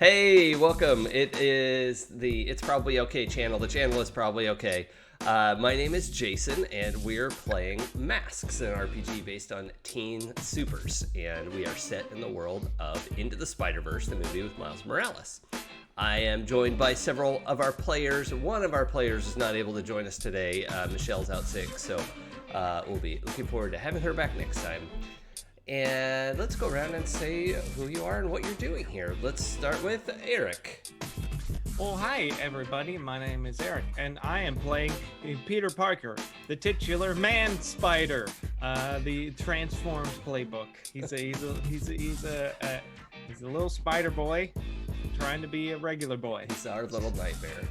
Hey, welcome. It is the It's Probably Okay channel. The channel is probably okay. My name is Jason, and we're playing Masks, an RPG based on teen supers, and we are set in the world of Into the Spiderverse, the movie with Miles Morales. I am joined by several of our players. One of our players is not able to join us today. Michelle's out sick, so we'll be looking forward to having her back next time. And let's go around and say who you are and what you're doing here. Let's start with Eric. Well, hi, everybody. My name is Eric, and I am playing Peter Parker, the titular man spider, the transformed playbook. He's a little spider boy trying to be a regular boy. He's our little nightmare.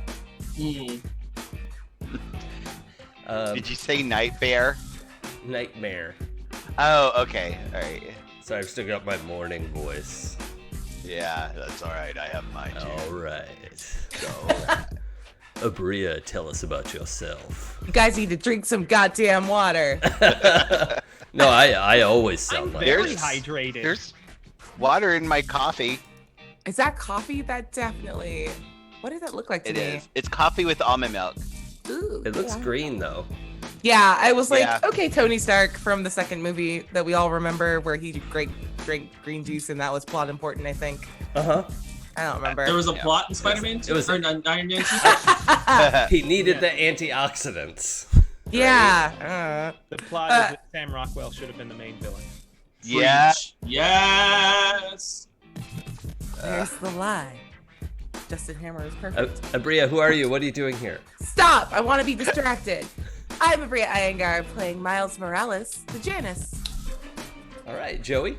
Did you say night bear? Nightmare. Oh, okay. All right. So I've still got my morning voice. Yeah, that's all right. I have mine too. All right. Abria, tell us about yourself. You guys need to drink some goddamn water. No, I always sound like Very this. hydrated. There's water in my coffee. Is that coffee? That definitely. What does that look like to It me? is. It's coffee with almond milk. Ooh, It looks yeah. green, though. Yeah, I was like, Yeah. okay, Tony Stark from the second movie that we all remember, where he drank green juice, and that was plot important, I think. Uh-huh. I don't remember. There was a Yeah. plot in Spider-Man 2 It was- or Iron Man 2. He needed Yeah. the antioxidants. Yeah. The plot is that Sam Rockwell should have been the main villain. Yeah. Preach. Yes. There's the lie. Justin Hammer is perfect. Abria, who are you? What are you doing here? Stop! I want to be distracted. I'm Abria Iyengar playing Miles Morales, the Janice. All right, Joey.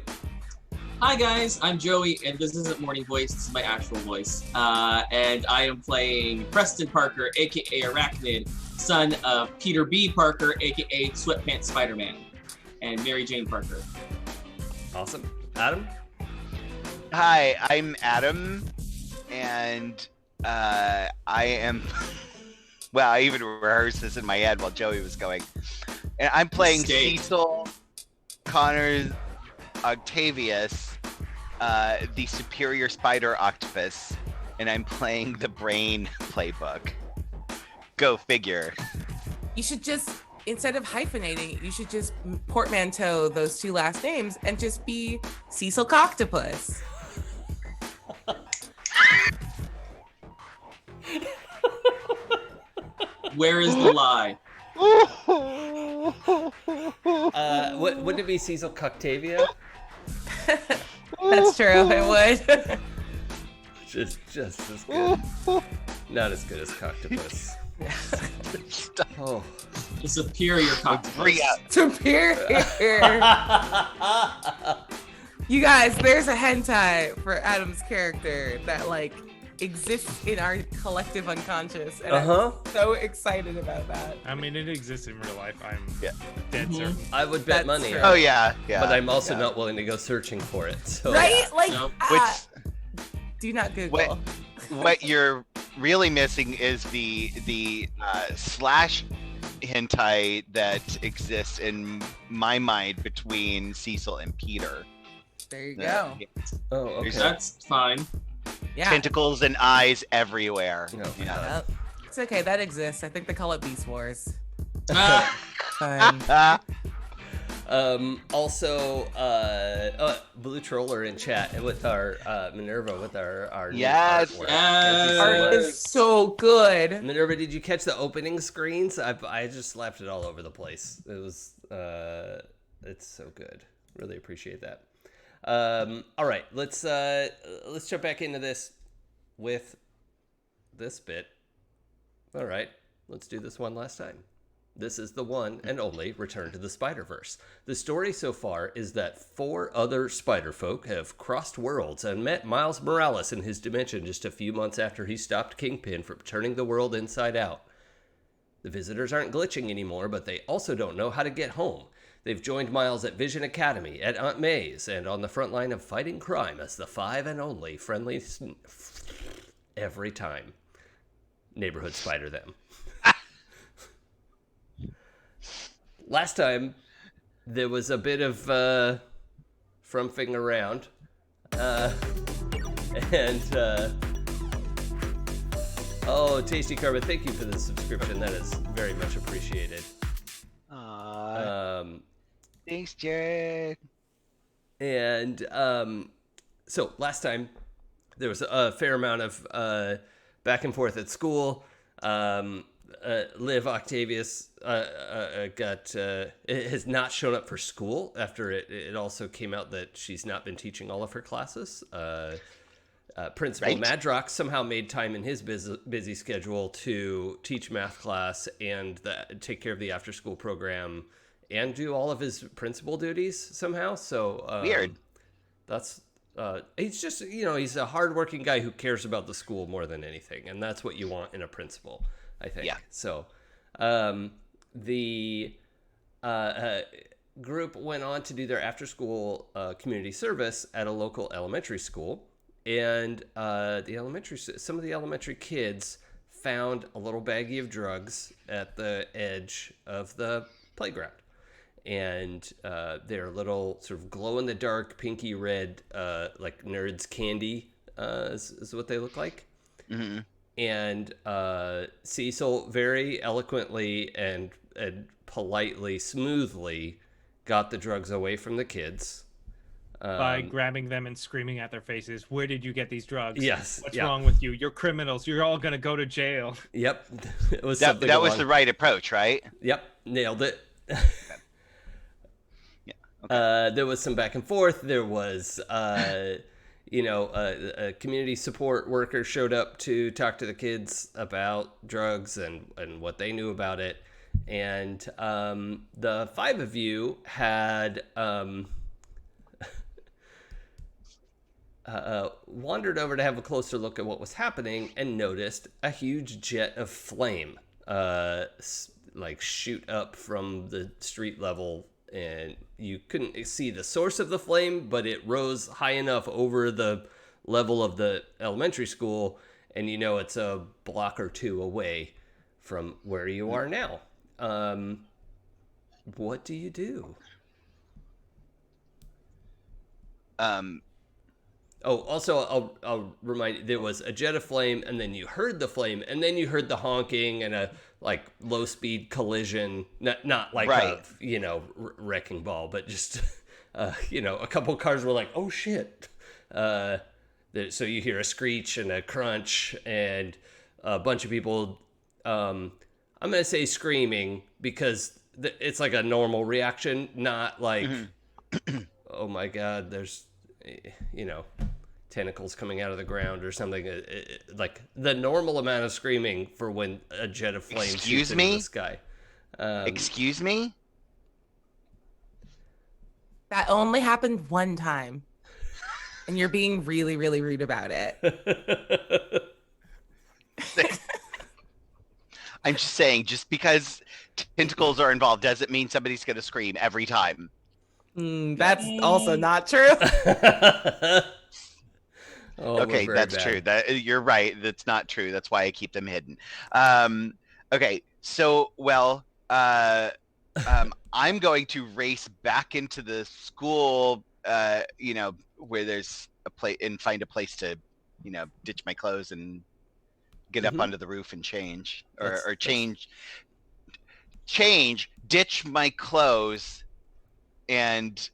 Hi guys, I'm Joey, and this isn't morning voice. This is my actual voice, and I am playing Preston Parker, aka Arachnid, son of Peter B. Parker, aka Sweatpants Spider-Man, and Mary Jane Parker. Awesome. Adam? Hi, I'm Adam, and I am. Well, I even rehearsed this in my head while Joey was going, and I'm playing Escape. Cecil Connors Octavius, the superior spider octopus, and I'm playing the brain playbook. Go figure. You should just, instead of hyphenating, you should just portmanteau those two last names and just be Cecil Coctopus. Where is the lie? Wouldn't it be Cecil Coctavia? That's true, it would. Just as good. Not as good as Coctopus. Oh. The superior octopus. Bria. Superior. You guys, there's a hentai for Adam's character that like exists in our collective unconscious, and Uh-huh. I'm so excited about that. I mean, it exists in real life. I'm Yeah. dead certain. I would bet That's money true. on Oh it, yeah, yeah. but I'm also yeah. not willing to go searching for it. So Right? Like, Nope. do not Google. What you're really missing is the slash hentai that exists in my mind between Cecil and Peter. There you go. Oh, okay. That's fine. Yeah. Tentacles and eyes everywhere. No. Yeah. Yep. It's okay, that exists. I think they call it Beast Wars. Ah, Fun. Also, Blue Troller in chat with our Minerva with our new Yes. artwork. Yes. Thank you so Art much. is so good. Minerva, did you catch the opening screens? I just slapped it all over the place. It was it's so good. Really appreciate that. All right, let's jump back into this with this bit. All right, let's do this one last time. This is the one and only Return to the Spiderverse. The story so far is that 4 other Spider-Folk have crossed worlds and met Miles Morales in his dimension just a few months after he stopped Kingpin from turning the world inside out. The visitors aren't glitching anymore, but they also don't know how to get home. They've joined Miles at Vision Academy, at Aunt May's, and on the front line of fighting crime as the 5 and only friendly every time. Neighborhood Spider them. Last time, there was a bit of frumping around. And oh, Tasty Karma, thank you for the subscription. That is very much appreciated. Thanks, Jared. And so last time there was a fair amount of back and forth at school. Liv Octavius has not shown up for school after it also came out that she's not been teaching all of her classes. Principal Madrox somehow made time in his busy schedule to teach math class and take care of the after school program and do all of his principal duties somehow. So weird. That's he's just, he's a hardworking guy who cares about the school more than anything, and that's what you want in a principal, I think. Yeah. So the group went on to do their after school community service at a local elementary school. And some of the elementary kids found a little baggie of drugs at the edge of the playground. And they're little sort of glow-in-the-dark, pinky red, like Nerds candy is what they look like. Mm-hmm. And Cecil very eloquently and politely, smoothly got the drugs away from the kids. By grabbing them and screaming at their faces, "Where did you get these drugs? Yes. What's wrong with you? You're criminals. You're all going to go to jail." Yep. It was that was the right approach, right? Yep. Nailed it. Yeah. Okay. There was some back and forth. There was, a community support worker showed up to talk to the kids about drugs and what they knew about it. And the five of you had... wandered over to have a closer look at what was happening and noticed a huge jet of flame shoot up from the street level, and you couldn't see the source of the flame, but it rose high enough over the level of the elementary school, and it's a block or two away from where you are now. What do you do? Oh, also, I'll remind you, there was a jet of flame, and then you heard the flame, and then you heard the honking and a low-speed collision. Not like a wrecking ball, but just a couple cars were like, "Oh shit!" So you hear a screech and a crunch, and a bunch of people. I'm gonna say screaming because it's like a normal reaction, not like, "Oh my god, there's." Tentacles coming out of the ground or something, like the normal amount of screaming for when a jet of flame shoots into the sky. Excuse me? That only happened one time, and you're being really, really rude about it. I'm just saying, just because tentacles are involved doesn't mean somebody's going to scream every time. That's also not true. Okay, that's true. You're right. That's not true. That's why I keep them hidden. Okay, so I'm going to race back into the school. Where there's a place and find a place to, ditch my clothes and get up onto the roof and change, or change, ditch my clothes. And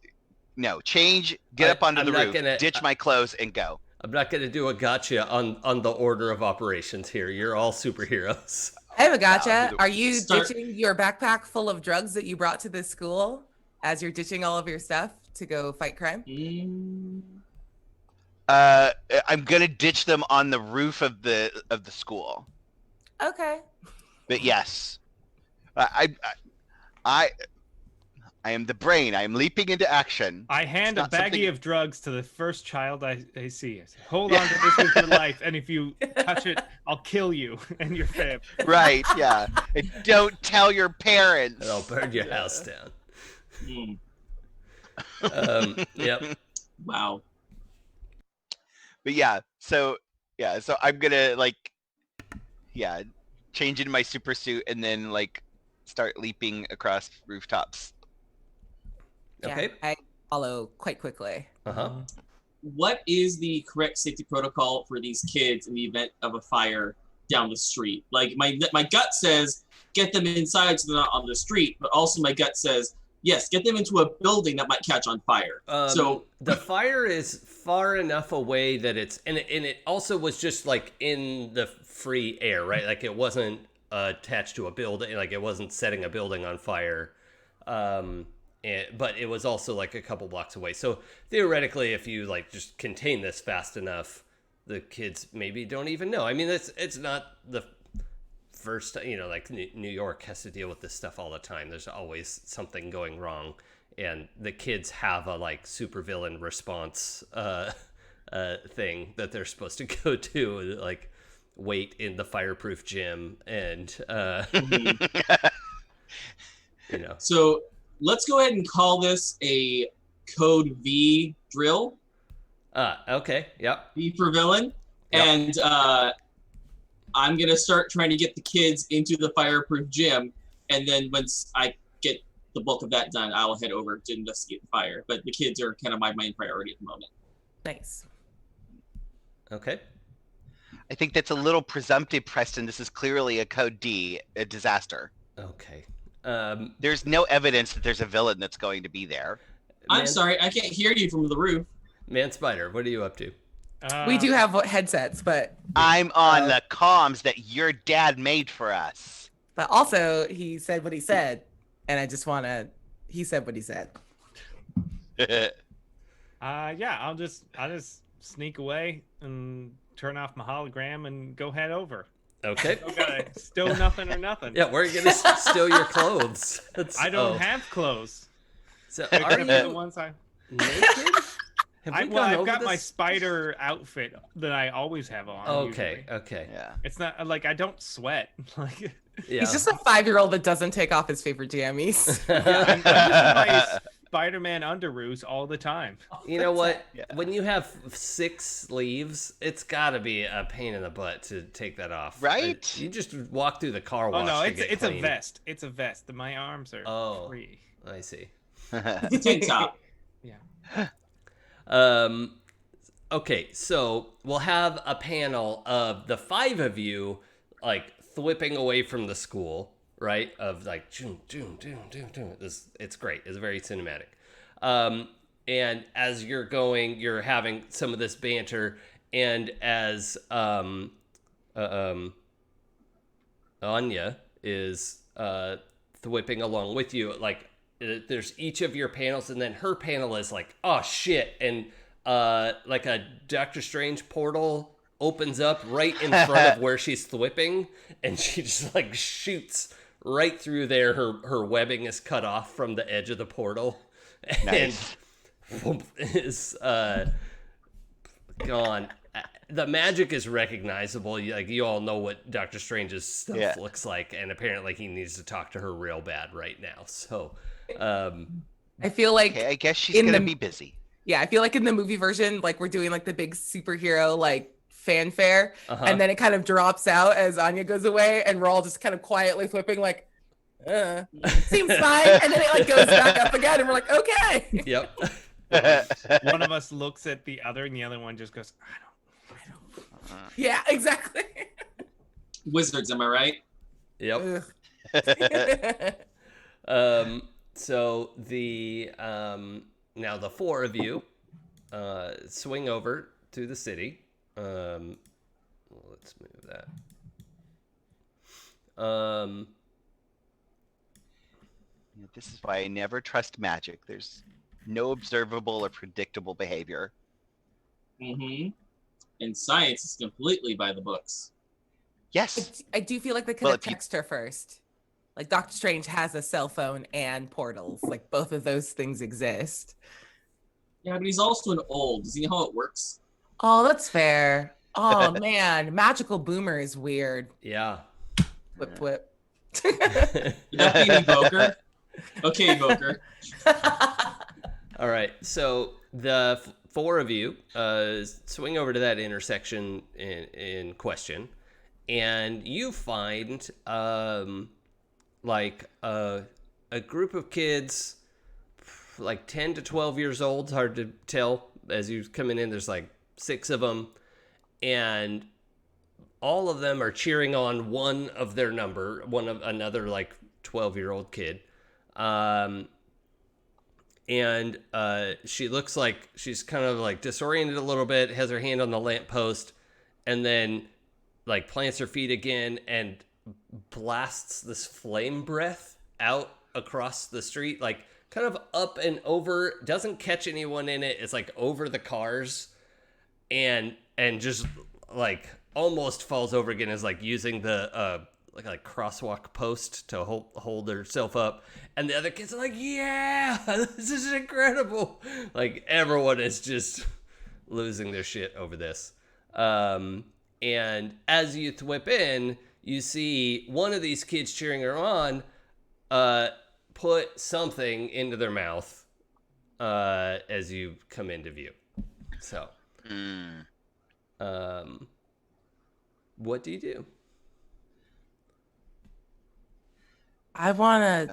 get up onto the roof, ditch my clothes, and go. I'm not going to do a gotcha on the order of operations here. You're all superheroes. I have a gotcha. Are you ditching your backpack full of drugs that you brought to this school as you're ditching all of your stuff to go fight crime? I'm going to ditch them on the roof of the school. Okay. But yes, I am the brain. I am leaping into action. I hand a baggie of drugs to the first child I see. I say, "Hold on to this with your life, and if you touch it, I'll kill you and your fam." Right, yeah. And don't tell your parents. I'll burn your house down. Yep. Wow. But so I'm gonna change into my super suit and then start leaping across rooftops. Okay. I follow quite quickly. what is the correct safety protocol for these kids in the event of a fire down the street? Like my gut says get them inside so they're not on the street, but also my gut says yes, get them into a building that might catch on fire. So the fire is far enough away that it's and it also was just like in the free air, right? Like it wasn't attached to a building, like it wasn't setting a building on fire. But it was also like a couple blocks away. So theoretically, if you like just contain this fast enough, the kids maybe don't even know. I mean, it's not the first, like New York has to deal with this stuff all the time. There's always something going wrong, and the kids have a like supervillain response thing that they're supposed to go to, like wait in the fireproof gym and So let's go ahead and call this a code V drill. Okay. Yep. V for villain. Yep. And I'm going to start trying to get the kids into the fireproof gym. And then once I get the bulk of that done, I'll head over to investigate the fire. But the kids are kind of my main priority at the moment. Nice. Okay. I think that's a little presumptive, Preston. This is clearly a code D, a disaster. Okay. There's no evidence that there's a villain that's going to be there. I'm sorry, I can't hear you from the roof. Man Spider, what are you up to? We do have headsets, but I'm on the comms that your dad made for us. but also he said what he said, and I just he said what he said. Yeah, I'll just sneak away and turn off my hologram and go head over. Okay. I gotta steal nothing or nothing. Yeah, we're gonna steal your clothes. I don't have clothes. So Except are for the you ones naked? Have we gone I've over got my this? spider outfit that I always have on. Okay. Usually. Okay. Yeah. It's not like I don't sweat. Like Yeah. He's just a 5-year-old that doesn't take off his favorite jammies. I'm just in my Spider-Man underoos all the time. You know what? Yeah. When you have 6 sleeves, it's got to be a pain in the butt to take that off. Right? You just walk through the car wash. Oh no, to it's get it's a clean. vest. It's a vest. My arms are free. I see. It's a tank top. Yeah. Okay, so we'll have a panel of the 5 of you like thwipping away from the school, right? Of like doom. It's great. It's very cinematic. And as you're going, you're having some of this banter, and as Anya is thwipping along with you, like there's each of your panels, and then her panel is like, oh shit, and like a Doctor Strange portal opens up right in front of where she's thwipping, and she just like shoots right through there. Her webbing is cut off from the edge of the portal, Nice. and is gone. The magic is recognizable. Like you all know what Doctor Strange's stuff looks like, and apparently he needs to talk to her real bad right now. So, I feel like Okay, I guess she's in gonna the- be busy. yeah, I feel like in the movie version, like we're doing like the big superhero like fanfare, and then it kind of drops out as Anya goes away, and we're all just kind of quietly flipping like, seems fine, and then it like goes back up again, and we're like, okay. yep. One of us looks at the other, and the other one just goes, I don't. Yeah, exactly. Wizards, am I right? Yep. Ugh. So the now the 4 of you swing over to the city. Let's move that. This is why I never trust magic. There's no observable or predictable behavior. Mm-hmm. And science is completely by the books. Yes. I do feel like they could Well, have if you- texted her first. Like Doctor Strange has a cell phone and portals. Like both of those things exist. Yeah, but he's also an old. Does he know how it works? Oh, that's fair. Oh man, magical boomer is weird. Yeah. Whip whip. Would that be an evoker? Okay, evoker. All right. So the 4 of you swing over to that intersection in question, and you find like a group of kids, like 10 to 12 years old. Hard to tell as you coming in, there's like 6 of them, and all of them are cheering on one of their number, one of another like 12-year-old kid. And she looks like she's kind of like disoriented a little bit, has her hand on the lamppost, and then like plants her feet again and blasts this flame breath out across the street, like kind of up and over, doesn't catch anyone in it. It's like over the cars, and just like almost falls over again, is like using the like crosswalk post to hold herself up, and the other kids are like, yeah, this is incredible. Like everyone is just losing their shit over this. And as you whip in, you see one of these kids cheering her on put something into their mouth as you come into view. So what do you do? I want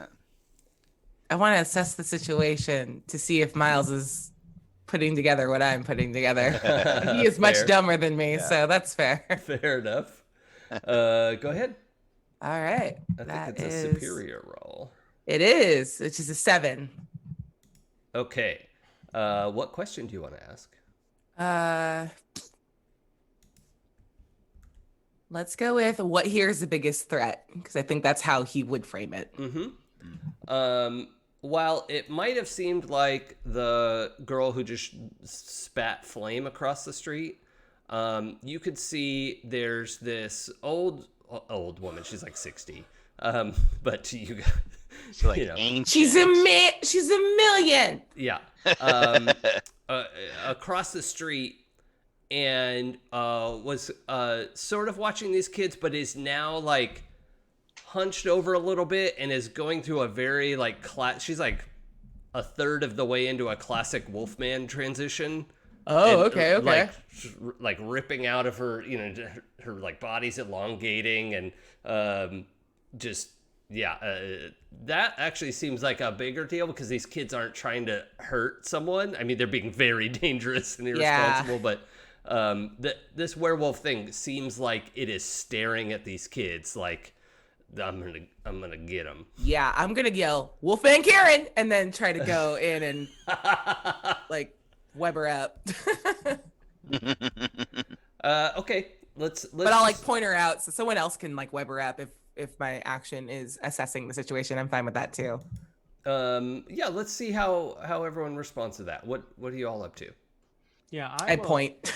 to assess the situation to see if Miles is putting together what I'm putting together. He is much Fair. dumber than me, so that's fair. Fair enough. Go ahead. All right. I That think it's a is- superior roll. It is, which is a 7. Okay. What question do you want to ask? Let's go with what here is the biggest threat, because I think that's how he would frame it. While it might have seemed like the girl who just spat flame across the street, you could see there's this old woman. She's like 60. But you got, She's like you know, ancient. She's a million. yeah, across the street, and was sort of watching these kids, but is now like hunched over a little bit and is going through a very like she's like a third of the way into a classic Wolfman transition. Oh, And, okay. like ripping out of her, you know, her like body's elongating, and just that actually seems like a bigger deal, because these kids aren't trying to hurt someone. I mean, they're being very dangerous and irresponsible, but this werewolf thing seems like it is staring at these kids like, I'm gonna get them. Yeah, I'm gonna yell Wolfman Karen and then try to go in and like web her up. Okay, let's. But I'll like point her out so someone else can like web her up if my action is assessing the situation. I'm fine with that too. Yeah, let's see how everyone responds to that. What are you all up to? Yeah, I point.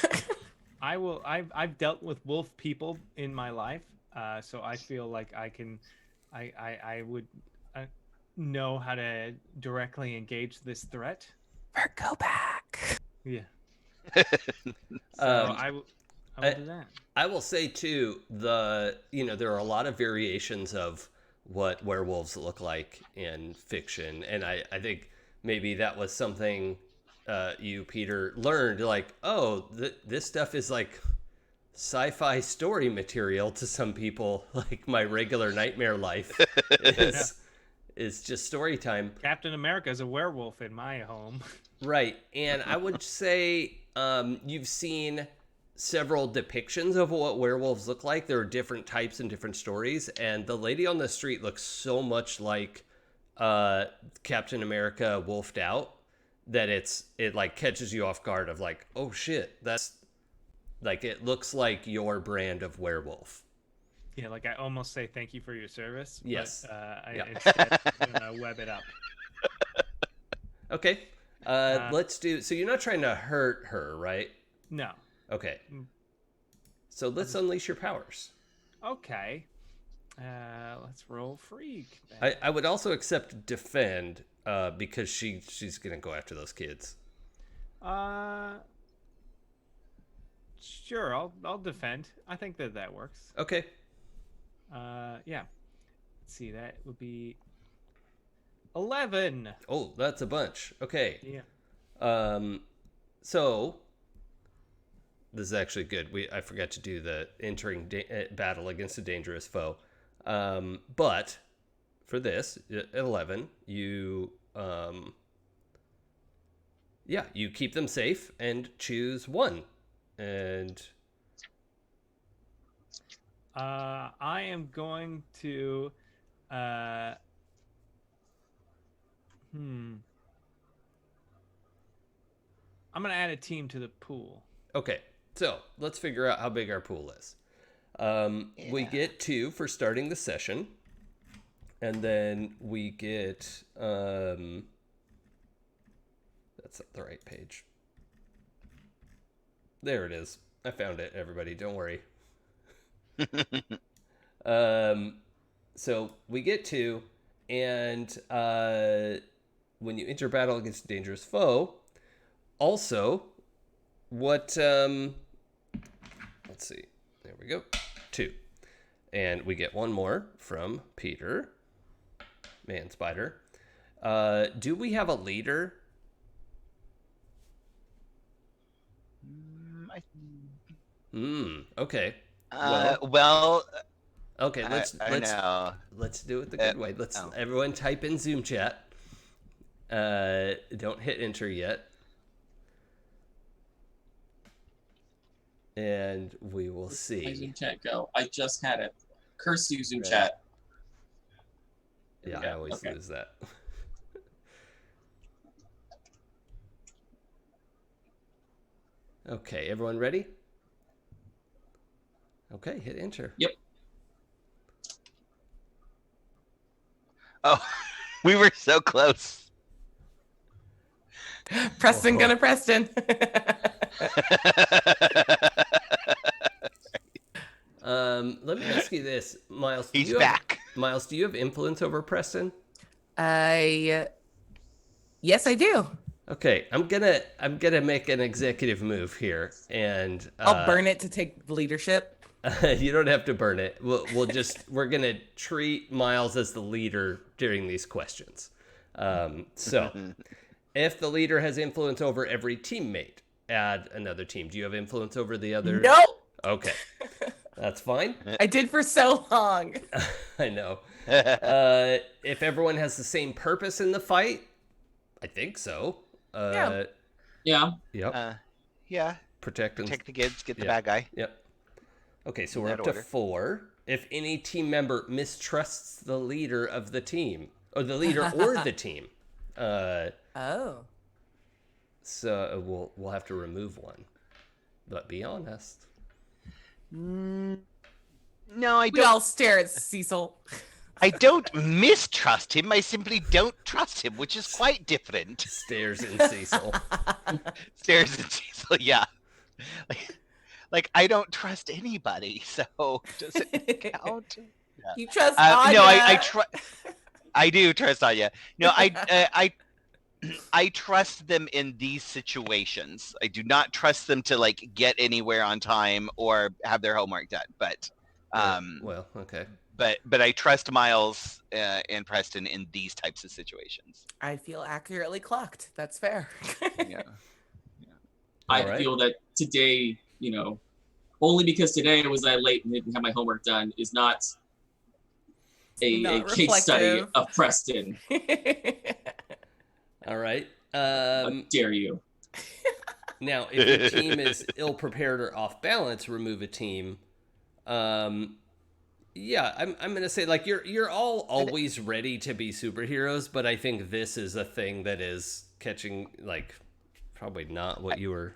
I will. I've dealt with wolf people in my life, so I feel like I can. I would know how to directly engage this threat. Go back. Yeah. So I will do that. I will say too, there are a lot of variations of what werewolves look like in fiction, and I think maybe that was something you, Peter, learned, like, oh, this stuff is like sci-fi story material to some people. Like my regular nightmare life is just story time. Captain America is a werewolf in my home. Right, and I would say you've seen several depictions of what werewolves look like. There are different types and different stories, and the lady on the street looks so much like Captain America wolfed out that it like catches you off guard of like, oh shit, that's like, it looks like your brand of werewolf. Yeah, like I almost say thank you for your service. Yes. But, instead web it up. Okay. Let's do, so you're not trying to hurt her, right? No. Okay. So let's unleash your powers. Okay. Let's roll freak. then. I would also accept defend because she's gonna go after those kids. Sure. I'll defend. I think that works. Okay. Yeah. Let's see. That would be 11. Oh, that's a bunch. Okay. Yeah. So this is actually good. I forgot to do the entering battle against a dangerous foe. But for this, at 11, you yeah, you keep them safe and choose one. And I am going to. I'm gonna add a team to the pool. okay, so let's figure out how big our pool is. We get 2 for starting the session, and then we get that's not the right page. There it is. I found it, everybody. Don't worry. So we get 2, and when you enter battle against a dangerous foe, also, what? Let's see. There we go. 2, and we get 1 more from Peter, Man Spider. Do we have a leader? Okay. Well, Okay, let's know. let's do it the good way. Let's everyone type in Zoom chat. Don't hit enter yet. And we will My see. Zoom chat go. I just had it. Curse you, Zoom chat. Yeah, I always lose that. Okay, everyone ready? Okay, hit enter. Yep. Oh, we were so close. Preston gonna Preston. Let me ask you this, Miles. He's back. Miles, do you have influence over Preston? Yes, I do. Okay, I'm gonna make an executive move here, and I'll burn it to take leadership. you don't have to burn it. We're gonna treat Miles as the leader during these questions. So, if the leader has influence over every teammate, add another team. Do you have influence over the other? Nope. Okay, that's fine. I did for so long. I know. If everyone has the same purpose in the fight, I think so. Yeah. Yeah. Yep. Yeah. Protect the kids, get the bad guy. Yep. Okay, so we're that up to order. 4. If any team member mistrusts the leader of the team, or the leader or the team, Oh. so we'll have to remove one. But be honest. No, I We don't. all stare at Cecil. I don't mistrust him. I simply don't trust him, which is quite different. Stares in Cecil. Stares at Cecil, yeah. Like I don't trust anybody, so does it count? Yeah. You trust Anya. No, I do trust Anya. No, I trust them in these situations. I do not trust them to like get anywhere on time or have their homework done. But Well, okay. but I trust Miles and Preston in these types of situations. I feel accurately clocked. That's fair. Yeah. I All right. feel that today, only because today was I late and didn't have my homework done is not a Not case study reflective. of Preston. All right. How dare you? Now, if your team is ill-prepared or off-balance, remove a team. Yeah, I'm gonna say like you're all always ready to be superheroes, but I think this is a thing that is catching like probably not what you were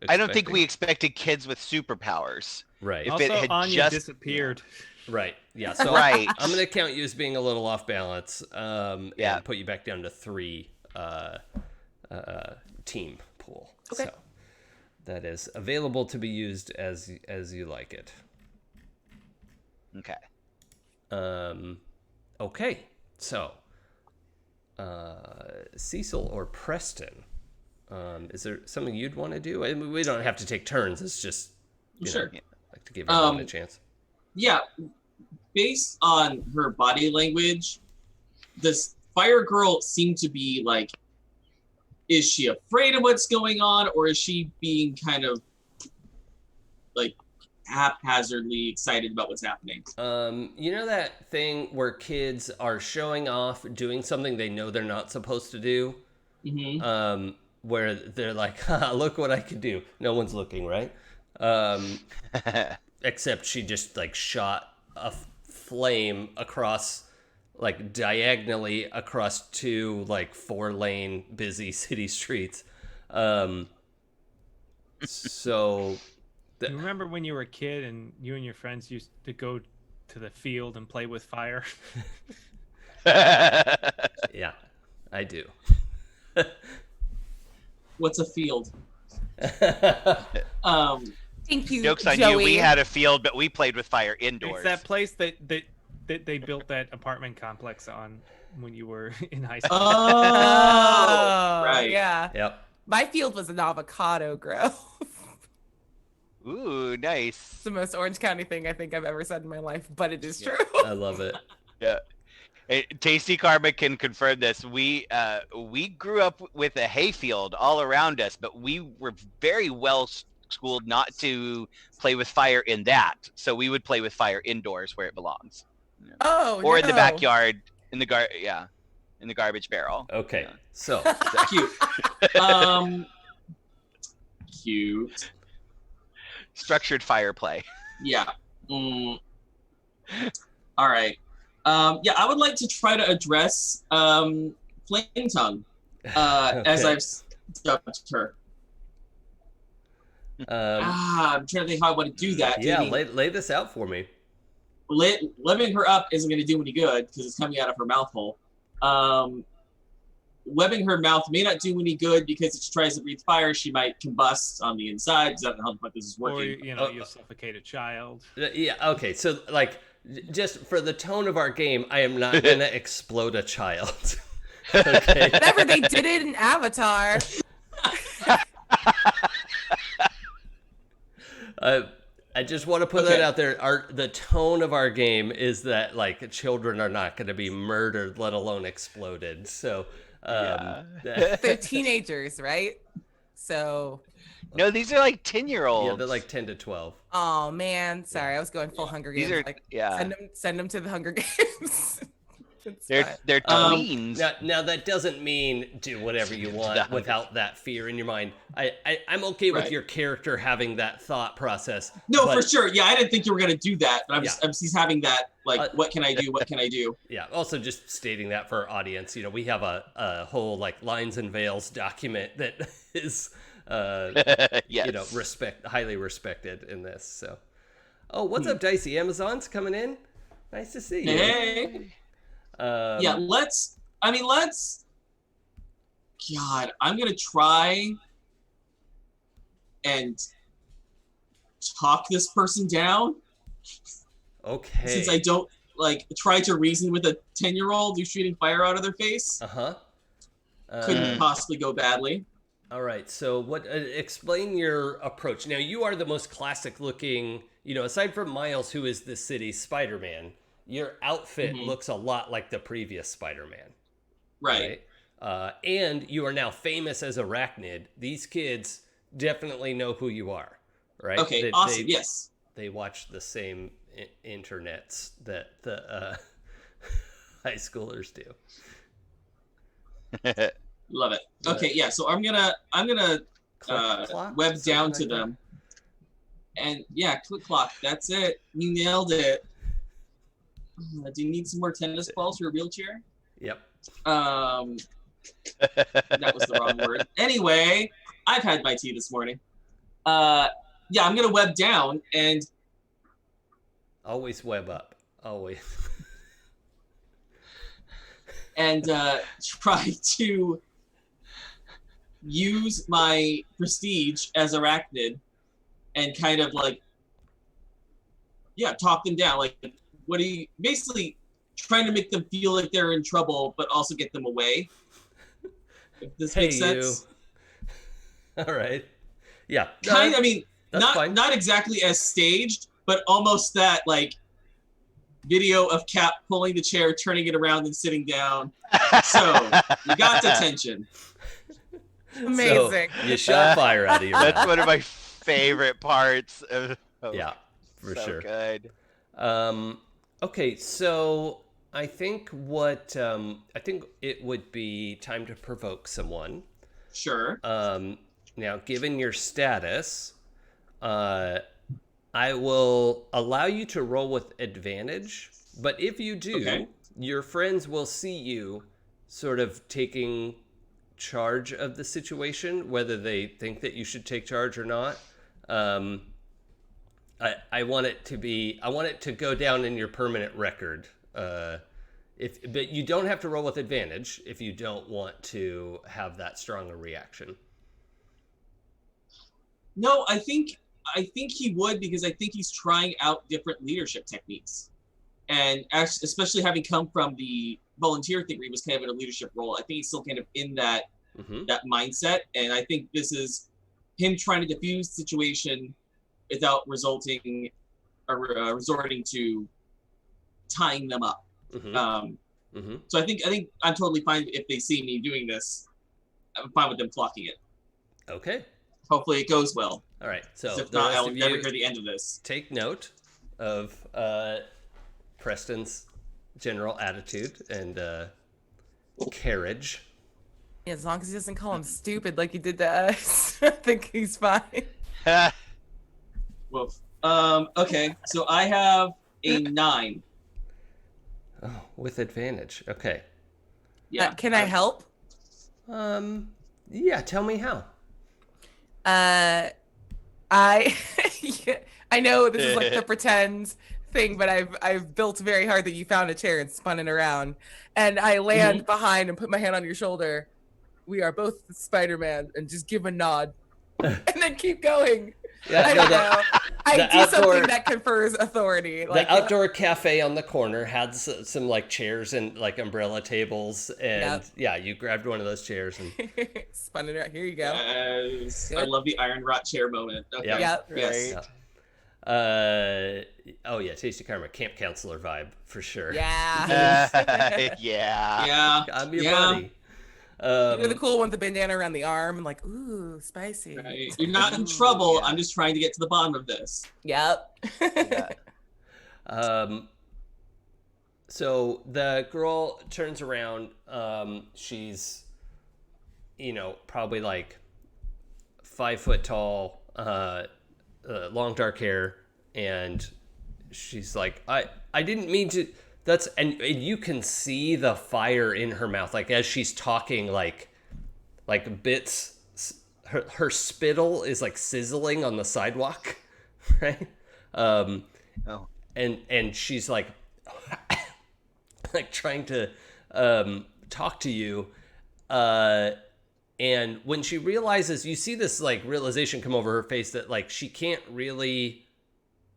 expecting. I don't think we expected kids with superpowers. Right. If Also, it had Anya just disappeared. Right. Yeah. So Right. I'm gonna count you as being a little off balance. Yeah. And put you back down to 3 team pool. Okay. So that is available to be used as you like it. Okay. Okay. So Cecil or Preston, is there something you'd want to do? I mean, we don't have to take turns. It's just Sure. like to give everyone a chance. Yeah, based on her body language, this fire girl seemed to be like, is she afraid of what's going on, or is she being kind of like haphazardly excited about what's happening? You know that thing where kids are showing off doing something they know they're not supposed to do? Mm-hmm. where they're like, haha, look what I can do. No one's looking, right? Except she just like shot a flame across, like diagonally across two like 4-lane busy city streets. So You remember when you were a kid and you and your friends used to go to the field and play with fire? yeah, I do. What's a field? Thank you, Joke's on Joey. you. We had a field, but we played with fire indoors. It's that place that they built that apartment complex on when you were in high school. Oh, right. Yeah. Yep. My field was an avocado grove. Ooh, nice. It's the most Orange County thing I think I've ever said in my life, but it is true. I love it. Yeah. Tasty Karma can confirm this. We grew up with a hayfield all around us, but we were very well schooled not to play with fire in that. So we would play with fire indoors where it belongs. Oh, Or in the no. backyard in the in the garbage barrel. Okay, Yeah. so Cute. Cute. Structured fire play. Yeah. All right. Yeah, I would like to try to address Flame Tongue, as Okay. I've dubbed her. I'm trying to think how I want to do that. yeah, I mean, lay this out for me. webbing her up isn't going to do any good because it's coming out of her mouth hole. Webbing her mouth may not do any good because if she tries to breathe fire, she might combust on the inside. Because I don't know how the fuck this is Or working. you'll suffocate a child. Yeah, okay, so like, just for the tone of our game, I am not gonna explode a child. Okay. Whatever, they did it in Avatar. I just want to put that out there. The tone of our game is that like children are not going to be murdered, let alone exploded. So, They're teenagers, right? So, No, these are like 10-year-olds. yeah, they're like 10 to 12. oh man, sorry, I was going full Hunger Games. These are like, yeah. send them to the Hunger Games. It's They're fine. they're tweens. Now that doesn't mean do whatever you want No. without that fear in your mind. I'm okay with Right. your character having that thought process. No, but- for sure. Yeah, I didn't think you were going to do that. But Yeah. I'm just having that, like, what can I do? What can I do? Yeah. Also, just stating that for our audience, we have a whole like lines and veils document that is, Yes. highly respected in this. So, oh, what's up, Dicey? Amazon's coming in. Nice to see you. Hey. Yeah, let's. God, I'm going to try and talk this person down. Okay. Since I don't try to reason with a 10-year-old who's shooting fire out of their face. Couldn't possibly go badly. All right. So, what? Explain your approach. Now, you are the most classic-looking. Aside from Miles, who is the city's Spider-Man, your outfit looks a lot like the previous Spider-Man. Right. And you are now famous as Arachnid. These kids definitely know who you are, right? Okay. Awesome. Yes. They watch the same internets that the high schoolers do. Love it. Okay. Yeah. So I'm gonna Click clock, web something down like to that? them, and yeah, click clock. That's it. You nailed it. Do you need some more tennis balls for a wheelchair? Yep. That was the wrong word. Anyway, I've had my tea this morning. Yeah, I'm gonna web down and Always web up. Always. and try to use my prestige as Arachnid and kind of talk them down. Like, what are you basically trying to make them feel like they're in trouble, but also get them away? If this makes sense. All right. Yeah. Kind. I mean, that's fine. not exactly as staged, but almost that video of Cap pulling the chair, turning it around, and sitting down. So you got the tension. Amazing. So, you shot fire out of your That's mouth. one of my favorite parts of Yeah, for so sure. Good. Okay, so I think it would be time to provoke someone. Sure. Now, given your status, I will allow you to roll with advantage. But if you do, Okay. your friends will see you sort of taking charge of the situation, whether they think that you should take charge or not. I want it to go down in your permanent record. But you don't have to roll with advantage if you don't want to have that strong a reaction. No, I think he would, because I think he's trying out different leadership techniques, and especially having come from the volunteer thing where he was kind of in a leadership role. I think he's still kind of in that that mindset, and I think this is him trying to diffuse the situation without resorting to tying them up. So I think I'm totally fine if they see me doing this. I'm fine with them clocking it. Okay. Hopefully it goes well. All right. So If the not, rest I'll of never you hear the end of this. take note of Preston's general attitude and carriage. Yeah, as long as he doesn't call him stupid like he did to us, I think he's fine. Woof. Okay, so I have a 9. Oh, with advantage. Okay. Yeah. Can I help? Yeah. Tell me how. I I know this is like the pretend thing, but I've built very hard that you found a chair and spun it around, and I land behind and put my hand on your shoulder. We are both Spider-Man, and just give a nod, and then keep going. Yeah, I don't know. I do something that confers authority. Like the outdoor cafe on the corner had some like chairs and like umbrella tables, and yeah, you grabbed one of those chairs and spun it around. Here you go. Yes. I love the iron rot chair moment. Okay. Yep. Yes. Oh yeah, Tasty Karma camp counselor vibe for sure. Yeah. Yeah. I'm your buddy. You're the cool one with the bandana around the arm and like, ooh, spicy. Right. You're not in trouble. I'm just trying to get to the bottom of this. Yep. So the girl turns around. She's, probably like 5 foot tall, long dark hair, and she's like, I didn't mean to. And you can see the fire in her mouth, like as she's talking, like bits. Her spittle is like sizzling on the sidewalk, right? And she's like trying to talk to you, and when she realizes, you see this like realization come over her face that like she can't really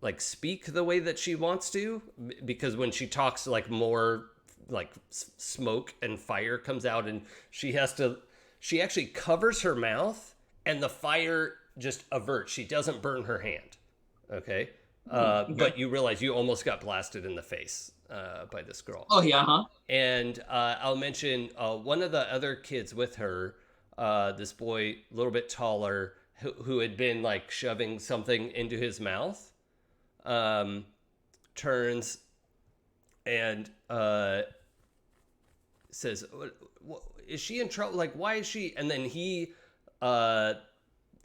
like speak the way that she wants to, because when she talks, like more like smoke and fire comes out, and she actually covers her mouth and the fire just averts. She doesn't burn her hand. Okay. But you realize you almost got blasted in the face by this girl. Oh yeah, huh? And I'll mention one of the other kids with her, this boy, a little bit taller, who had been like shoving something into his mouth, turns and says, is she in trouble? Like, why is she? And then he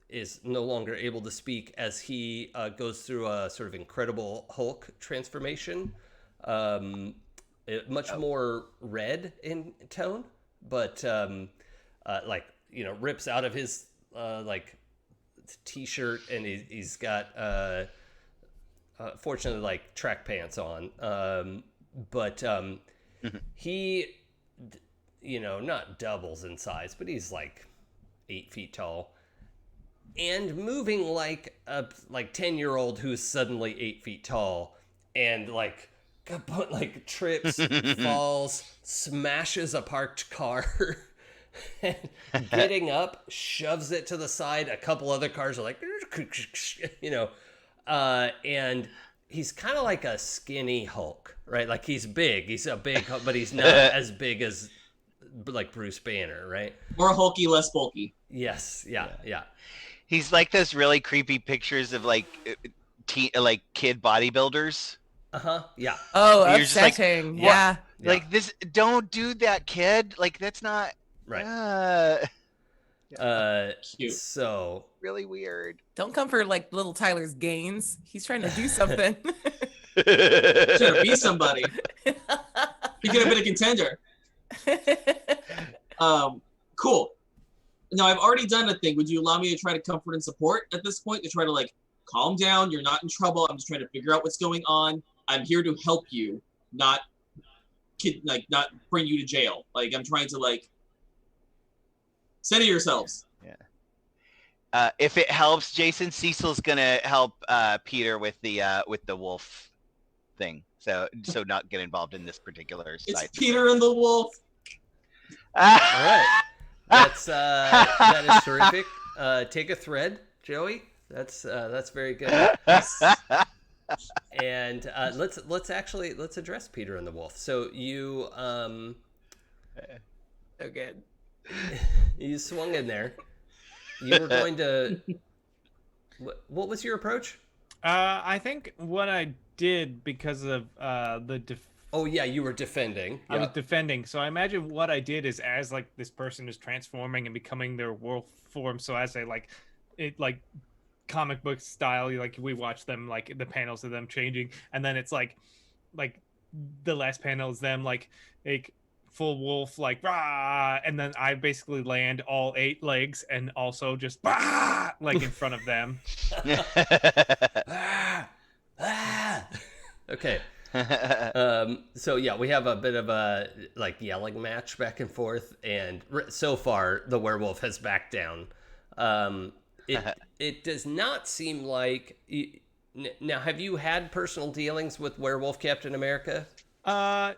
is no longer able to speak as he goes through a sort of Incredible Hulk transformation, much more red in tone, but rips out of his t-shirt, and he's got fortunately like track pants on, but he not doubles in size, but he's like 8 feet tall and moving like a 10-year-old who's suddenly 8 feet tall, and like trips, falls, smashes a parked car, and getting up, shoves it to the side. A couple other cars are like, and he's kind of like a skinny Hulk, right? Like he's big, he's a big Hulk, but he's not as big as like Bruce Banner, right? More hulky, less bulky. Yes, yeah. He's like those really creepy pictures of like kid bodybuilders. Yeah. Oh, You're just like, upsetting. what? Yeah. Like this, don't do that, kid. Like that's not right. Cute. So Really weird. Don't come for like little Tyler's gains. He's trying to do something. Trying to be somebody. He could have been a contender. Cool. Now I've already done a thing. Would you allow me to try to comfort and support at this point? To try to like calm down. You're not in trouble. I'm just trying to figure out what's going on. I'm here to help you, not bring you to jail. Like I'm trying to like center yourselves. If it helps, Jason, Cecil's gonna help Peter with the wolf thing. So not get involved in this particular It's side. Peter and the wolf. all right, that is terrific. Take a thread, Joey. That's very good. And let's address Peter and the wolf. So you So good. you swung in there. You were going to. What was your approach? I think what I did because of Oh yeah, you were defending. I was defending. So I imagine what I did is as like this person is transforming and becoming their wolf form. So as they like comic book style, like we watch them like the panels of them changing, and then it's like the last panel is them like full wolf like rah, and then I basically land all 8 legs and also just rah, like in front of them. Okay. So yeah, we have a bit of a like yelling match back and forth, and so far the werewolf has backed down. It does not seem like now. Have you had personal dealings with Werewolf Captain America? I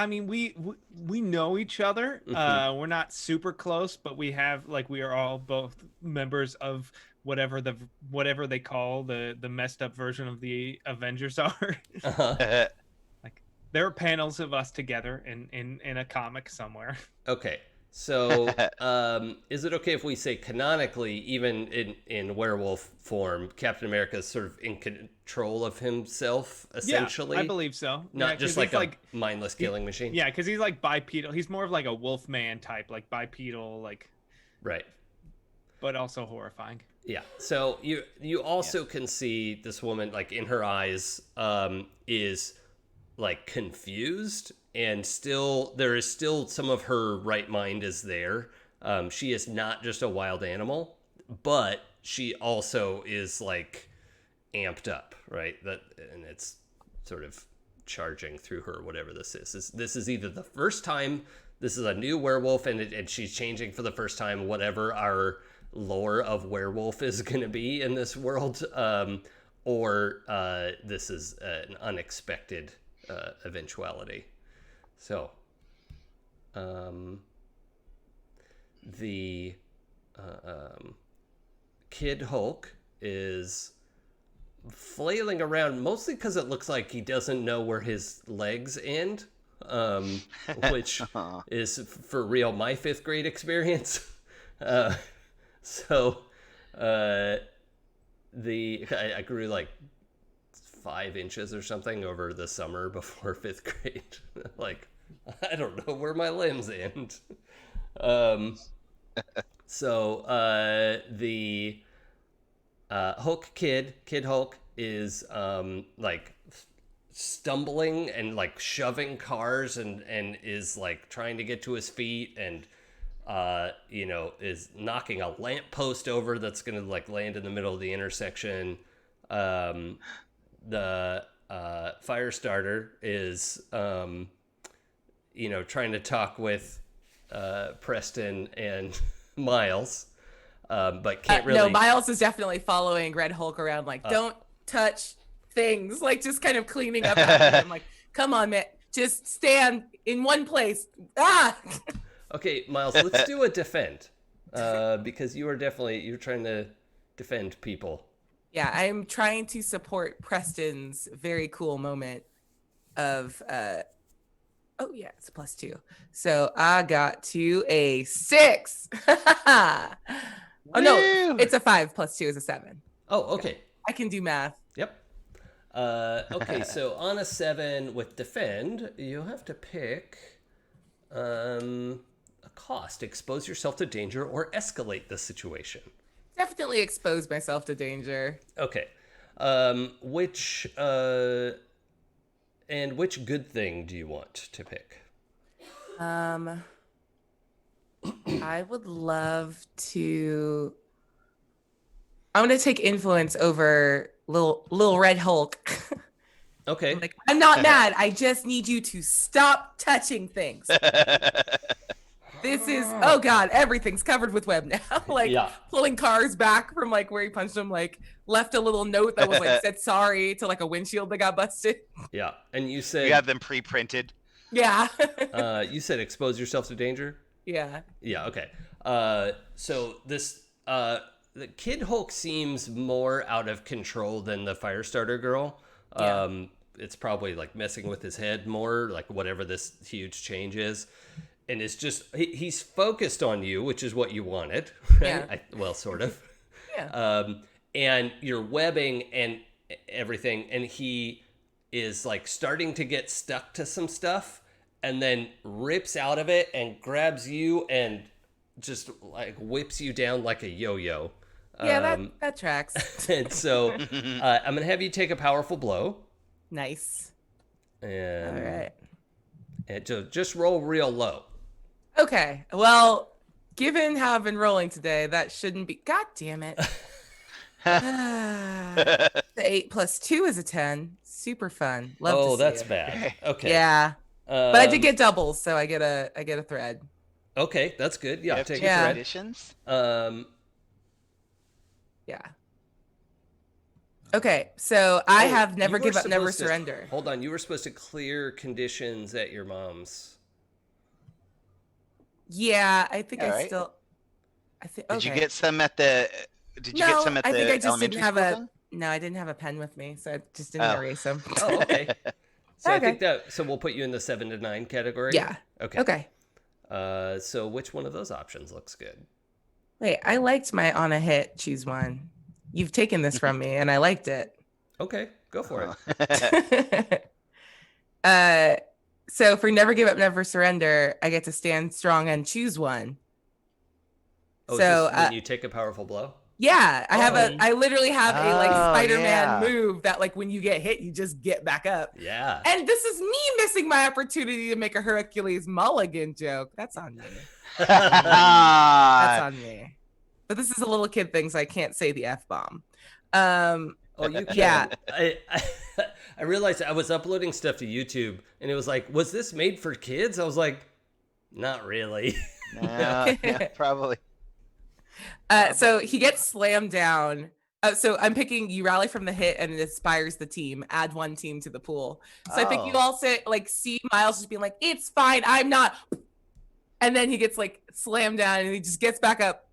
mean, we know each other. Mm-hmm. We're not super close, but we have we are all both members of whatever they call the messed up version of the Avengers are. Uh-huh. Like there are panels of us together in a comic somewhere. Okay. So, is it okay if we say canonically, even in werewolf form, Captain America is sort of in control of himself, essentially? Yeah, I believe so. Not just like a mindless killing machine? Yeah, because he's like bipedal. He's more of like a wolf man type, like bipedal, like... Right. But also horrifying. Yeah. So you also can see this woman, like in her eyes, is like confused, and there is still some of her right mind is there. She is not just a wild animal, but she also is like amped up, right? And it's sort of charging through her, whatever this is. This is either the first time this is a new werewolf, and she's changing for the first time, whatever our lore of werewolf is going to be in this world, or this is an unexpected eventuality. So, the Kid Hulk is flailing around, mostly because it looks like he doesn't know where his legs end, which is for real my 5th grade experience. So, I grew like 5 inches or something over the summer before 5th grade. Like, I don't know where my limbs end. So the Hulk Kid Hulk is like stumbling and like shoving cars and is like trying to get to his feet, and is knocking a lamppost over that's gonna like land in the middle of the intersection. The fire starter is trying to talk with Preston and Miles, but can't really. No, Miles is definitely following Red Hulk around, like, don't touch things, like just kind of cleaning up after him. Like, come on, man, just stand in one place. Okay, Miles, let's do a defend, because you're trying to defend people. Yeah, I'm trying to support Preston's very cool moment of oh yeah, it's a +2. So I got to a 6. Oh no, it's a 5 + 2 is a 7. Oh, okay. I can do math. Yep. Okay, so on a 7 with defend, you'll have to pick a cost? Expose yourself to danger or escalate the situation? Definitely expose myself to danger. Okay. Which good thing do you want to pick? I would love to. I'm gonna take influence over little Red Hulk. Okay. Like, I'm not mad. I just need you to stop touching things. This is, oh God, everything's covered with web now. Like Yeah. pulling cars back from like where he punched him, like left a little note that was like said sorry to like a windshield that got busted. Yeah. And you said You have them pre-printed. Yeah. you said expose yourself to danger? Yeah. Yeah, okay. So this the Kid Hulk seems more out of control than the Firestarter girl. Yeah. It's probably like messing with his head more, like whatever this huge change is. And it's just he's focused on you, which is what you wanted, right? Yeah. Well, sort of. Yeah. And you're webbing and everything, and he is like starting to get stuck to some stuff, and then rips out of it and grabs you and just like whips you down like a yo-yo. Yeah, that tracks. And so I'm gonna have you take a powerful blow. Nice. And All right. And just roll real low. Okay. Well, given how I've been rolling today, that shouldn't be. God damn it. The 8 plus 2 is a 10. Super fun. Love to see That's it. bad. Okay. Yeah. But I did get doubles, so I get a thread. Okay, that's good. Yeah, take Yeah. a thread. Conditions? Yeah. Okay, so I Oh, have never you were give up, never supposed to- surrender. Hold on, you were supposed to clear conditions at your mom's. Yeah, I think All I right. still. I think. Did you get some at the? Did you No, get some at I the think I just elementary didn't have school a. then? No, I didn't have a pen with me, so I just didn't Oh. erase them. Oh, okay. So I Okay. think so we'll put you in the 7 to 9 category. Yeah. Okay. Okay. So which one of those options looks good? Wait, I liked my on a hit. Choose one. You've taken this from me, and I liked it. Okay, go for it. So for never give up, never surrender, I get to stand strong and choose one. Oh, So is this when you take a powerful blow? yeah, Oh. I literally have a like Oh, Spider-Man yeah. move that like when you get hit, you just get back up. Yeah. And this is me missing my opportunity to make a Hercules mulligan joke. That's on me. That's on me. But this is a little kid thing, so I can't say the F-bomb. Oh, you can. Yeah. I realized I was uploading stuff to YouTube, and it was like, was this made for kids? I was like, not really. Yeah, probably. So he gets slammed down. So I'm picking you rally from the hit and it inspires the team. Add one team to the pool. So I think you Oh. all see Miles just being like, it's fine, I'm not. And then he gets like slammed down and he just gets back up.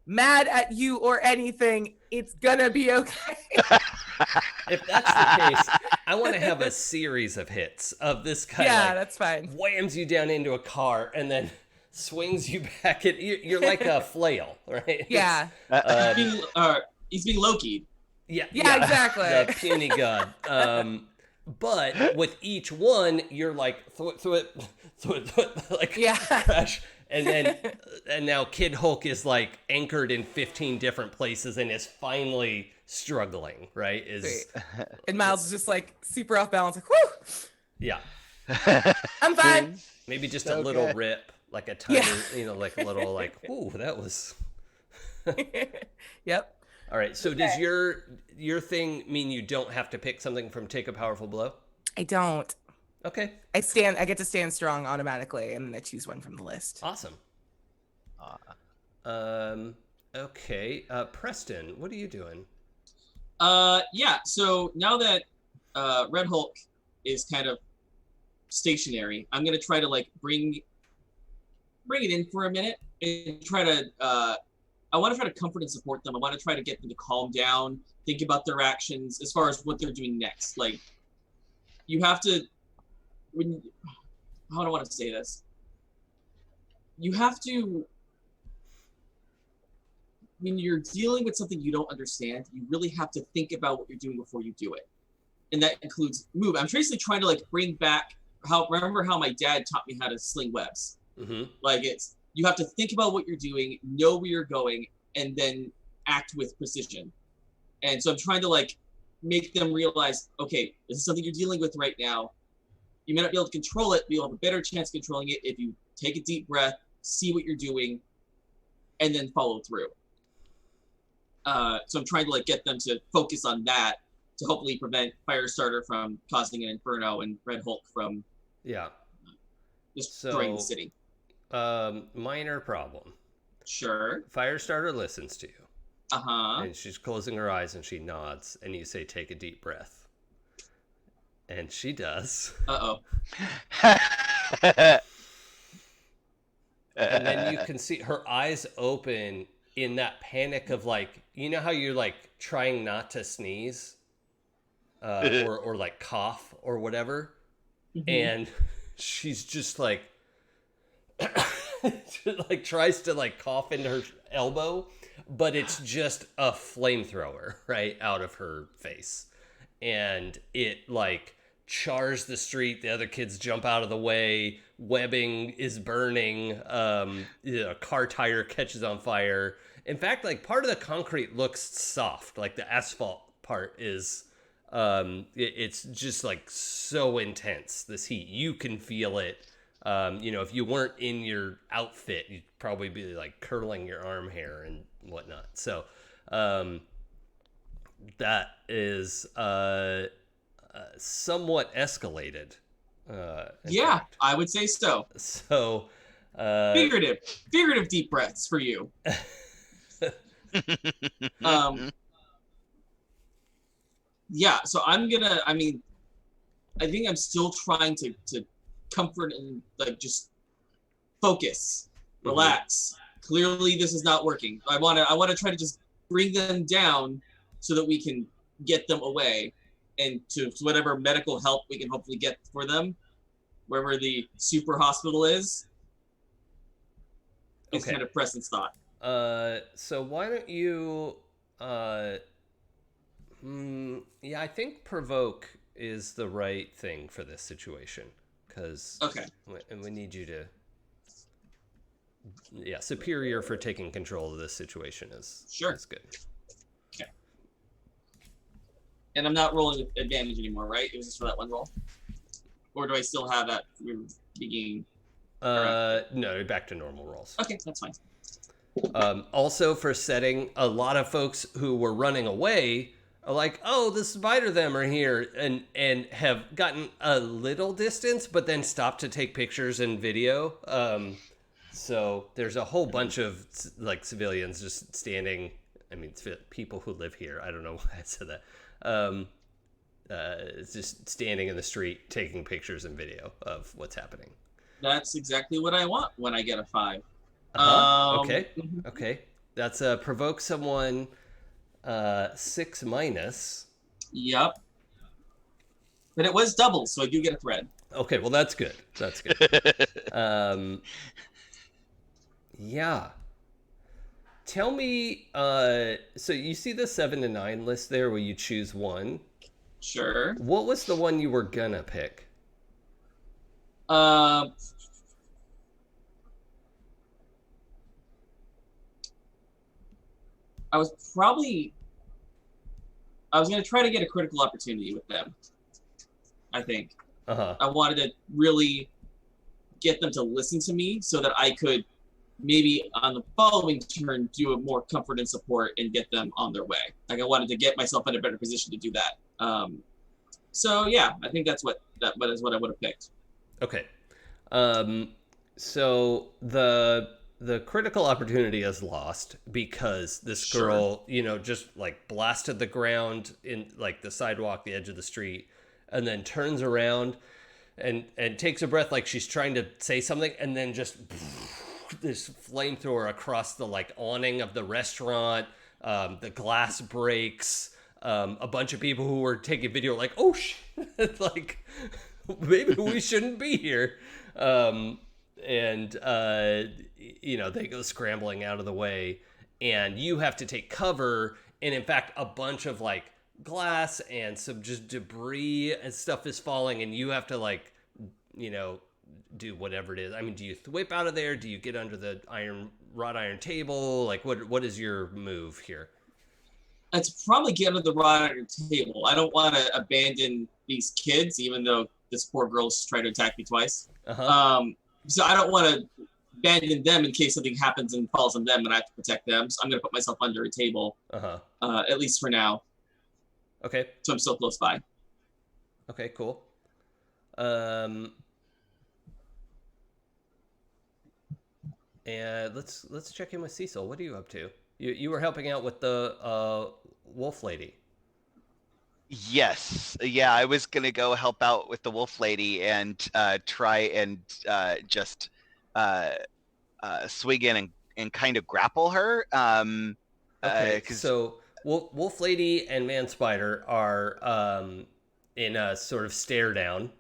Mad at you or anything, it's gonna be okay. If that's the case, I want to have a series of hits of this guy. Yeah, like, that's fine. whams you down into a car and then swings you back. You're like a flail, right? Yeah. He's being Loki'd. Yeah, Yeah, exactly. The puny god. But with each one, you're like throw it, like Yeah. crash, and now Kid Hulk is like anchored in 15 different places and is finally struggling. Right? Sweet. And Miles is just like super off balance, like, whoo, Yeah. I'm fine. Maybe just So a little good. rip, like a tiny, Yeah. like a little, like, ooh, that was. Yep. All right. So does your thing mean you don't have to pick something from Take a Powerful Blow? I don't. Okay. I get to stand strong automatically, and then I choose one from the list. Awesome. Okay. Preston, what are you doing? Yeah. So now that Red Hulk is kind of stationary, I'm gonna try to like bring it in for a minute and try to. I want to try to comfort and support them. I want to try to get them to calm down, think about their actions as far as what they're doing next. Like, you have to. How do I want to say this? You have to. When you're dealing with something you don't understand, you really have to think about what you're doing before you do it. And that includes move. I'm basically trying to like bring back remember how my dad taught me how to sling webs. Mm-hmm. Like it's you have to think about what you're doing, know where you're going, and then act with precision. And so I'm trying to like make them realize, okay, this is something you're dealing with right now. You may not be able to control it, but you'll have a better chance controlling it if you take a deep breath, see what you're doing, and then follow through. So I'm trying to like get them to focus on that to hopefully prevent Firestarter from causing an inferno and Red Hulk from destroying the city. Minor problem. Sure. Firestarter listens to you. Uh-huh. And she's closing her eyes and she nods and you say, take a deep breath. And she does. Uh-oh. And then you can see her eyes open in that panic of like, you know how you're like trying not to sneeze or like cough or whatever? Mm-hmm. And she's just like, like tries to like cough into her elbow, but it's just a flamethrower right out of her face. And it like chars the street. The other kids jump out of the way. Webbing is burning. A car tire catches on fire. In fact, like part of the concrete looks soft. Like the asphalt part is, it's just like so intense. This heat, you can feel it. If you weren't in your outfit, you'd probably be like curling your arm hair and whatnot. So, that is somewhat escalated. Yeah, fact. I would say so. So, figurative deep breaths for you. Yeah, so I think I'm still trying to comfort and like just focus, relax. Mm-hmm. Clearly this is not working. I want to try to just bring them down so that we can get them away and to whatever medical help we can hopefully get for them, wherever the super hospital is. It's kind of Preston's thought. So why don't you I think provoke is the right thing for this situation, because we need you to superior for taking control of this situation is good. Okay. And I'm not rolling advantage anymore, right? It was just for that one roll, or do I still have that beginning? No, back to normal rolls. Okay, that's fine. Also, for setting, a lot of folks who were running away are like, oh, the spider them are here, and have gotten a little distance, but then stopped to take pictures and video. So there's a whole bunch of like civilians just standing. I mean, people who live here. I don't know why I said that. It's just standing in the street taking pictures and video of what's happening. That's exactly what I want when I get a 5. Okay. That's provoke someone 6-. Yep. But it was double, so I do get a thread. Okay, well that's good. Yeah. Tell me, so you see the 7 to 9 list there where you choose one? Sure. What was the one you were gonna pick? I was going to try to get a critical opportunity with them, I think. Uh-huh. I wanted to really get them to listen to me so that I could maybe on the following turn do a more comfort and support and get them on their way. Like I wanted to get myself in a better position to do that. So yeah, I think that's what I would have picked. Okay. So the critical opportunity is lost because this girl, just like blasted the ground in like the sidewalk, the edge of the street, and then turns around and takes a breath like she's trying to say something, and then just this flamethrower across the like awning of the restaurant. The glass breaks. A bunch of people who were taking video are like, oh shit, like maybe we shouldn't be here. They go scrambling out of the way, and you have to take cover. And in fact, a bunch of like glass and some just debris and stuff is falling, and you have to like, do whatever it is. I mean, do you whip out of there? Do you get under the wrought iron table? Like, what is your move here? Let's probably get under the wrought iron table. I don't want to abandon these kids, even though this poor girl's trying to attack me twice. So I don't want to abandon them in case something happens and falls on them and I have to protect them. So I'm going to put myself under a table, at least for now. Okay. So I'm still close by. Okay, cool. And let's check in with Cecil. What are you up to? You were helping out with the wolf lady. Yes. Yeah, I was gonna go help out with the wolf lady and try and just swing in and kind of grapple her. Okay, so wolf lady and man spider are in a sort of stare down,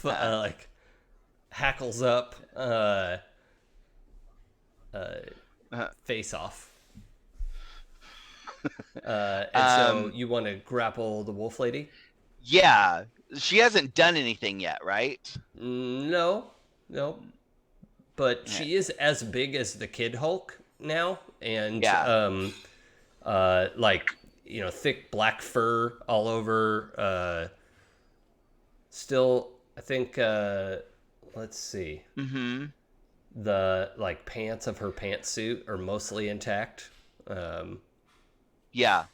like hackles up, face off. And so you want to grapple the wolf lady? Yeah, she hasn't done anything yet, right? No. But she is as big as the Kid Hulk now, and like, you know, thick black fur all over. Still, I think. Let's see. The like pants of her pantsuit are mostly intact. Yeah.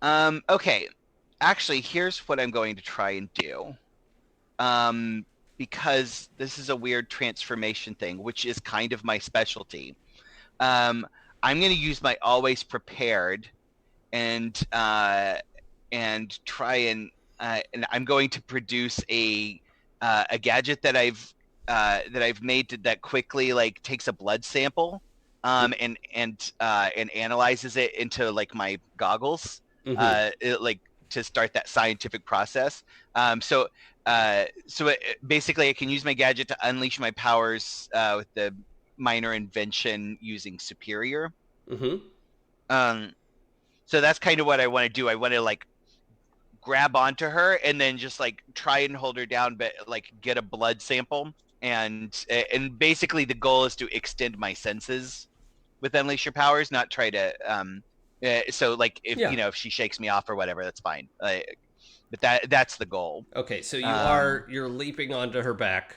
Okay. Actually, here's what I'm going to try and do. Because this is a weird transformation thing, which is kind of my specialty. I'm going to use my always prepared and try and I'm going to produce a gadget that I've made that quickly like takes a blood sample and analyzes it into like my goggles, like to start that scientific process. So basically, I can use my gadget to unleash my powers with the minor invention using Superior. So that's kind of what I want to do. I want to like grab onto her and then just like try and hold her down, but like get a blood sample. And basically the goal is to extend my senses with unleash your powers, not try to so like if you know, if she shakes me off or whatever, that's fine, but that's the goal. Okay, so you're leaping onto her back.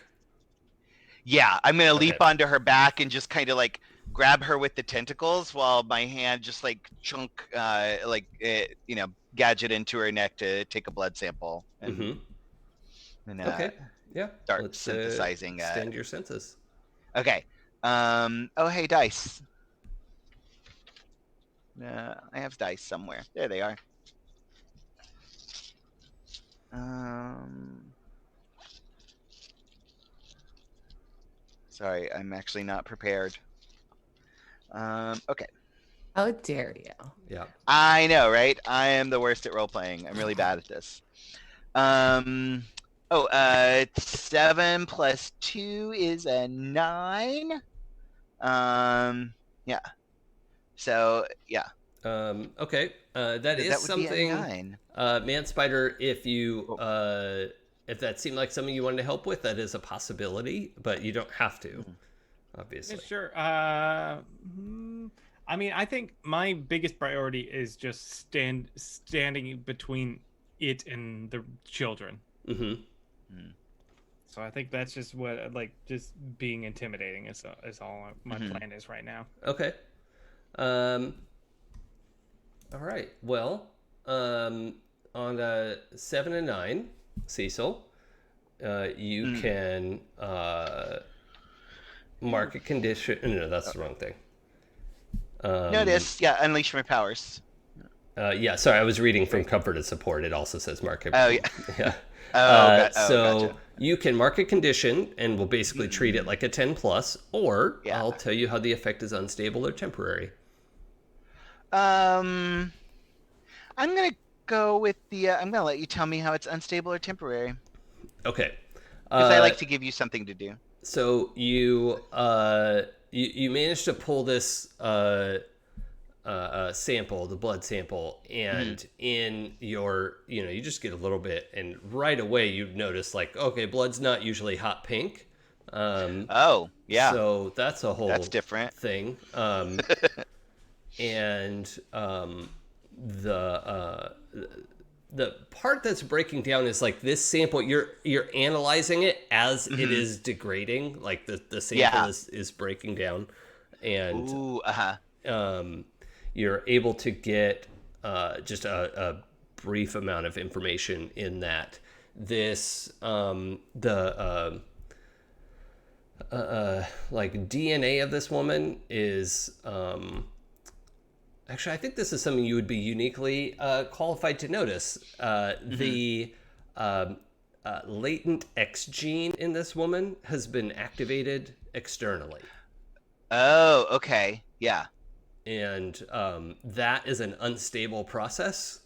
Yeah, I'm gonna leap onto her back and just kind of like grab her with the tentacles while my hand just like chunk you know, gadget into her neck to take a blood sample and okay. Yeah. Start synthesizing. Extend your senses. Okay. Oh, hey, dice. I have dice somewhere. There they are. Sorry, I'm actually not prepared. Okay. How dare you? Yeah. I know, right? I am the worst at role playing. I'm really bad at this. 7 plus 2 is a 9. Yeah. So yeah. Okay. That is something. Man Spider, if that seemed like something you wanted to help with, that is a possibility, but you don't have to, obviously. Yeah, sure. I mean, I think my biggest priority is just standing between it and the children. So I think that's just what, like, just being intimidating is all my plan is right now. Okay. All right. Well, on 7 and 9, Cecil, you can mark a condition. No, that's the wrong thing. No, it is. Yeah, unleash my powers. Yeah, sorry, I was reading from Comfort and Support. It also says mark a. Oh, yeah. Yeah. So gotcha. you can mark a condition and we'll basically treat it like a 10 plus, or I'll tell you how the effect is unstable or temporary. I'm gonna go with the. I'm gonna let you tell me how it's unstable or temporary. Okay. Because I like to give you something to do. So you managed to pull this sample, the blood sample, and in your, you just get a little bit, and right away you notice like, okay, blood's not usually hot pink. Oh, yeah. So that's a whole That's different. thing. And the part that's breaking down is like this sample, you're analyzing it as it is degrading, like the sample is breaking down, and you're able to get just a brief amount of information in that this like DNA of this woman is actually, I think this is something you would be uniquely qualified to notice. The latent X gene in this woman has been activated externally. Oh, okay. Yeah. And that is an unstable process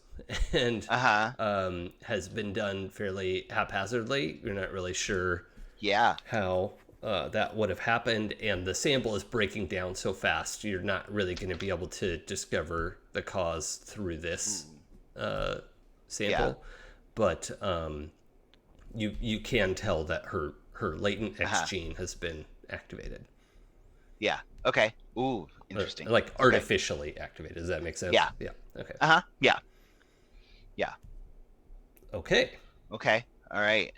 and has been done fairly haphazardly. You're not really sure how that would have happened, and the sample is breaking down so fast you're not really going to be able to discover the cause through this sample. But you can tell that her latent X gene has been activated. Yeah. Okay. Ooh, interesting. Like artificially activated. Does that make sense? Yeah. Yeah. Okay. Yeah. Yeah. Okay. Okay. All right.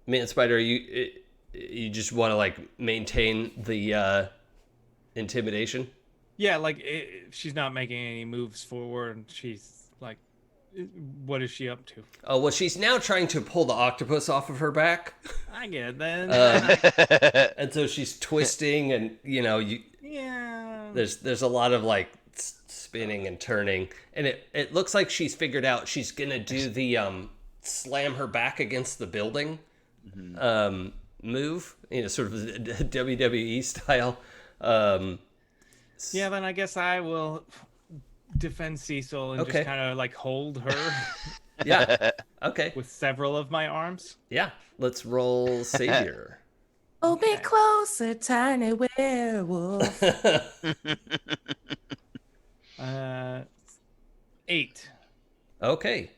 Man Spider, you just want to like maintain the intimidation? Yeah, like she's not making any moves forward. She's like, what is she up to? Oh, well, she's now trying to pull the octopus off of her back. I get it then. And so she's twisting, and there's a lot of like spinning and turning, and it looks like she's figured out she's gonna do the slam her back against the building move, sort of WWE style. Yeah, then I guess I will defend Cecil and just kind of like hold her. Yeah. Okay. With several of my arms. Yeah. Let's roll Savior. Oh, be closer, tiny werewolf. 8. Okay.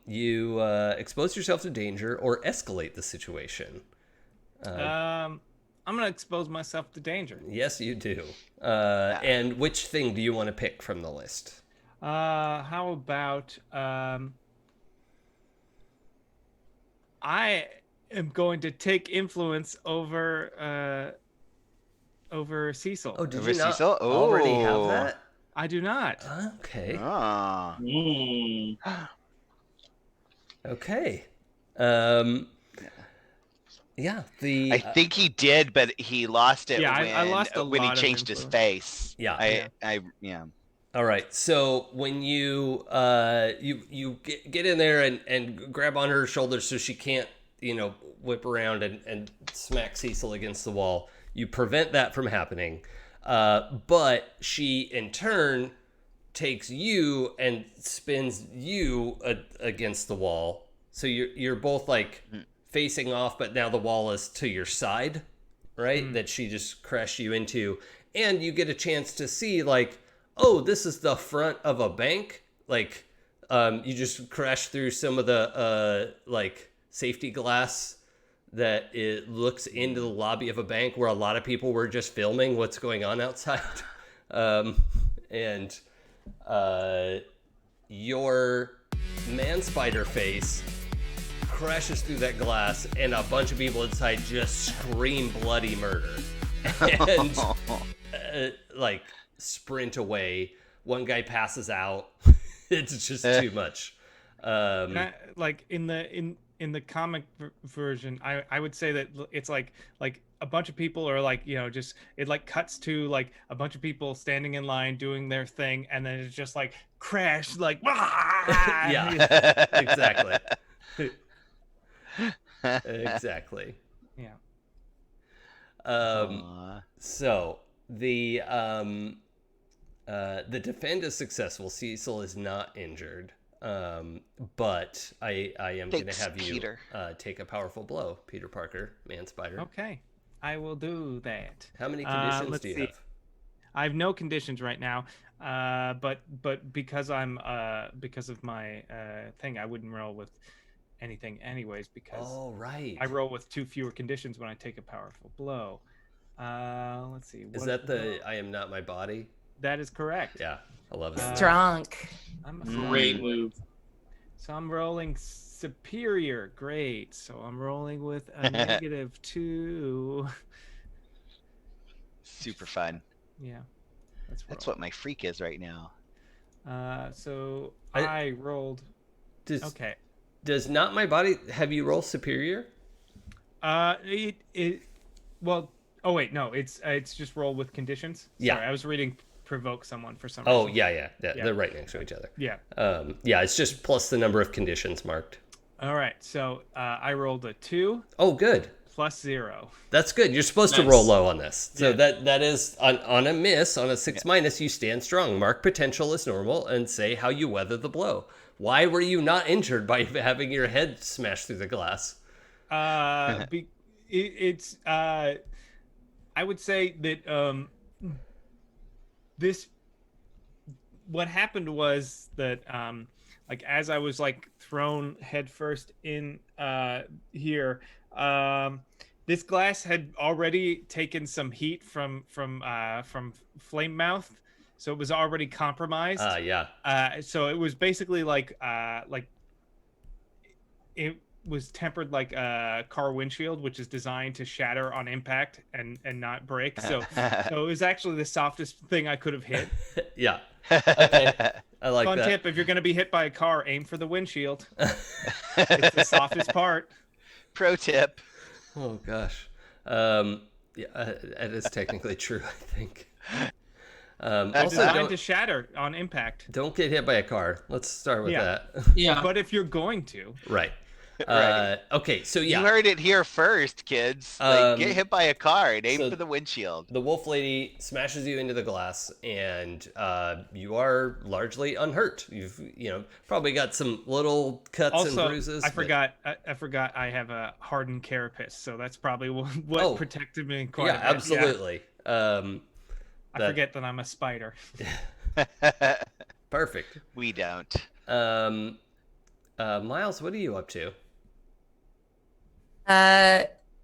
You expose yourself to danger or escalate the situation. I'm gonna expose myself to danger. Yes, you do. And which thing do you want to pick from the list? How about I am going to take influence over Cecil. Oh, did Over you not Cecil? already have that? I do not. Okay. Ah. Okay. Yeah. I think he did, but he lost it. Yeah, when, I lost a when lot he of changed his influence. face. Yeah. Yeah. All right. So when you you get in there and grab on her shoulders so she can't whip around and smack Cecil against the wall, you prevent that from happening. But she in turn takes you and spins you against the wall. So you're both like facing off, but now the wall is to your side, right? That she just crashed you into, and you get a chance to see like, oh, this is the front of a bank. Like, you just crashed through some of the like safety glass that it looks into the lobby of a bank where a lot of people were just filming what's going on outside. And your man spider face crashes through that glass, and a bunch of people inside just scream bloody murder and like sprint away. One guy passes out. It's just too much. Like in the comic version, I would say that it's like a bunch of people are like, just it like cuts to like a bunch of people standing in line doing their thing, and then it's just like crash, like yeah, exactly. Exactly. Yeah. So the defend is successful. Cecil is not injured. But I am going to have you Peter. Take a powerful blow, Peter Parker, Man Spider. Okay. I will do that. How many conditions let's do you see. have? I have no conditions right now. But because because of my thing, I wouldn't roll with anything anyways because Oh, right. I roll with 2 fewer conditions when I take a powerful blow. Let's see. Is what that the I am not my body? That is correct. Yeah, I love that. Drunk. I'm a Great boy. move. So I'm rolling superior. Great. So I'm rolling with a -2. Super fun. Yeah. That's what my freak is right now. So I- I rolled. Does, Okay. does not my body have you roll superior? Well. Oh wait, no. It's just roll with conditions. Yeah. Sorry, I was reading provoke someone for some Oh, reason. yeah. Yeah. They're right next to each other. Yeah. Yeah, it's just plus the number of conditions marked. All right. So I rolled a 2 Oh, good. plus 0. That's good. You're supposed to Nice. roll low on this. So Yeah. that is on a miss, on a 6-, you stand strong. Mark potential as normal and say how you weather the blow. Why were you not injured by having your head smashed through the glass? It's I would say that this what happened was that like as I was like thrown headfirst in here, this glass had already taken some heat from Flame Mouth, so it was already compromised. Yeah. So it was basically like it was tempered like a car windshield, which is designed to shatter on impact and not break. So it was actually the softest thing I could have hit. Yeah. Okay. I like Fun that. tip: if you're going to be hit by a car, aim for the windshield. It's the softest part. Pro tip. Oh gosh. Yeah, that is technically true, I think. Also, Designed to shatter on impact. don't get hit by a car. Let's start with Yeah. that. Yeah. But if you're going to, Right. Right. Okay, so yeah. You heard it here first, kids. Like, get hit by a car and aim so- for the windshield. The wolf lady smashes you into the glass, and you are largely unhurt. You've probably got some little cuts and also bruises. I but- forgot. I forgot I have a hardened carapace, so that's probably what Oh. protected me quite Yeah, a bit. absolutely. I that- forget that I'm a spider. Perfect. We don't. Miles, what are you up to?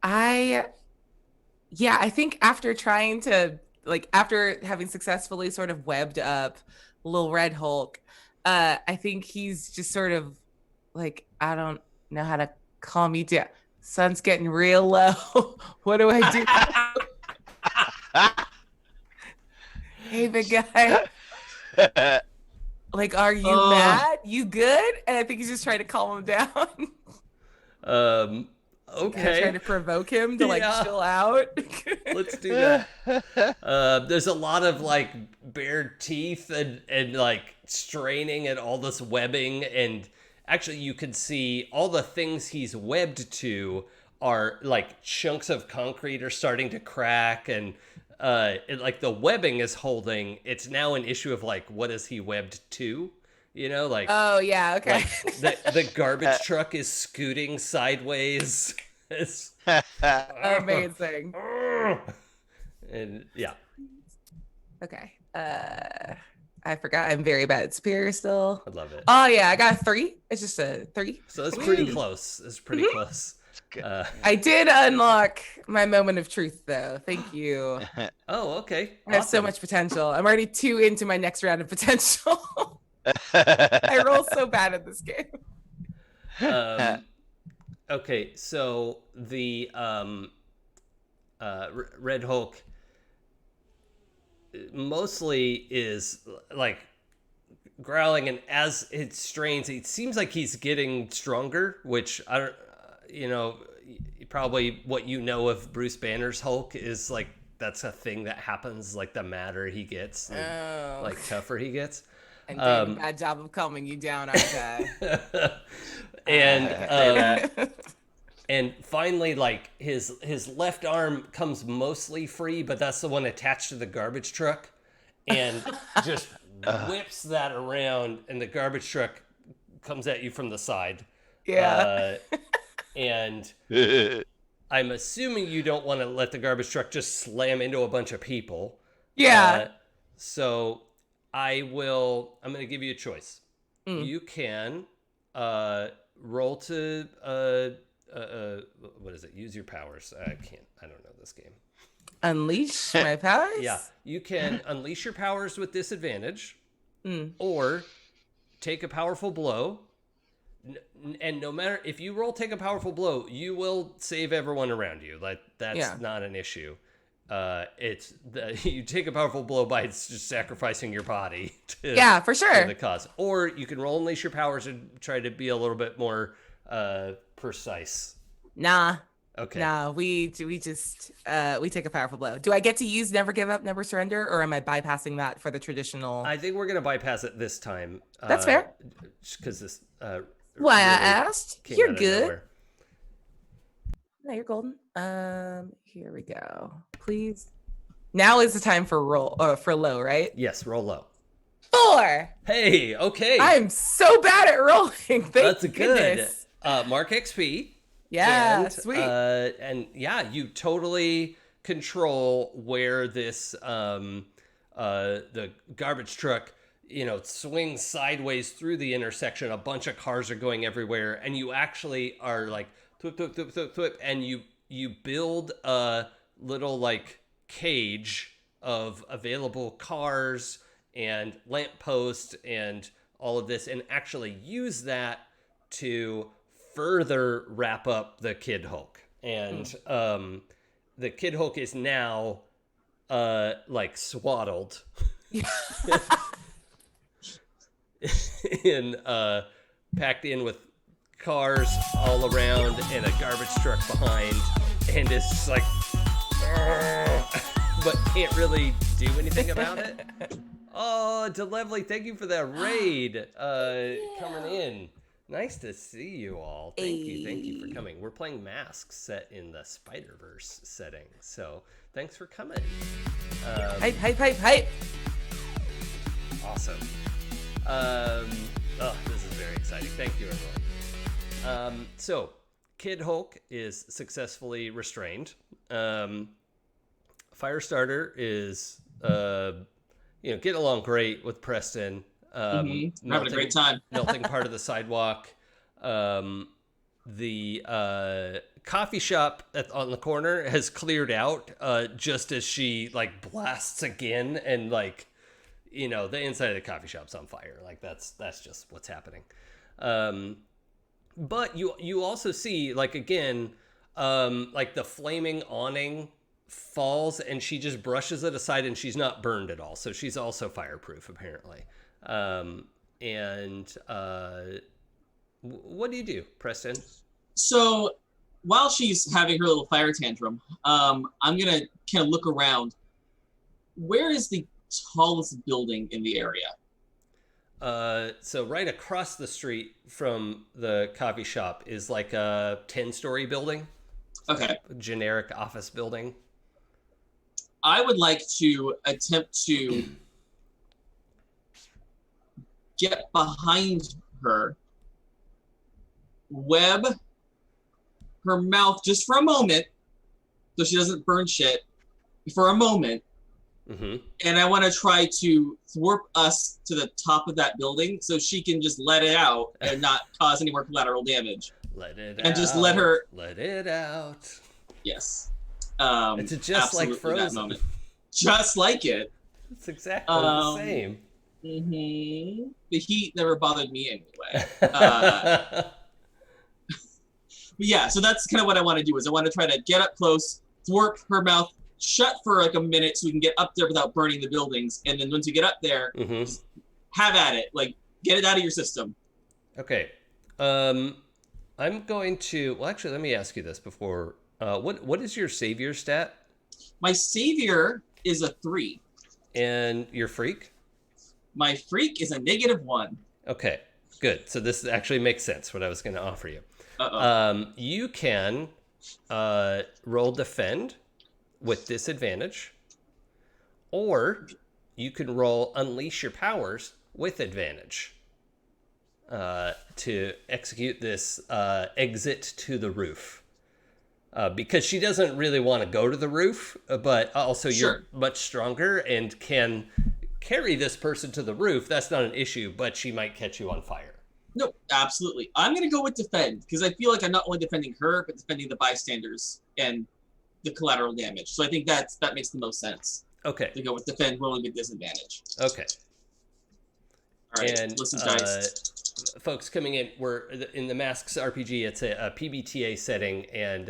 I think after trying to after having successfully sort of webbed up little Red Hulk, I think he's just sort of like, I don't know how to calm you down. Sun's getting real low. What do I do? Hey, big guy. Like, are you mad? You good? And I think he's just trying to calm him down. Okay. Trying to provoke him to Yeah. chill out. Let's do that. There's a lot of like bared teeth and like straining at all this webbing, and actually you can see all the things he's webbed to are like chunks of concrete are starting to crack, and like the webbing is holding. It's now an issue of like, what is he webbed to? Like Oh yeah, okay. like the garbage truck is scooting sideways. It's Amazing. and yeah. Okay. I forgot. I'm very bad at Superior still. I love it. Oh yeah, I got a 3. It's just a 3. So that's pretty close. It's pretty close. good. I did unlock my moment of truth though. Thank you. Oh, okay. I have so Awesome. much potential. I'm already 2 into my next round of potential. I roll so bad at this game. Okay, so the Red Hulk mostly is like growling, and as it strains, it seems like he's getting stronger, which I don't, probably what you know of Bruce Banner's Hulk is like that's a thing that happens. Like the madder he gets, Oh. like tougher he gets. I'm doing a bad job of calming you down, aren't I? And finally, like his left arm comes mostly free, but that's the one attached to the garbage truck, and just whips that around, and the garbage truck comes at you from the side. Yeah. And I'm assuming you don't want to let the garbage truck just slam into a bunch of people. Yeah. So I'm going to give you a choice. You can roll to what is it? Use your powers. I don't know this game. Unleash my powers? Yeah, you can unleash your powers with disadvantage, or take a powerful blow. And no matter if you roll take a powerful blow, you will save everyone around you. Like that's not an issue. You take a powerful blow by just sacrificing your body to, for sure. to the cause. Or you can roll unleash your powers and try to be a little bit more precise. Nah. Okay. No, we just we take a powerful blow. Do I get to use never give up, never surrender, or am I bypassing that for the traditional? I think we're gonna bypass it this time. That's fair. Because this. Why really I asked? came You're out of good. nowhere. No, you're golden. Here we go. Please. Now is the time for low, right? Yes, roll low. 4. Hey, okay. I'm so bad at rolling. That's good. Goodness. Mark XP. Yeah, and, sweet. And yeah, you totally control where this the garbage truck swings sideways through the intersection. A bunch of cars are going everywhere, and you actually are like thwip, thwip, thwip, thwip, thwip, and you build a little like cage of available cars and lampposts and all of this, and actually use that to further wrap up the Kid Hulk. And the Kid Hulk is now like swaddled in packed in with cars all around and a garbage truck behind, and is just like but can't really do anything about it. Oh, Delevely, thank you for that raid coming in. Nice to see you all. Thank you for coming. We're playing Masks set in the Spiderverse setting, so thanks for coming. Hype. Awesome. This is very exciting. Thank you, everyone. So, Kid Hulk is successfully restrained. Firestarter is, getting along great with Preston. We're having a great time. Melting part of the sidewalk. The coffee shop on the corner has cleared out just as she like blasts again, and like the inside of the coffee shop's on fire. Like that's just what's happening. But you also see like again like the flaming awning falls and she just brushes it aside and she's not burned at all, so she's also fireproof apparently. What do you do, Preston? So while she's having her little fire tantrum, I'm gonna kind of look around. Where is the tallest building in the area? So right across the street from the coffee shop is like a 10-story building. Okay. A generic office building. I would like to attempt to get behind her, web her mouth just for a moment so she doesn't burn shit for a moment. Mm-hmm. And I want to try to thwart us to the top of that building so she can just let it out and not cause any more collateral damage. Let it and out. Just let her. Let it out. Yes. It's just like Frozen. That moment. Just like it. It's exactly the same. Mm-hmm. The heat never bothered me anyway. Yeah, so that's kind of what I want to do. Is I want to try to get up close, thwart her mouth shut for like a minute so we can get up there without burning the buildings, and then once you get up there, just have at it. Like, get it out of your system. Okay. I'm going to. Well, actually, let me ask you this before. What is your savior stat? My savior is a 3. And your freak? My freak is a -1. Okay, good. So this actually makes sense. What I was going to offer you. You can roll defend with disadvantage, or you can roll unleash your powers with advantage to execute this exit to the roof. because she doesn't really want to go to the roof, but also Sure. you're much stronger and can carry this person to the roof. That's not an issue, but she might catch you on fire. No, absolutely. I'm going to go with defend because I feel like I'm not only defending her, but defending the bystanders and the collateral damage. So I think that makes the most sense Okay. to go with defend, rolling with disadvantage. Okay. All right, And listen, dice. folks coming in, we're in the Masks RPG. It's a PBTA setting, and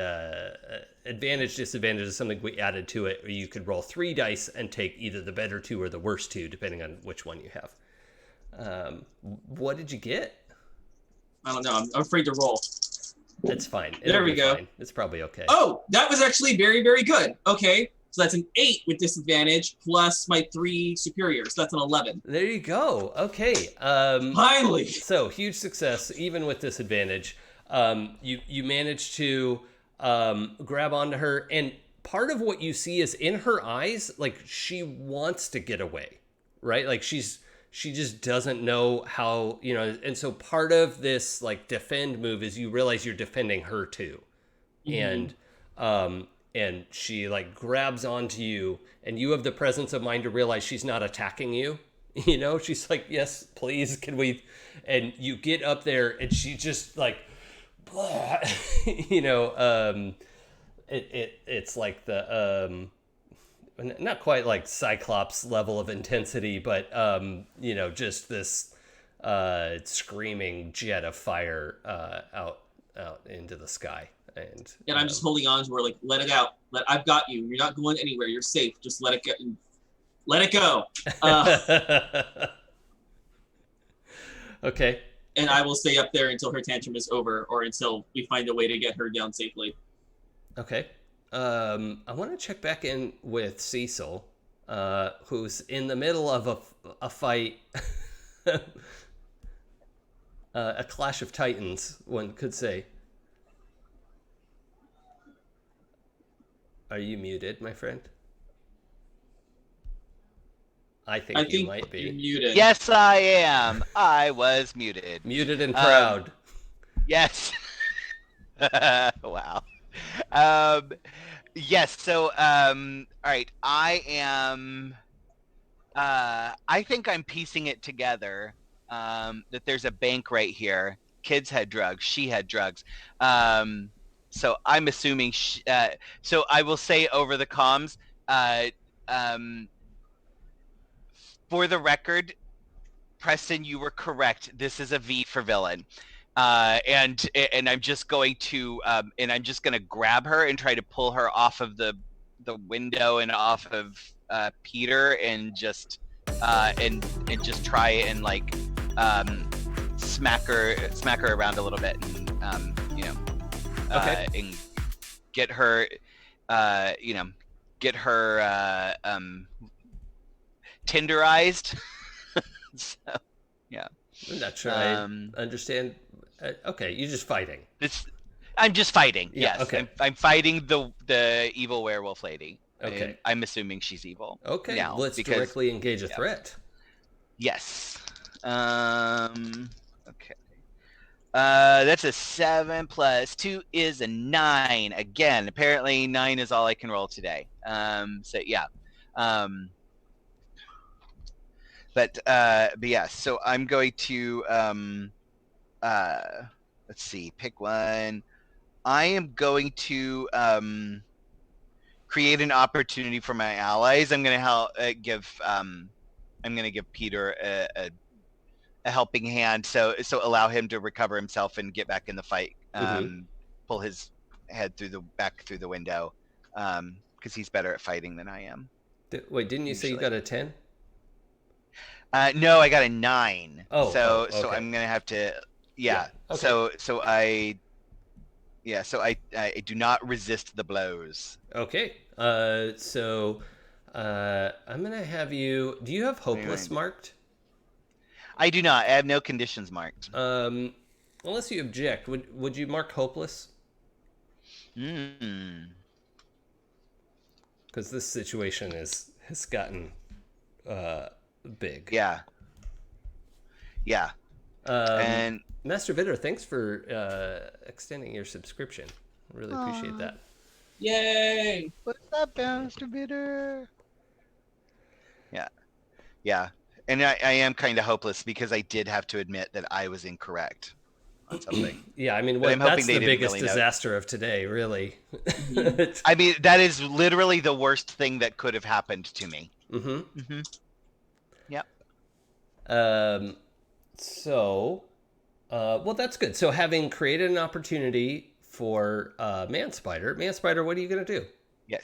advantage disadvantage is something we added to it. Where you could roll 3 dice and take either the better 2 or the worst 2, depending on which one you have. What did you get? I don't know. I'm afraid to roll. It's fine. There we go. Fine. It's probably okay. Oh, that was actually very, very good. Okay, so that's an 8 with disadvantage plus my 3 superiors. So that's an 11. There you go. Okay. Finally. So huge success, even with disadvantage. You managed to grab onto her, and part of what you see is in her eyes, like she wants to get away, right? Like she just doesn't know how, and so part of this like defend move is you realize you're defending her too. And she like grabs onto you, and you have the presence of mind to realize she's not attacking you. She's like, yes, please, can we? And you get up there, and she just like, blah, it's like the not quite like Cyclops level of intensity, but just this screaming jet of fire out into the sky. And I'm just holding on to her, like, let it out. I've got you. You're not going anywhere. You're safe. Just let it go. Let it go. Okay. And I will stay up there until her tantrum is over, or until we find a way to get her down safely. Okay. I want to check back in with Cecil, who's in the middle of a fight, a clash of titans, one could say. Are you muted, my friend? I think you might be. You're muted. Yes, I am. I was muted. Muted and proud. Yes. Wow. Yes. So, all right. I think I'm piecing it together. That there's a bank right here. Kids had drugs. She had drugs. So I'm assuming. So I will say over the comms. For the record, Preston, you were correct. This is a V for villain. And I'm just going to grab her and try to pull her off of the window and off of Peter and just try and like smack her around a little bit and Okay. and get her tenderized. So yeah. I'm not sure I understand. Okay, you're just fighting. I'm just fighting. Yeah, Yes. okay. I'm fighting the evil werewolf lady. Okay. And I'm assuming she's evil. Okay, now, let's because- directly engage a threat. Yes. Okay. That's a 7 plus 2 is a 9. Again, apparently 9 is all I can roll today. So yeah. But yeah, so I'm going to let's see, pick one. I am going to create an opportunity for my allies. I'm going to give Peter a helping hand, so allow him to recover himself and get back in the fight. Pull his head back through the window, because he's better at fighting than I am. Wait, didn't you say you got a 10? No, I got a 9. Oh, so okay. I'm gonna have to. Yeah. Okay. So I do not resist the blows. Okay. So I'm gonna have you. Do you have hopeless marked? I do not. I have no conditions marked. Unless you object, would you mark hopeless? Because this situation has gotten big. Yeah. Yeah. And Master Vitter, thanks for extending your subscription. Really appreciate that. Yay! What's up, Mr. Bitter? Yeah, yeah. And I am kind of hopeless because I did have to admit that I was incorrect on something. Yeah, I mean, But I'm that's hoping they the didn't biggest really know. disaster of today, really. Mhm. I mean, that is literally the worst thing that could have happened to me. Mm-hmm. Mm-hmm. Yep. So, well, that's good. So, having created an opportunity for Man Spider, what are you gonna do? Yes.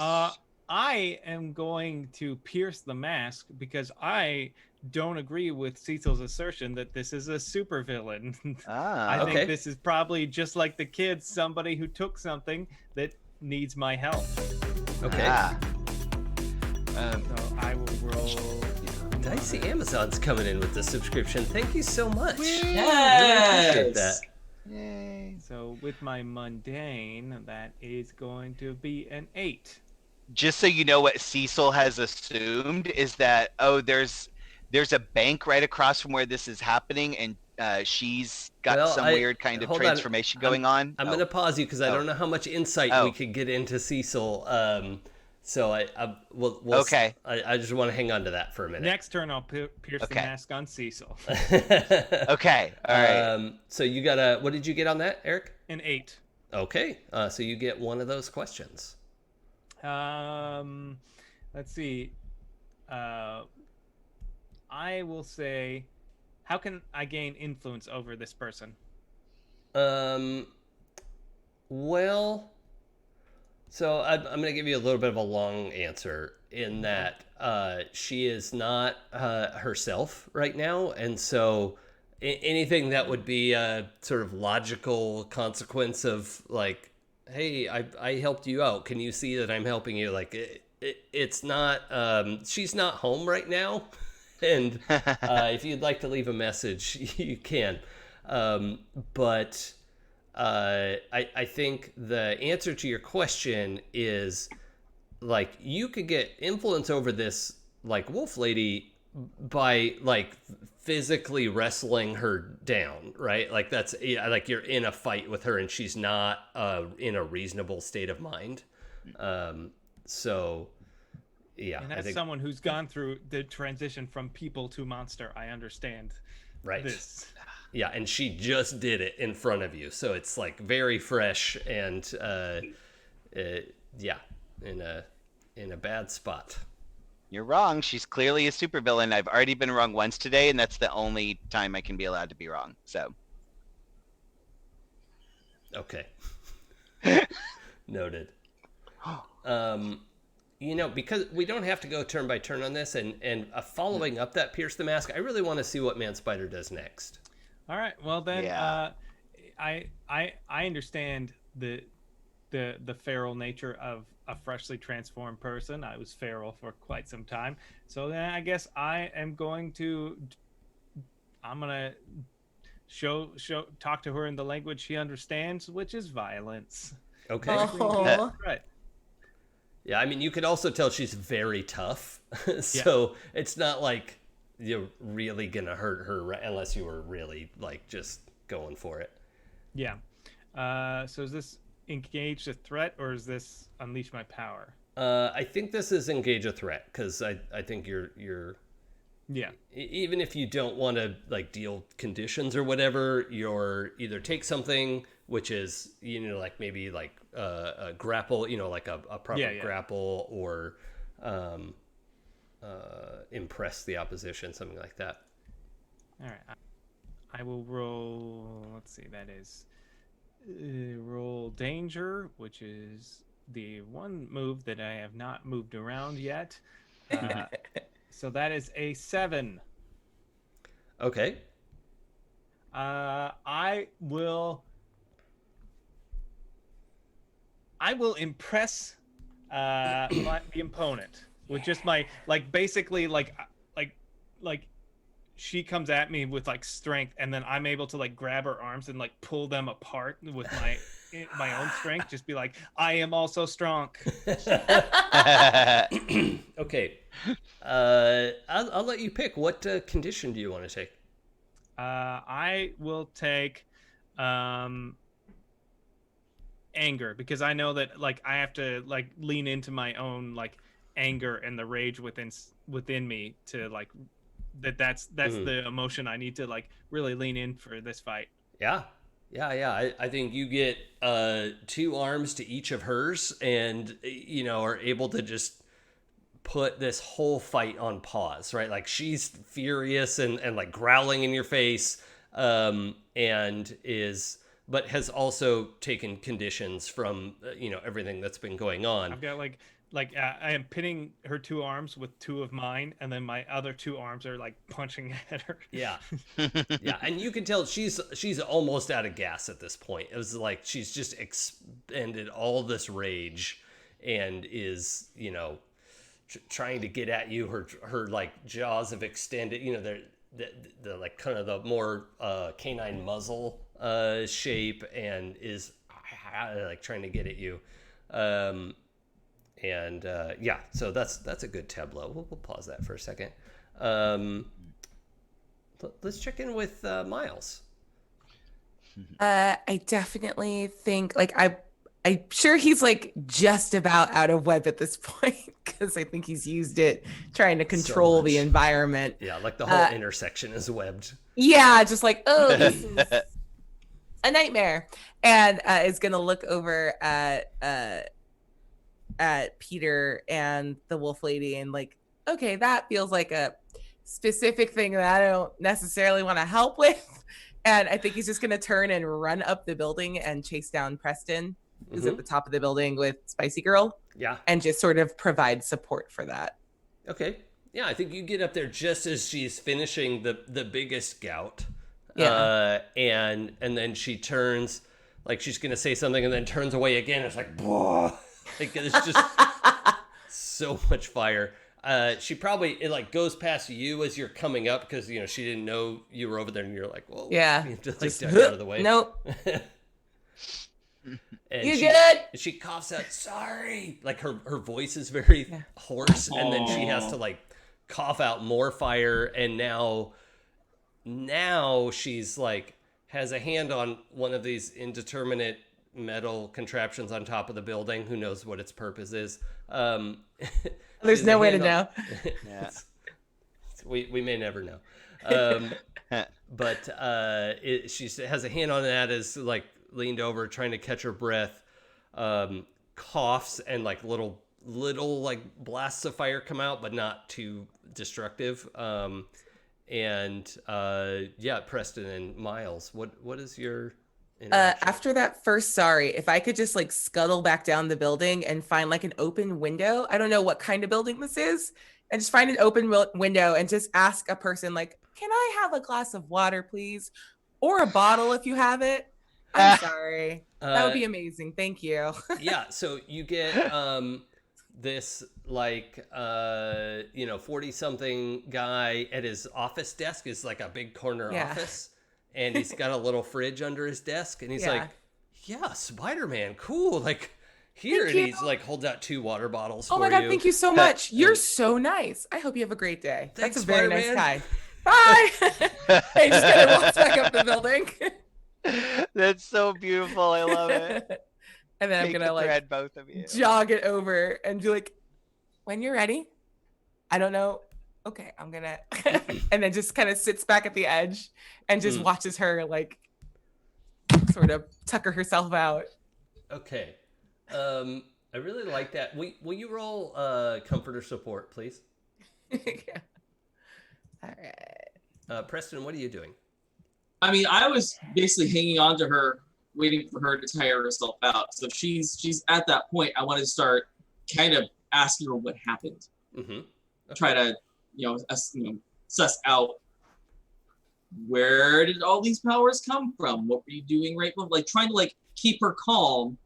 I am going to pierce the mask because I don't agree with Cecil's assertion that this is a supervillain. I Okay. think this is probably just like the kids, somebody who took something that needs my help. Okay. So I will roll. Dicey Amazon's coming in with the subscription. Thank you so much. Yes! Appreciate that. Yay. So with my mundane, that is going to be an 8. Just so you know, what Cecil has assumed is that there's a bank right across from where this is happening, and she's got some weird kind of hold on. transformation going on. I'm gonna pause you because I don't know how much insight we could get into Cecil. So we'll Okay. I just want to hang on to that for a minute. Next turn, I'll pierce the mask on Cecil. Okay. All right. So you got a, what did you get on that, Eric? An 8. Okay. So you get one of those questions. Let's see. I will say, how can I gain influence over this person? Well, so I'm going to give you a little bit of a long answer in that she is not herself right now, and so anything that would be a sort of logical consequence of like, hey, I helped you out. Can you see that I'm helping you? Like, it's not. She's not home right now, and if you'd like to leave a message, you can. But I think the answer to your question is like you could get influence over this like wolf lady by like physically wrestling her down, right? Like that's like you're in a fight with her and she's not in a reasonable state of mind. So yeah, And as someone who's gone through the transition from people to monster, I understand this. Yeah, and she just did it in front of you, so it's like very fresh and yeah, in a bad spot. You're wrong. She's clearly a supervillain. I've already been wrong once today, and that's the only time I can be allowed to be wrong. So. Okay. Noted. You know, because we don't have to go turn by turn on this, and following up that Pierce the Mask, I really want to see what Man Spider does next. All right. Well then, Yeah. I understand the feral nature of a freshly transformed person. I was feral for quite some time, so then I guess I'm gonna talk to her in the language she understands, which is violence. Okay. Oh. Right. Yeah, I mean, you could also tell she's very tough, so it's not like you're really gonna hurt her unless you were really like just going for it. Yeah. So is this engage a threat or is this unleash my power? I think this is engage a threat because I think you're Yeah. even if you don't want to like deal conditions or whatever, you're either take something which is like maybe like a grapple, like a proper grapple, or impress the opposition, something like that. All right. I will roll. Let's see. That is roll danger, which is the one move that I have not moved around yet. So that is a 7. Okay. I will impress the opponent with just my basically like she comes at me with like strength, and then I'm able to like grab her arms and like pull them apart with my own strength. Just be like, I am also strong. Okay. I'll let you pick. What condition do you want to take? I will take anger, because I know that like I have to like lean into my own like anger and the rage within me to like that's the emotion I need to like really lean in for this fight. Yeah. I think you get 2 arms to each of hers, and are able to just put this whole fight on pause, right? Like she's furious and like growling in your face, and but has also taken conditions from everything that's been going on. I've got I am pinning her 2 arms with 2 of mine, and then my other 2 arms are like punching at her. Yeah. Yeah, and you can tell she's almost out of gas at this point. It was like she's just expended all this rage and is trying to get at you. Her like jaws have extended. The like kind of the more canine muzzle shape, and is like trying to get at you. Yeah, so that's a good tableau. We'll pause that for a second. Let's check in with Miles. I definitely think like I'm sure he's like just about out of web at this point, because I think he's used it trying to control the environment. Yeah, like the whole intersection is webbed. Yeah, just like, oh, this is a nightmare. And is gonna look over at Peter and the wolf lady and like, okay, that feels like a specific thing that I don't necessarily want to help with. And I think he's just gonna turn and run up the building and chase down Preston, who's at the top of the building with Spicy Girl. Yeah. And just sort of provide support for that. Okay. Yeah, I think you get up there just as she's finishing the biggest gout. Yeah. And then she turns, like she's gonna say something, and then turns away again. It's like, whoa. Like it's just so much fire. She probably it like goes past you as you're coming up, because she didn't know you were over there, and you're like, well, yeah, you have to like just duck out of the way. Nope. And you good? She coughs out, sorry. Like her voice is very hoarse, and then she has to like cough out more fire, and now she's like has a hand on one of these indeterminate metal contraptions on top of the building. Who knows what its purpose is? There's no way to know. Yeah. We may never know. But she has a hand on that, is like leaned over trying to catch her breath, coughs, and like little like blasts of fire come out, but not too destructive. Yeah, Preston and Miles, what is your after that first sorry, if I could just like scuttle back down the building and find like an open window, I don't know what kind of building this is, and just find an open window and just ask a person like, can I have a glass of water, please? Or a bottle if you have it. I'm sorry. That would be amazing. Thank you. Yeah, so you get this like 40-something guy at his office desk. Is like a big corner office, and he's got a little fridge under his desk, and he's like, yeah, Spider-Man, cool, like here. And he's like holds out 2 water bottles for you. Oh my god, thank you so much. You're so nice. I hope you have a great day. Thanks, that's a very Spider-Man. nice guy. Bye. He just kind of walks back up the building. That's so beautiful. I love it. And then Take I'm gonna the like thread, both of you. jog it over and be like, when you're ready. I don't know. Okay, I'm gonna and then just kind of sits back at the edge and just watches her like sort of tucker herself out. Okay. I really like that. Will you roll comfort or support, please? Yeah. All right. Preston, what are you doing? I mean, I was basically hanging on to her, waiting for her to tire herself out. So she's at that point. I want to start kind of asking her what happened. Mm-hmm. Okay. Try to, suss out where did all these powers come from? What were you doing right before? Like trying to like keep her calm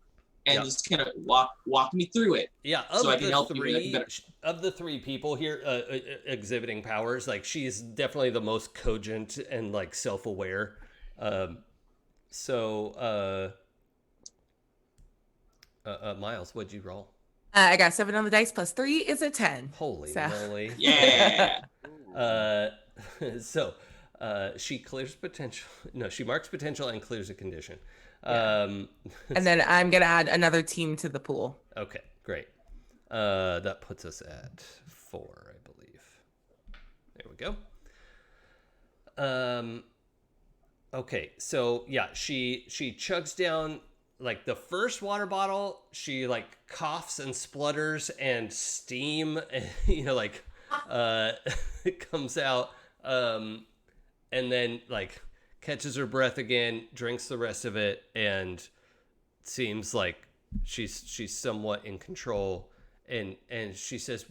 and just kind of walk me through it. Yeah, so I can help you better. Of the 3 people here exhibiting powers, like she's definitely the most cogent and like self-aware. Miles, what'd you roll? I got 7 on the dice plus 3 is a 10. Holy So. moly! Yeah. So She clears potential. No, she marks potential and clears a condition. And then I'm gonna add another team to the pool. Okay, great. That puts us at 4, I believe. There we go. Okay, so yeah, she chugs down like the first water bottle. She like coughs and splutters and steam, like it comes out. And then like catches her breath again, drinks the rest of it, and seems like she's somewhat in control. And she says,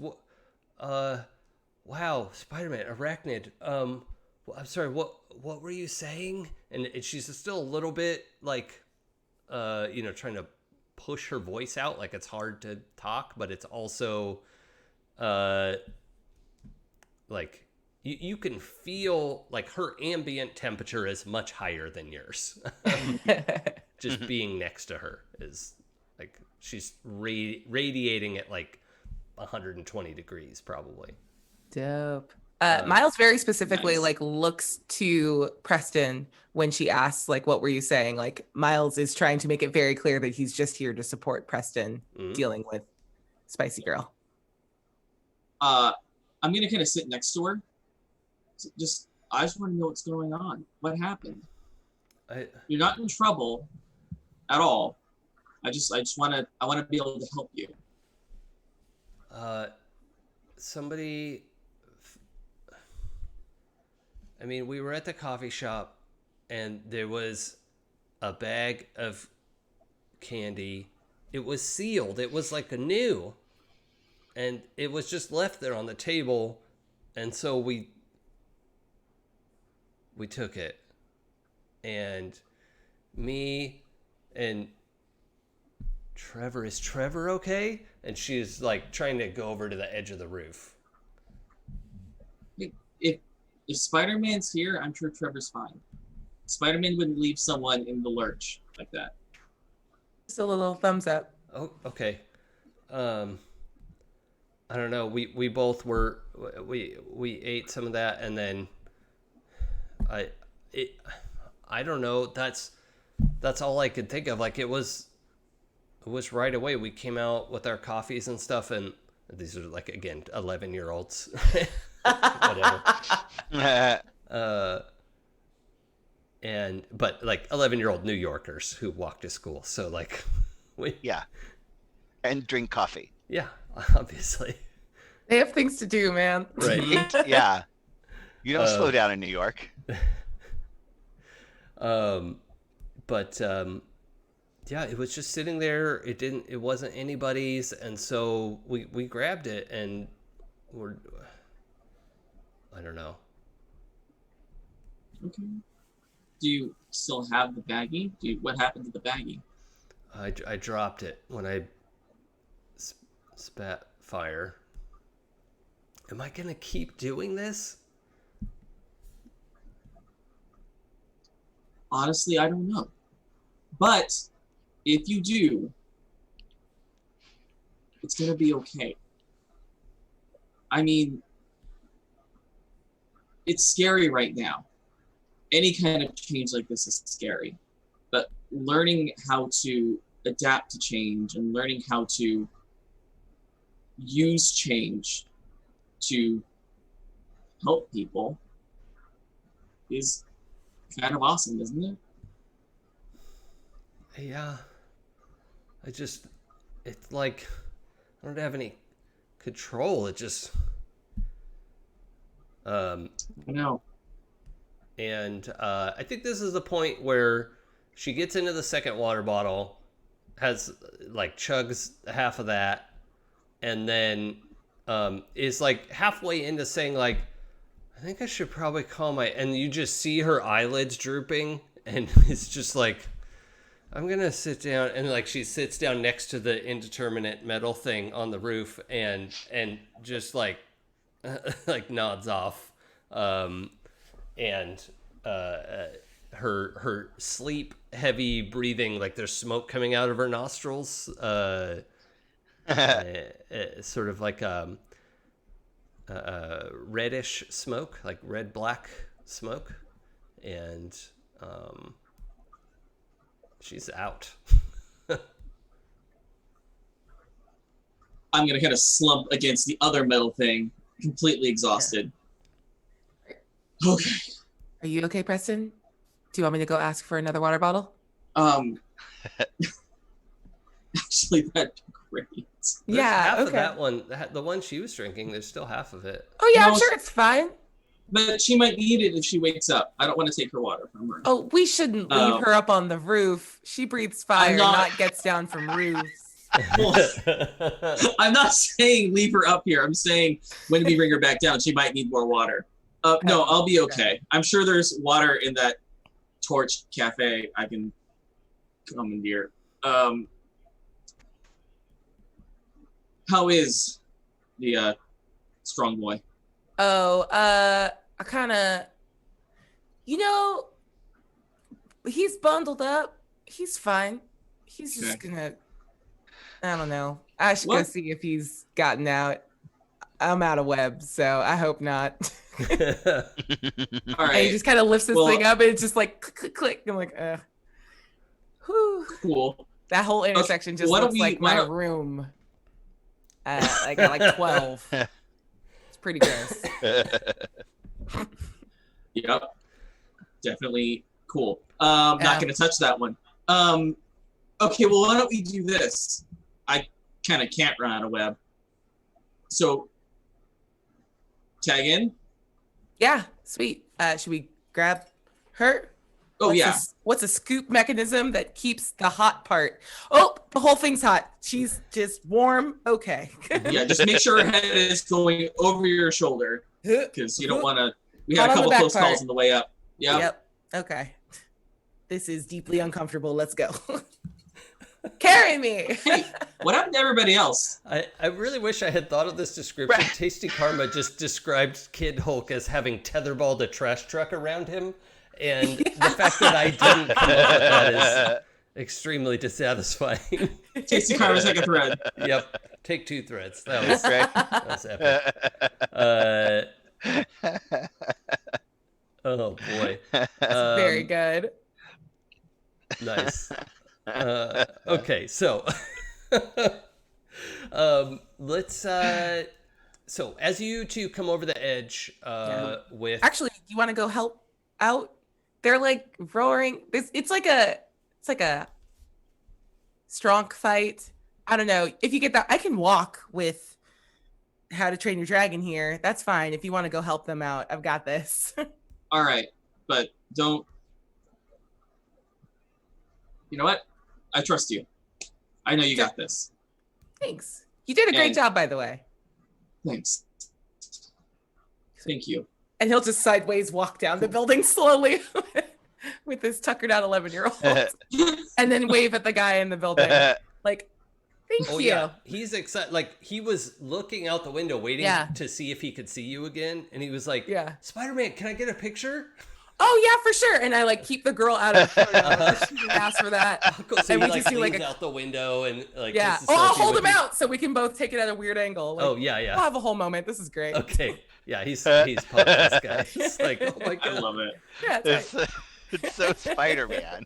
wow, Spider-Man, arachnid. I'm sorry, what were you saying? And she's still a little bit like, trying to push her voice out. Like it's hard to talk, but it's also, like you can feel like her ambient temperature is much higher than yours. Just being next to her is like she's radiating at like 120 degrees probably. Dope. Miles very specifically Nice. like looks to Preston when she asks like, what were you saying? Like Miles is trying to make it very clear that he's just here to support Preston dealing with Spicy Girl. I'm gonna kind of sit next to her. I just want to know what's going on. What happened? You're not in trouble at all. I want to be able to help you. Somebody, I mean, we were at the coffee shop and there was a bag of candy. It was sealed. It was like new. And it was just left there on the table. And so we took it. And me and Trevor, is Trevor okay? And she's like trying to go over to the edge of the roof. If Spider-Man's here, I'm sure Trevor's fine. Spider-Man wouldn't leave someone in the lurch like that. Just a little thumbs up. Oh, okay. I don't know. We both were we ate some of that, and then I don't know. That's all I could think of. Like it was right away. We came out with our coffees and stuff, and these are like again 11-year-olds, whatever. But like 11-year-old New Yorkers who walk to school. So like Yeah. And drink coffee. yeah, obviously. They have things to do, man. Right. Yeah. You don't slow down in New York. Yeah, it was just sitting there. It wasn't anybody's, and so we grabbed it, and I don't know. Okay. Do you still have the baggie? What happened to the baggie? I dropped it when I spat fire. Am I gonna keep doing this? Honestly, I don't know. But if you do, it's going to be okay. I mean, it's scary right now. Any kind of change like this is scary. But learning how to adapt to change and learning how to use change to help people is kind of awesome, isn't it? Yeah. It's like I don't have any control. It just I know. And I think this is the point where she gets into the second water bottle, has like chugs half of that, and then is like halfway into saying like, I think I should probably call my, and you just see her eyelids drooping, and it's just like, I'm gonna sit down, and like she sits down next to the indeterminate metal thing on the roof, and just like like nods off, and her sleep heavy breathing, like there's smoke coming out of her nostrils, sort of like reddish smoke, like red black smoke, and she's out. I'm gonna kind of slump against the other metal thing, completely exhausted. Okay. Are you okay, Preston? Do you want me to go ask for another water bottle? Actually, that'd be great. There's Yeah, half of okay. that one. The one she was drinking, there's still half of it. Oh yeah, No, I'm sure it's fine. But she might need it if she wakes up. I don't want to take her water from her. Oh, we shouldn't leave her up on the roof. She breathes fire, not gets down from roofs. Well, I'm not saying leave her up here. I'm saying when we bring her back down, she might need more water. No, I'll be okay. I'm sure there's water in that torch cafe I can commandeer. How is the strong boy? Oh, I kind of, he's bundled up. He's fine. He's just gonna, I don't know. I should go see if he's gotten out. I'm out of web, so I hope not. All And right. he just kind of lifts this thing up, and it's just like click, click, click. I'm like, whew. Cool. That whole intersection just looks like my room. I got like 12. It's pretty gross. Yep. Definitely cool. Not gonna touch that one. Okay, well, why don't we do this? I kind of can't run out of web. So, tag in? Yeah, sweet. Should we grab her? Oh, What's a scoop mechanism that keeps the hot part? Oh, the whole thing's hot. She's just warm. Okay. Yeah, just make sure her head is going over your shoulder because you don't want to. We had a couple close calls on the way up. Yep. Okay. This is deeply uncomfortable. Let's go. Carry me. Hey, what happened to everybody else? I really wish I had thought of this description. Right. Tasty Karma just described Kid Hulk as having tetherballed a trash truck around him. And the fact that I didn't come up with that is extremely dissatisfying. Tasty Karma's like a thread. Yep. Take 2 threads. That was epic. Oh, boy. That's very good. Nice. Okay, so let's so as you two come over the edge with Actually, you want to go help out? They're like roaring. It's like a strong fight. I don't know. If you get that, I can walk with How to Train Your Dragon here. That's fine. If you want to go help them out, I've got this. All right, but don't. You know what? I trust you. I know you got this. Thanks. You did a great job, by the way. Thanks. Thank you. And he'll just sideways walk down the building slowly with his tuckered out 11-year-old and then wave at the guy in the building. Like, thank you. Yeah. He's excited. Like, he was looking out the window waiting to see if he could see you again. And he was like, Spider-Man, can I get a picture? Oh, yeah, for sure. And I like keep the girl out of the photo. She didn't ask for that. So and he we like just do leans like out the window and like I'll hold him out so we can both take it at a weird angle. Like, oh, yeah. We'll have a whole moment. This is great. Okay. Yeah, he's pumped, this guy. He's like, oh my God. I love it. Yeah, It's so Spider-Man.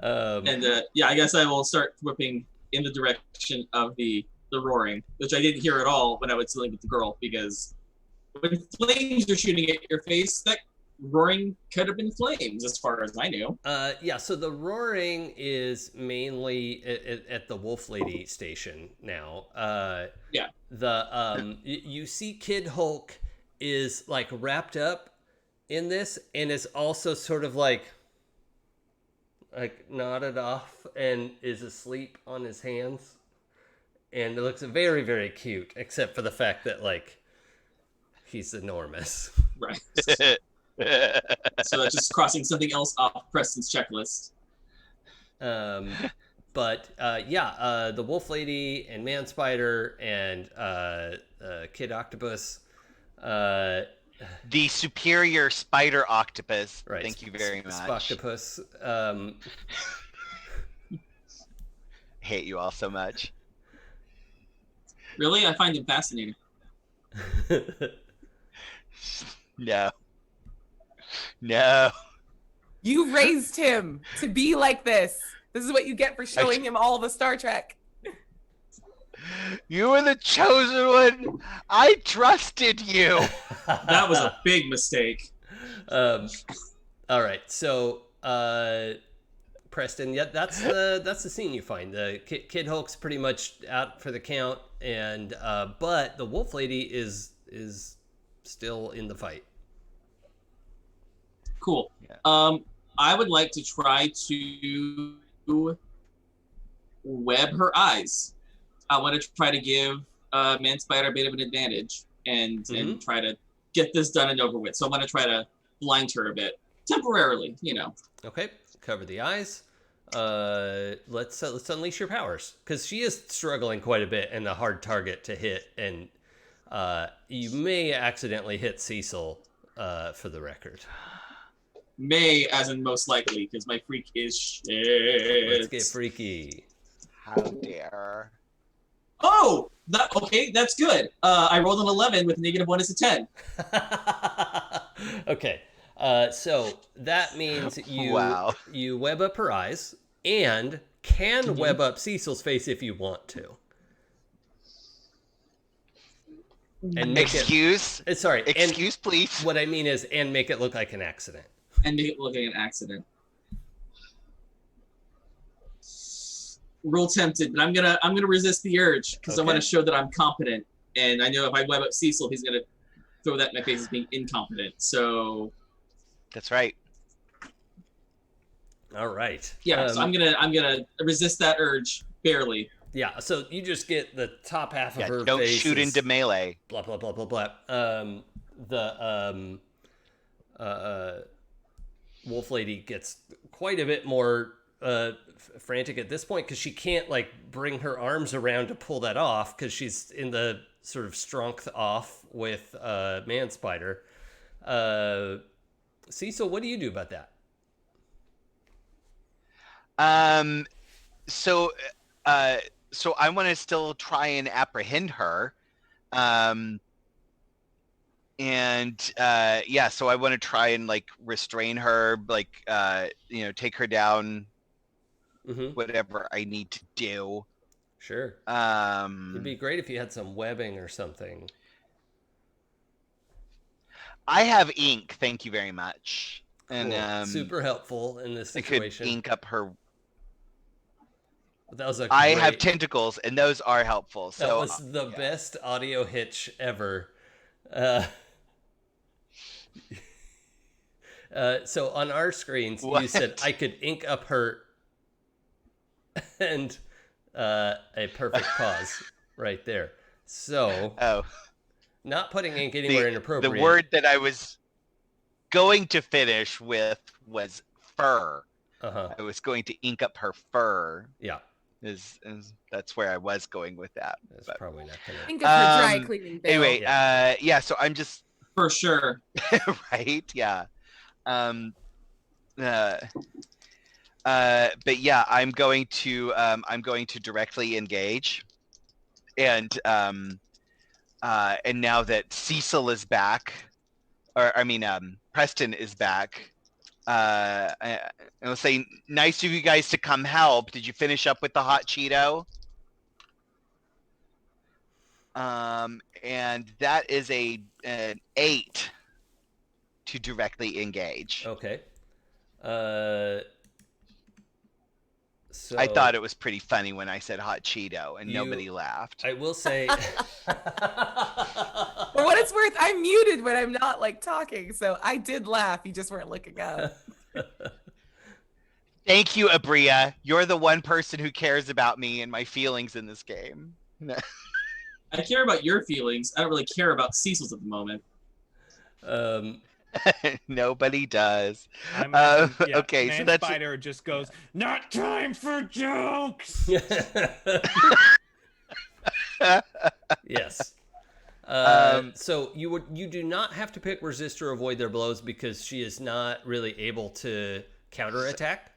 And I guess I will start whipping in the direction of the roaring, which I didn't hear at all when I was dealing with the girl, because when flames are shooting at your face, that roaring could have been flames, as far as I knew. So the roaring is mainly at the Wolf Lady station now. You see Kid Hulk is like wrapped up in this and is also sort of like nodded off and is asleep on his hands. And it looks very, very cute, except for the fact that like he's enormous. Right. So that's just crossing something else off Preston's checklist. The Wolf Lady and Man Spider and Kid Octopus. The superior spider octopus. Right. Thank you very much. Spoctopus. Hate you all so much. Really? I find him fascinating. No. No. You raised him to be like this. This is what you get for showing him all the Star Trek. You were the chosen one. I trusted you. That was a big mistake. All right, so Preston, yeah, that's the scene you find. The Kid Hulk's pretty much out for the count, and but the Wolf Lady is still in the fight. Cool. Yeah. I would like to try to web her eyes. I want to try to give Man Spider a bit of an advantage and try to get this done and over with. So I want to try to blind her a bit temporarily, you know. Okay, cover the eyes. Let's unleash your powers, because she is struggling quite a bit and a hard target to hit, and you may accidentally hit Cecil, for the record. May, as in most likely, because my freak is shit. Let's get freaky. How dare. Oh, okay, that's good. I rolled an 11 with -1 is a 10. Okay, so that means you Wow. you web up her eyes and can web up Cecil's face if you want to. And make Excuse? sorry. Excuse, please. And what I mean is, and make it look like an accident. And make it look like an accident. Real tempted, but I'm gonna resist the urge because I want to show that I'm competent, and I know if I web up Cecil, he's gonna throw that in my face as being incompetent. So That's right. All right. yeah, so I'm gonna resist that urge barely. Yeah. So you just get the top half Yeah, of her don't face. shoot is into melee. blah blah blah blah blah. The Wolf Lady gets quite a bit more frantic at this point, because she can't like bring her arms around to pull that off, because she's in the sort of strength off with Man Spider. Cecil, what do you do about that? So I want to still try and apprehend her. Yeah, so I want to try and like restrain her, like take her down, whatever I need to do. Sure. It'd be great if you had some webbing or something. I have ink, thank you very much. Cool. And super helpful in this I situation. could ink up her. That was I have tentacles, and those are helpful. So that was the best audio hitch ever. So on our screens, you said I could ink up her, and a perfect pause right there. So not putting ink anywhere inappropriate. The word that I was going to finish with was fur. I was going to ink up her fur. Yeah. Is that's where I was going with that. That's probably not gonna. Think of her dry cleaning bill. Anyway, yeah. So I'm just For sure. right, yeah. But yeah, I'm going to directly engage, and now that Cecil is back, or I mean Preston is back. I'll say, nice of you guys to come help. Did you finish up with the hot Cheeto? And that is an 8 to directly engage. Okay. So I thought it was pretty funny when I said hot Cheeto and nobody laughed. I will say. For what it's worth, I'm muted when I'm not like talking, so I did laugh. You just weren't looking up. Thank you, Abria. You're the one person who cares about me and my feelings in this game. I care about your feelings. I don't really care about Cecil's at the moment. Nobody does. Okay, Man so that's Spider just goes, not time for jokes. Yes. So you do not have to pick resist or avoid their blows, because she is not really able to counterattack.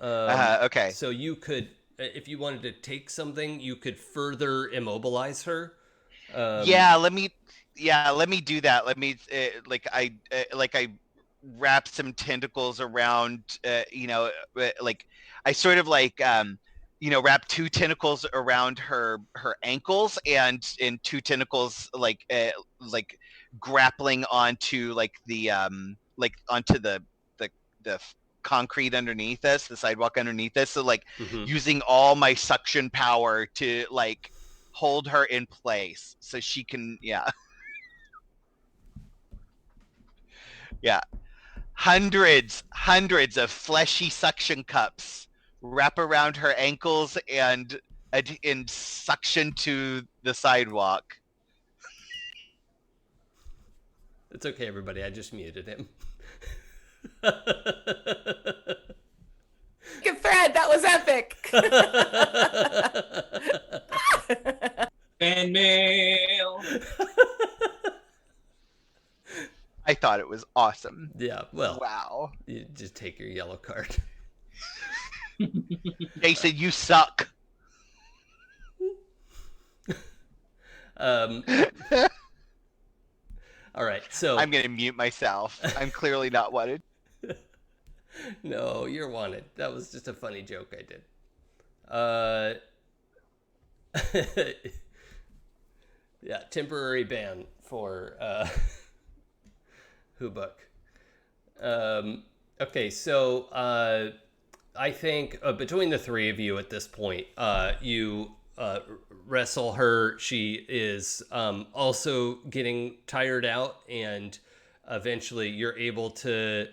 Okay. So you could, if you wanted to take something, you could further immobilize her. Let me do that. Let me I wrap some tentacles around, like I sort of like, wrap 2 tentacles around her ankles and 2 tentacles like grappling onto onto the concrete underneath us, the sidewalk underneath us. So like using all my suction power to like hold her in place so she can, yeah. Hundreds of fleshy suction cups wrap around her ankles and suction to the sidewalk. It's okay, everybody. I just muted him. Good thread. That was epic. Fan mail. I thought it was awesome. Yeah, well, wow. You just take your yellow card. Jason, you suck. All right, so I'm gonna mute myself. I'm clearly not wanted. No, you're wanted. That was just a funny joke I did. Yeah, temporary ban for Hubuk. Okay, so I think between the 3 of you at this point, you wrestle her. She is also getting tired out, and eventually you're able to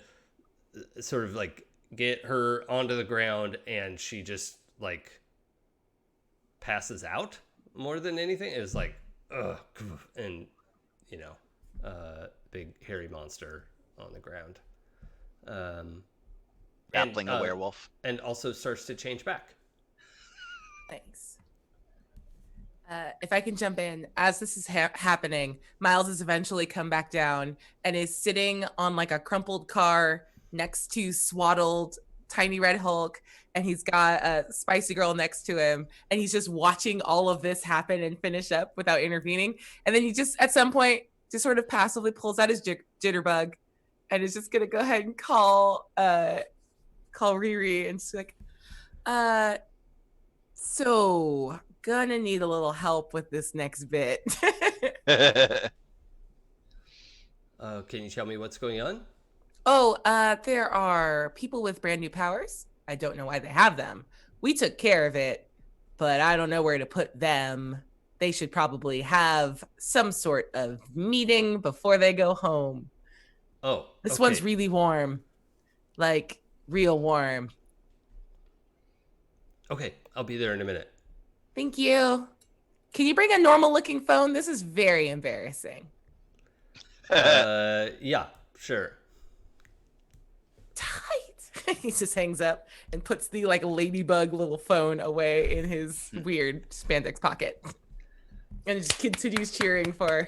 sort of like get her onto the ground, and she just like passes out more than anything. It was like, ugh, and big hairy monster on the ground. Grappling a werewolf. And also starts to change back. Thanks. If I can jump in, as this is happening, Miles has eventually come back down and is sitting on like a crumpled car next to swaddled Tiny Red Hulk, and he's got a Spicy Girl next to him, and he's just watching all of this happen and finish up without intervening. And then he just, at some point, just sort of passively pulls out his jitterbug and is just gonna go ahead and call Riri, and she's like, so gonna need a little help with this next bit. Can you tell me what's going on? Oh, there are people with brand new powers. I don't know why they have them. We took care of it, but I don't know where to put them. They should probably have some sort of meeting before they go home. Oh, this okay. one's really warm. Like, real warm. Okay, I'll be there in a minute. Thank you. Can you bring a normal looking phone? This is very embarrassing. Yeah, sure. Tight. He just hangs up and puts the like ladybug little phone away in his weird spandex pocket. And just continues cheering for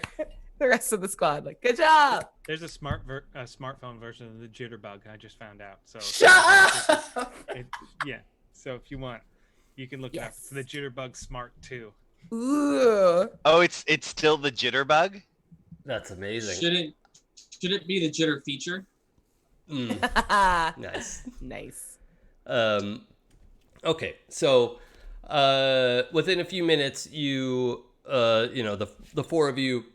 the rest of the squad. Like, good job. There's a smartphone version of the jitterbug I just found out. So Shut up. Yeah. So if you want, you can look it up. It's the Jitterbug Smart 2. Ooh. Oh, it's still the jitterbug? That's amazing. Should it be the jitter feature? Nice. Nice. Okay, so within a few minutes, you the 4 of you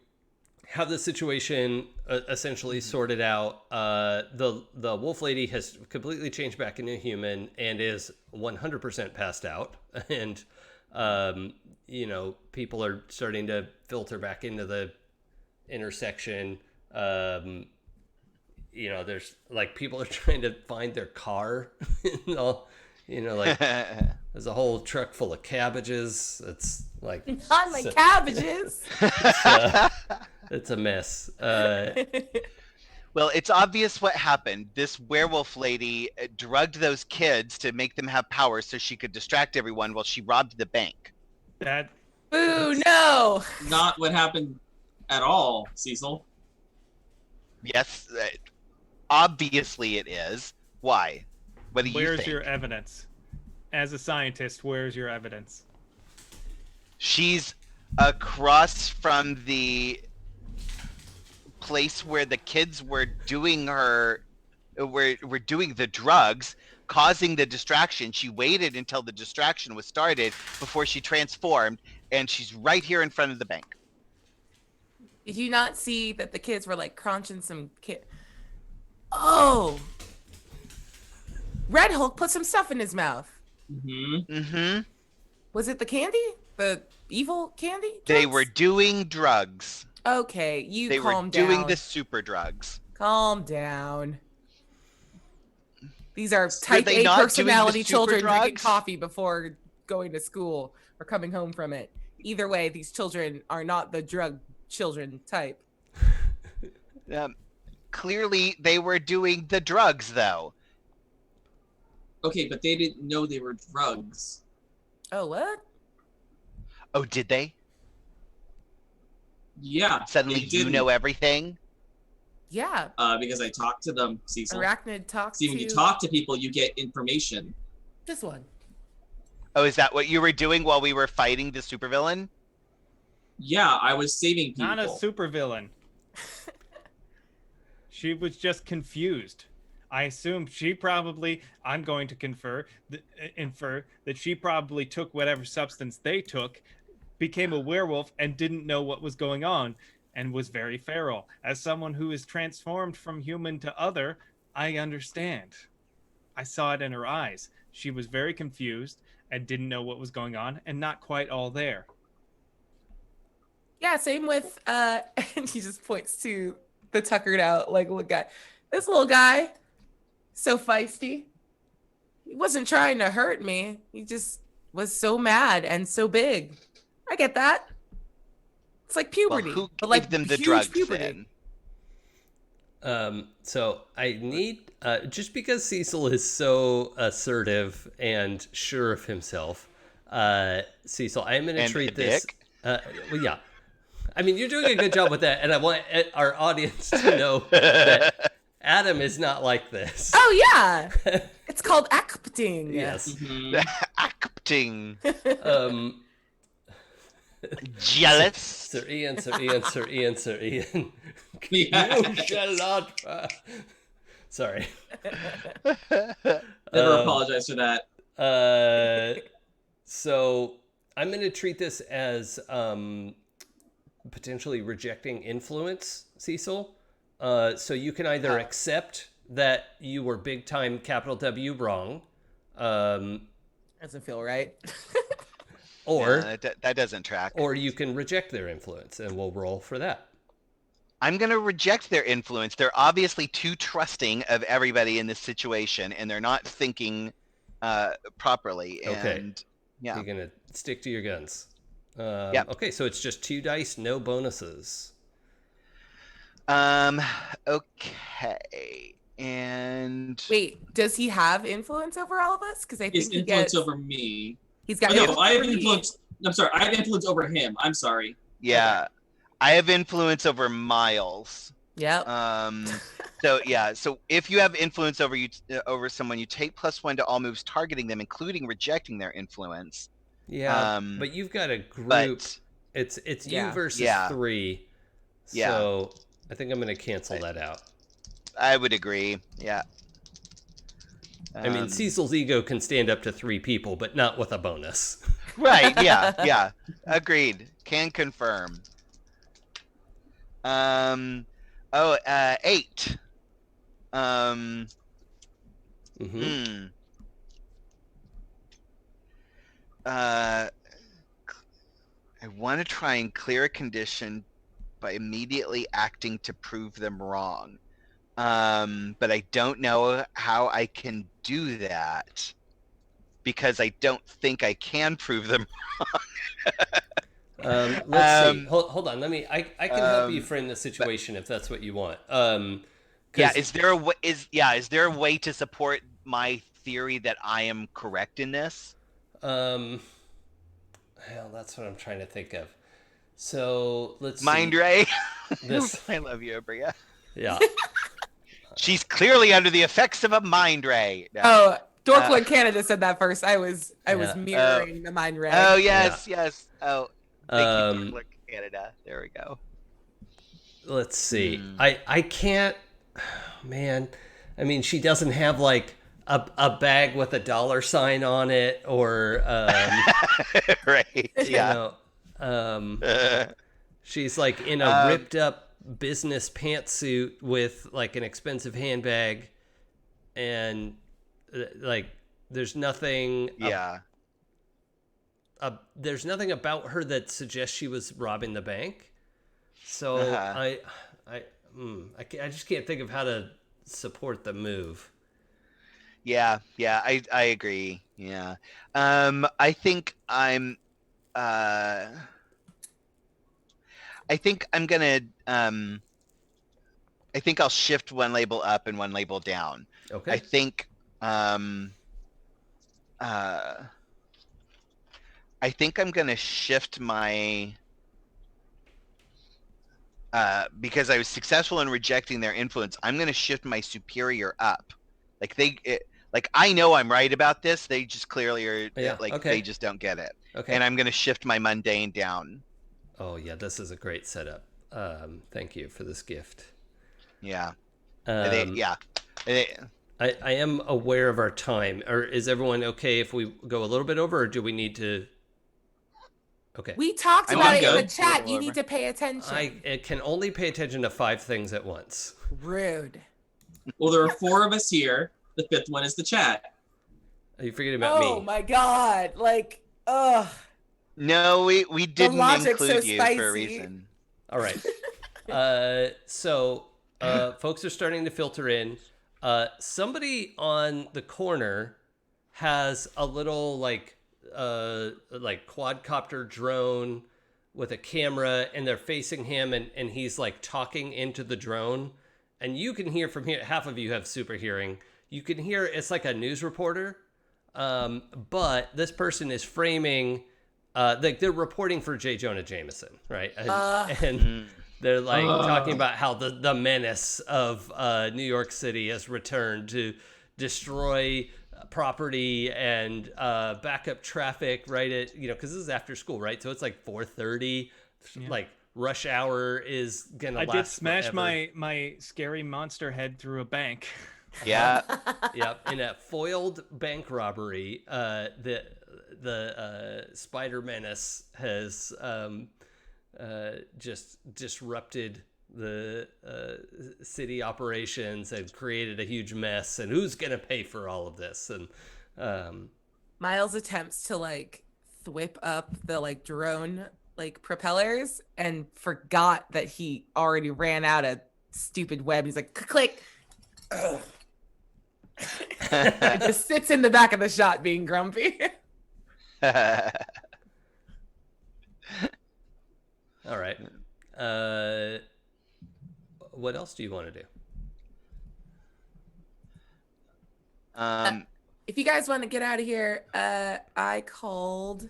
have the situation essentially sorted out. The wolf lady has completely changed back into a human and is 100% passed out, and people are starting to filter back into the intersection. There's like people are trying to find their car. There's a whole truck full of cabbages. It's like on my cabbages. It's a mess. Well, it's obvious what happened. This werewolf lady drugged those kids to make them have powers so she could distract everyone while she robbed the bank. Boo, no. Not what happened at all, Cecil. Yes, obviously it is. Why? What do you think? Where's your evidence? As a scientist, where's your evidence? She's across from the place where the kids were doing her were doing the drugs, causing the distraction. She waited until the distraction was started before she transformed, and she's right here in front of the bank. Did you not see that the kids were like crunching some Oh, Red Hulk put some stuff in his mouth. Was it the candy? The evil candy? They drugs? were doing drugs. Okay, you They were calm down. doing the super drugs. Calm down. These are Were type they A not doing the personality super children drinking drugs? coffee before going to school or coming home from it. Either way, these children are not the drug children type. Clearly, they were doing the drugs, though. Okay, but they didn't know they were drugs. Oh, what? Oh, did they? Yeah. Suddenly they you didn't. know everything? Yeah. Because I talked to them, Cecil. Arachnid talks See, when to you talk to people, you get information. this one. Oh, is that what you were doing while we were fighting the supervillain? Yeah, I was saving people. Not a supervillain. She was just confused. I assume she probably, I'm going to infer that she probably took whatever substance they took, became a werewolf, and didn't know what was going on, and was very feral. As someone who is transformed from human to other, I understand. I saw it in her eyes. She was very confused and didn't know what was going on, and not quite all there. Yeah, same with and he just points to the tuckered out like look guy. This little guy, so feisty. He wasn't trying to hurt me. He just was so mad and so big. I get that. It's like puberty, Well, who but like gave them the huge drugs puberty. then? So I need just because Cecil is so assertive and sure of himself, Cecil, I'm going to And treat a this. dick? Well, yeah. I mean, you're doing a good job with that, and I want our audience to know that Adam is not like this. Oh yeah, it's called acting. Yes. Mhm. Acting. Um, Jealous. Sir Ian, Sir Ian, Sir Ian, Sir Ian. Yeah. You shall not. Sorry. Never apologize for that. So I'm going to treat this as potentially rejecting influence, Cecil. So you can either accept that you were big time capital W wrong, Doesn't feel right. or That doesn't track. or you can reject their influence, and we'll roll for that. I'm going to reject their influence. They're obviously too trusting of everybody in this situation, and they're not thinking properly. Okay. And yeah. You're going to stick to your guns. Yep. Okay, so it's just 2 dice, no bonuses. Okay. And Wait, does he have influence over all of us? Because I think His he influence gets, over me. he's got Oh, no, influence I have over me. influence. I'm sorry, I have influence over him. I'm sorry. yeah, I have influence over Miles. Yep. So yeah, so if you have influence over over someone, you take +1 to all moves targeting them, including rejecting their influence. Yeah, but you've got a group. But It's you Yeah. versus Yeah. 3. Yeah. So I think I'm going to cancel that out. I would agree. Yeah. I mean, Cecil's ego can stand up to 3 people, but not with a bonus. Right. Yeah. Yeah. Agreed. Can confirm. 8. Mm-hmm. I want to try and clear a condition by immediately acting to prove them wrong. But I don't know how I can do that because I don't think I can prove them. Let's see. Hold on. I can help you frame the situation if that's what you want. Yeah, is there a way, is there a way to support my theory that I am correct in this? Hell, that's what I'm trying to think of. So let's Mind see. Ray. This, I love you, Bria. yeah. She's clearly under the effects of a mind ray. No. Oh, Dorkwood Canada said that first. I was Yeah. mirroring the mind ray. Oh yes, yes. Oh, thank you, Um, Look, Canada. There we go. Let's see. Hmm. I can't. Man, I mean, she doesn't have like a bag with a dollar sign on it, or Right. you Yeah. know, um, Uh, she's like in a ripped up business pantsuit with like an expensive handbag, and like there's nothing. yeah. There's nothing about her that suggests she was robbing the bank. So Uh-huh. I just can't think of how to support the move. Yeah. Yeah. I agree. Yeah. I think uh I think I'm gonna I think I'll shift one label up and one label down. Okay. I think um uh I think I'm gonna shift my because I was successful in rejecting their influence, I'm gonna shift my superior up. Like like I know I'm right about this. They just clearly are Yeah. like Okay. they just don't get it. Okay. And I'm gonna shift my mundane down. Oh yeah, this is a great setup. Thank you for this gift. Yeah. Um, Yeah. They- I am aware of our time. Or is everyone okay if we go a little bit over, or do we need to? Okay. We talked I'm about it in good. the chat. You Whatever. need to pay attention. I can only pay attention to 5 things at once. Rude. Well, there are 4 of us here. The 5th one is the chat. Are you forgetting about Oh me? my god. Like, ugh. No, we didn't logic's include so you for a spicy. reason. All right. So folks are starting to filter in. Somebody on the corner has a little like quadcopter drone with a camera, and they're facing him, and he's like talking into the drone, and you can hear from here. Half of you have super hearing. You can hear it's like a news reporter, but this person is framing. Like they're reporting for J. Jonah Jameson, right? And they're like talking about how the menace of New York City has returned to destroy property and back up traffic, right? At because this is after school, right? So it's like 4:30, like rush hour is gonna I last did smash forever. my scary monster head through a bank. Yeah. Yep, in a foiled bank robbery, the Spider Menace has just disrupted the city operations and created a huge mess. And who's gonna pay for all of this? And Miles attempts to like thwip up the like drone like propellers and forgot that he already ran out of stupid web. He's like, click. Ugh. It just sits in the back of the shot being grumpy. all right, what else do you want to do? If you guys want to get out of here, I called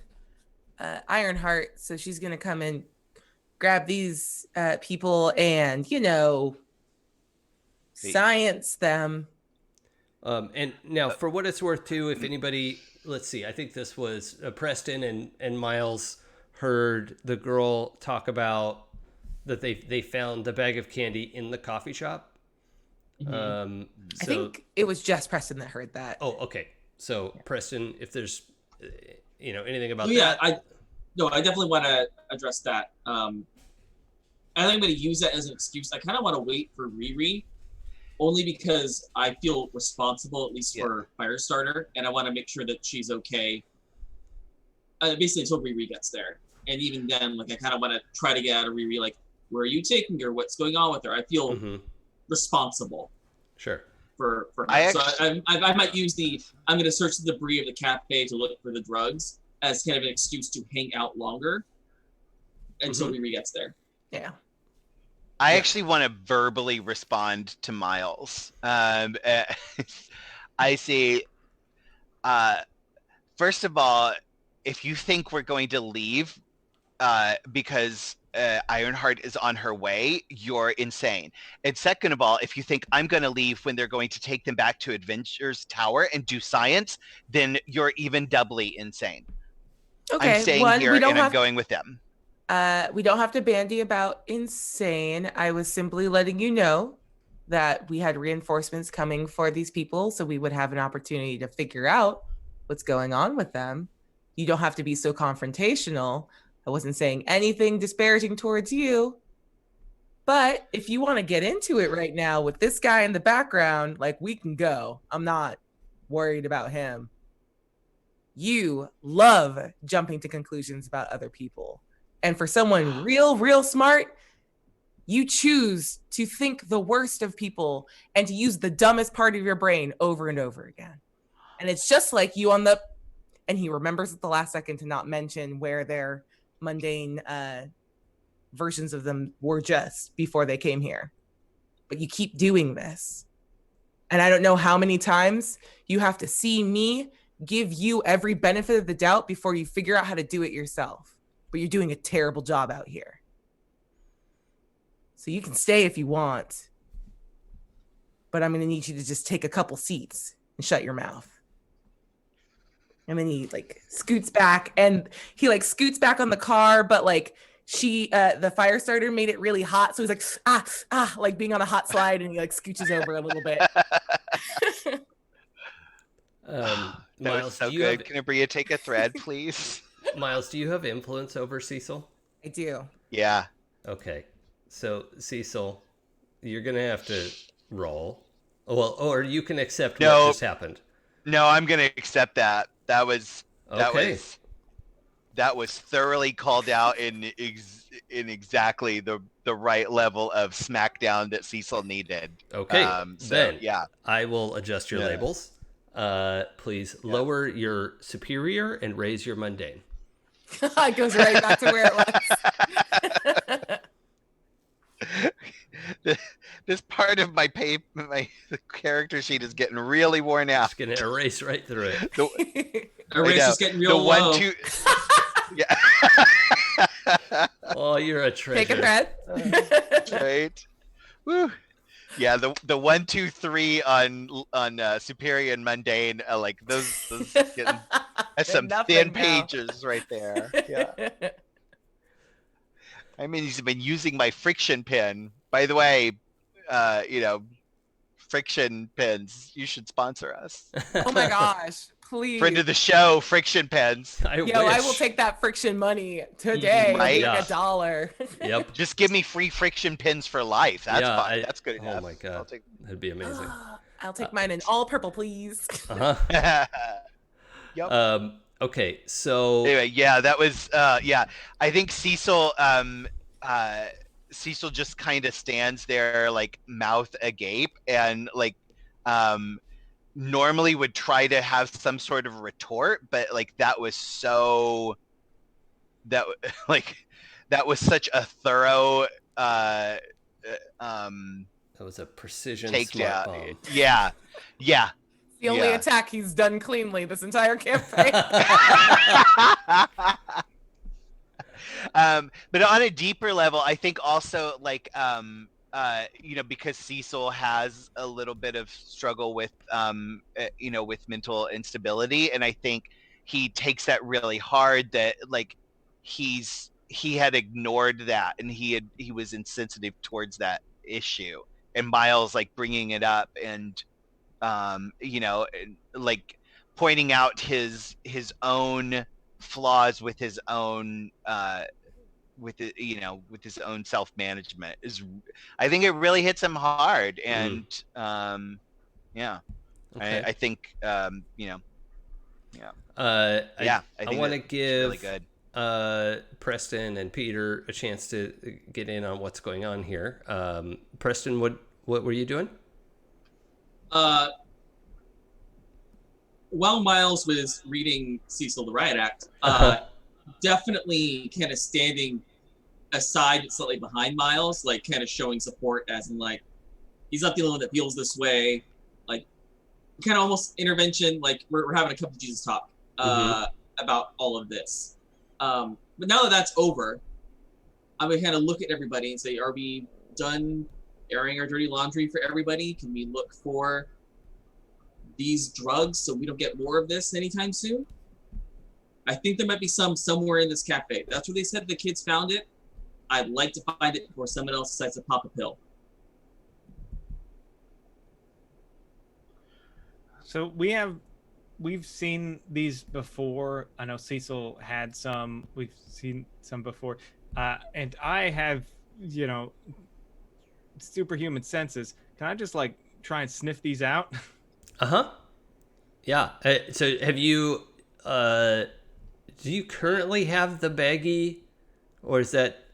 Ironheart, so she's gonna come and grab these people and science them. And now, for what it's worth, too, if anybody, let's see, I think this was Preston and Miles heard the girl talk about that they found the bag of candy in the coffee shop. Mhm. I think it was just Preston that heard that. Oh, okay. So Preston, if there's anything about Oh, yeah, that, I definitely want to address that. I think I'm going to use that as an excuse. I kind of want to wait for Riri, only because I feel responsible, at least for Firestarter, and I want to make sure that she's okay. Basically, until Riri gets there, and even then, like I kind of want to try to get out of Riri. Like, where are you taking her? What's going on with her? I feel responsible sure. for her. I I might use I'm going to search the debris of the cafe to look for the drugs as kind of an excuse to hang out longer until Riri gets there. Yeah. I actually want to verbally respond to Miles. I see. First of all, if you think we're going to leave because Ironheart is on her way, you're insane. And second of all, if you think I'm going to leave when they're going to take them back to Adventures Tower and do science, then you're even doubly insane. Okay. I'm staying here and I'm going with them. We don't have to bandy about insane. I was simply letting you know that we had reinforcements coming for these people, so we would have an opportunity to figure out what's going on with them. You don't have to be so confrontational. I wasn't saying anything disparaging towards you. But if you want to get into it right now with this guy in the background, like, we can go. I'm not worried about him. You love jumping to conclusions about other people. And for someone real smart, you choose to think the worst of people and to use the dumbest part of your brain over and over again. And it's just like you on the, and he remembers at the last second to not mention where their mundane versions of them were just before they came here. But you keep doing this. And I don't know how many times you have to see me give you every benefit of the doubt before you figure out how to do it yourself. But you're doing a terrible job out here. So you can stay if you want. But I'm going to need you to just take a couple seats and shut your mouth. And then he like scoots back, and he like scoots back on the car, but like the fire starter made it really hot. So he's like, like being on a hot slide, and he like scooches over a little bit. That Miles, was so do you good. have, Can Abria take a thread, please? Miles, do you have influence over Cecil? I do. Yeah. Okay. So, Cecil, you're going to have to roll. Well, or you can accept what just happened. No, I'm gonna accept that. That was thoroughly called out in exactly the right level of smackdown that Cecil needed. Okay. So Then yeah, I will adjust your labels. Please lower your superior and raise your mundane. It goes right back to where it was. This part of my character sheet is getting really worn out. It's gonna erase right through it. Erase is getting real low. Yeah. Oh, you're a treasure. Take a breath. Right. Woo. Yeah, the 1, 2, 3 on superior and mundane, like those getting, that's some thin pages right there. Yeah. I mean, he's been using my friction pen. By the way, friction pens, you should sponsor us. Oh my gosh, please. Friend of the show, friction pens. I will take that friction money today. Right? Like $1. Yep. Just give me free friction pins for life. That's fine. That's good enough. Oh my god, that'd be amazing. I'll take mine in all purple, please. Yep. Okay, so anyway, yeah, that was I think Cecil Cecil just kind of stands there like mouth agape and like normally would try to have some sort of retort, but like that was such a thorough that was a precision smart bomb. Yeah. The only attack he's done cleanly this entire campaign. But on a deeper level, I think also like because Cecil has a little bit of struggle with with mental instability, and I think he takes that really hard, that like he had ignored that, and he was insensitive towards that issue, and Miles like bringing it up and like pointing out his own flaws with his own with his own self-management is, I think it really hits him hard, and okay. I think I want to give really good. Preston and Peter a chance to get in on what's going on here. Preston, what were you doing? While Miles was reading Cecil the Riot Act, definitely kind of standing aside but slightly behind Miles, like kind of showing support, as in like he's not the only one that feels this way, like kind of almost intervention, like we're having a cup of Jesus talk about all of this. But now that that's over, I'm gonna kind of look at everybody and say, are we done airing our dirty laundry for everybody? Can we look for these drugs so we don't get more of this anytime soon? I think there might be some somewhere in this cafe. That's where they said the kids found it. I'd like to find it before someone else decides to pop a pill. So we've seen these before. I know Cecil had some. We've seen some before, and I have, superhuman senses. Can I just like try and sniff these out? Uh-huh. Yeah. So have you do you currently have the baggie, or is that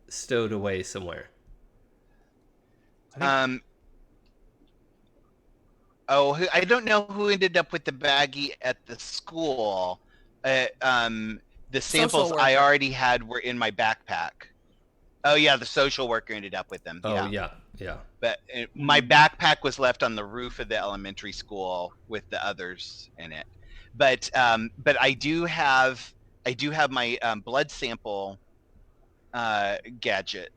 stowed away somewhere? Um. Oh, I don't know who ended up with the baggie at the school. The samples Social I worker. already had were in my backpack. Oh yeah, the social worker ended up with them. Oh, Yeah. yeah. But my backpack was left on the roof of the elementary school with the others in it. But I do have my blood sample gadget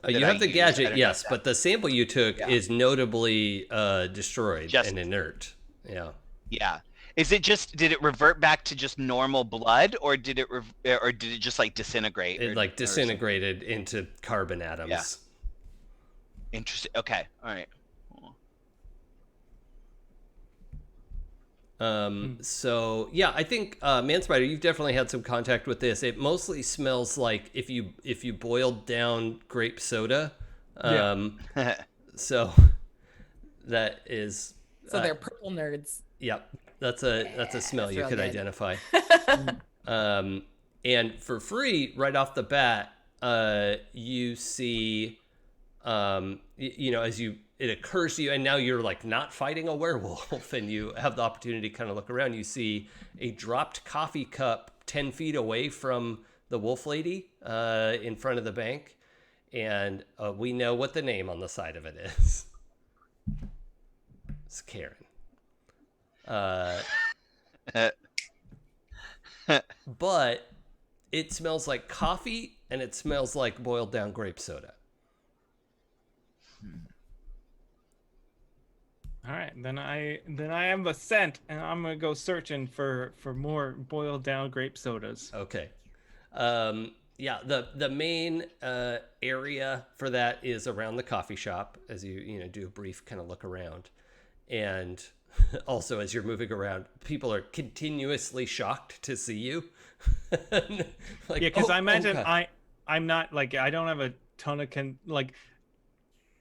that You I have the use. I gadget, don't know if yes, that. but the sample you took Yeah. is notably destroyed Just and inert. Yeah. Yeah. Is it just did it revert back to just normal blood, or did it just like disintegrate It like or something? disintegrated into carbon atoms. Yeah. Interesting. Okay. All right. So yeah, I think Man Spider, you've definitely had some contact with this. It mostly smells like if you boiled down grape soda. So that is So they're purple nerds. yep. That's a smell that's you real could good. identify. And for free, right off the bat, you see, as it occurs to you, and now you're like not fighting a werewolf, and you have the opportunity to kind of look around. You see a dropped coffee cup 10 feet away from the wolf lady in front of the bank, and we know what the name on the side of it is. It's Karen. But it smells like coffee and it smells like boiled down grape soda. All right, then I have a scent, and I'm gonna go searching for more boiled down grape sodas. Okay. Yeah, the main area for that is around the coffee shop as you do a brief kind of look around. And also as you're moving around, people are continuously shocked to see you. Like, Yeah, because I imagine God. I'm not like I don't have a ton of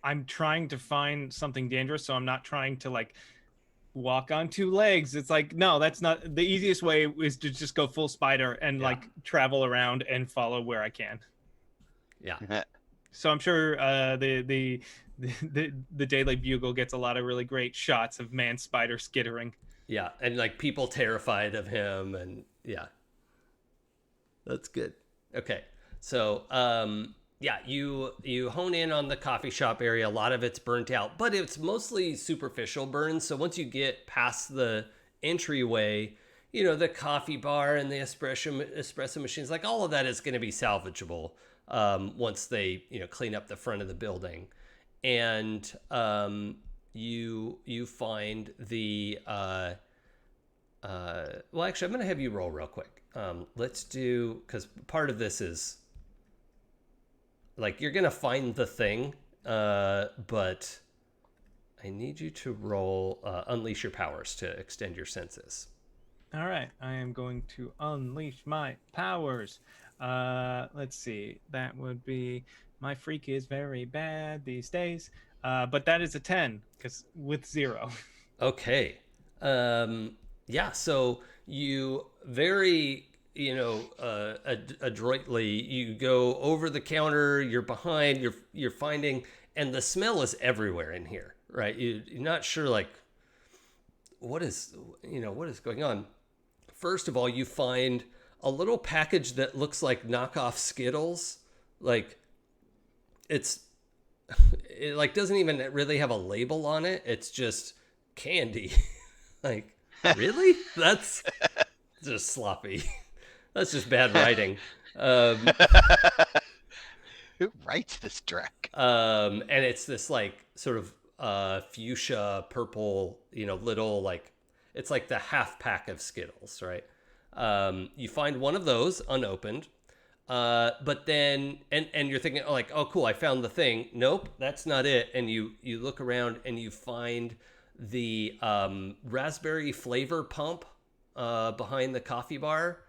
I'm trying to find something dangerous, so I'm not trying to like walk on two legs. It's like no, that's not the easiest way is to just go full spider and like travel around and follow where I can. Yeah. So I'm sure the Daily Bugle gets a lot of really great shots of man spider skittering. Yeah, and like people terrified of him, and yeah. That's good. Okay. So, yeah, you hone in on the coffee shop area. A lot of it's burnt out, but it's mostly superficial burns. So once you get past the entryway, the coffee bar and the espresso machines, like all of that is going to be salvageable once they, clean up the front of the building. And you find the well, actually, I'm going to have you roll real quick. Let's do, because part of this is like you're going to find the thing, but I need you to roll unleash your powers to extend your senses. All right, I am going to unleash my powers. Let's see. That would be my freak is very bad these days. But that is a 10 because with 0. Okay. Yeah, so you very, adroitly, you go over the counter, you're behind, you're finding, and the smell is everywhere in here, right? You're not sure, like, what is going on. First of all, you find a little package that looks like knockoff Skittles. Like, it like doesn't even really have a label on it. It's just candy. Like, really? That's just sloppy. That's just bad writing. Who writes this Drek? And it's this like sort of fuchsia purple, little like it's like the half pack of Skittles, right? You find one of those unopened. But then and you're thinking like, oh cool, I found the thing. Nope, that's not it. And you look around and you find the raspberry flavor pump behind the coffee bar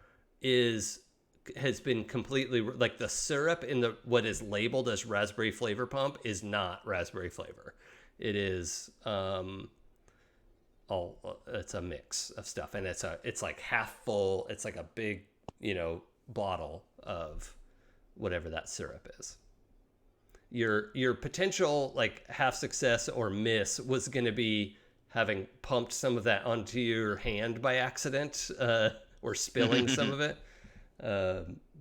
has been completely, like, the syrup in the what is labeled as raspberry flavor pump is not raspberry flavor. It is it's a mix of stuff, and it's like half full. It's like a big, bottle of whatever that syrup is. Your potential, like, half success or miss was going to be having pumped some of that onto your hand by accident, or spilling some of it.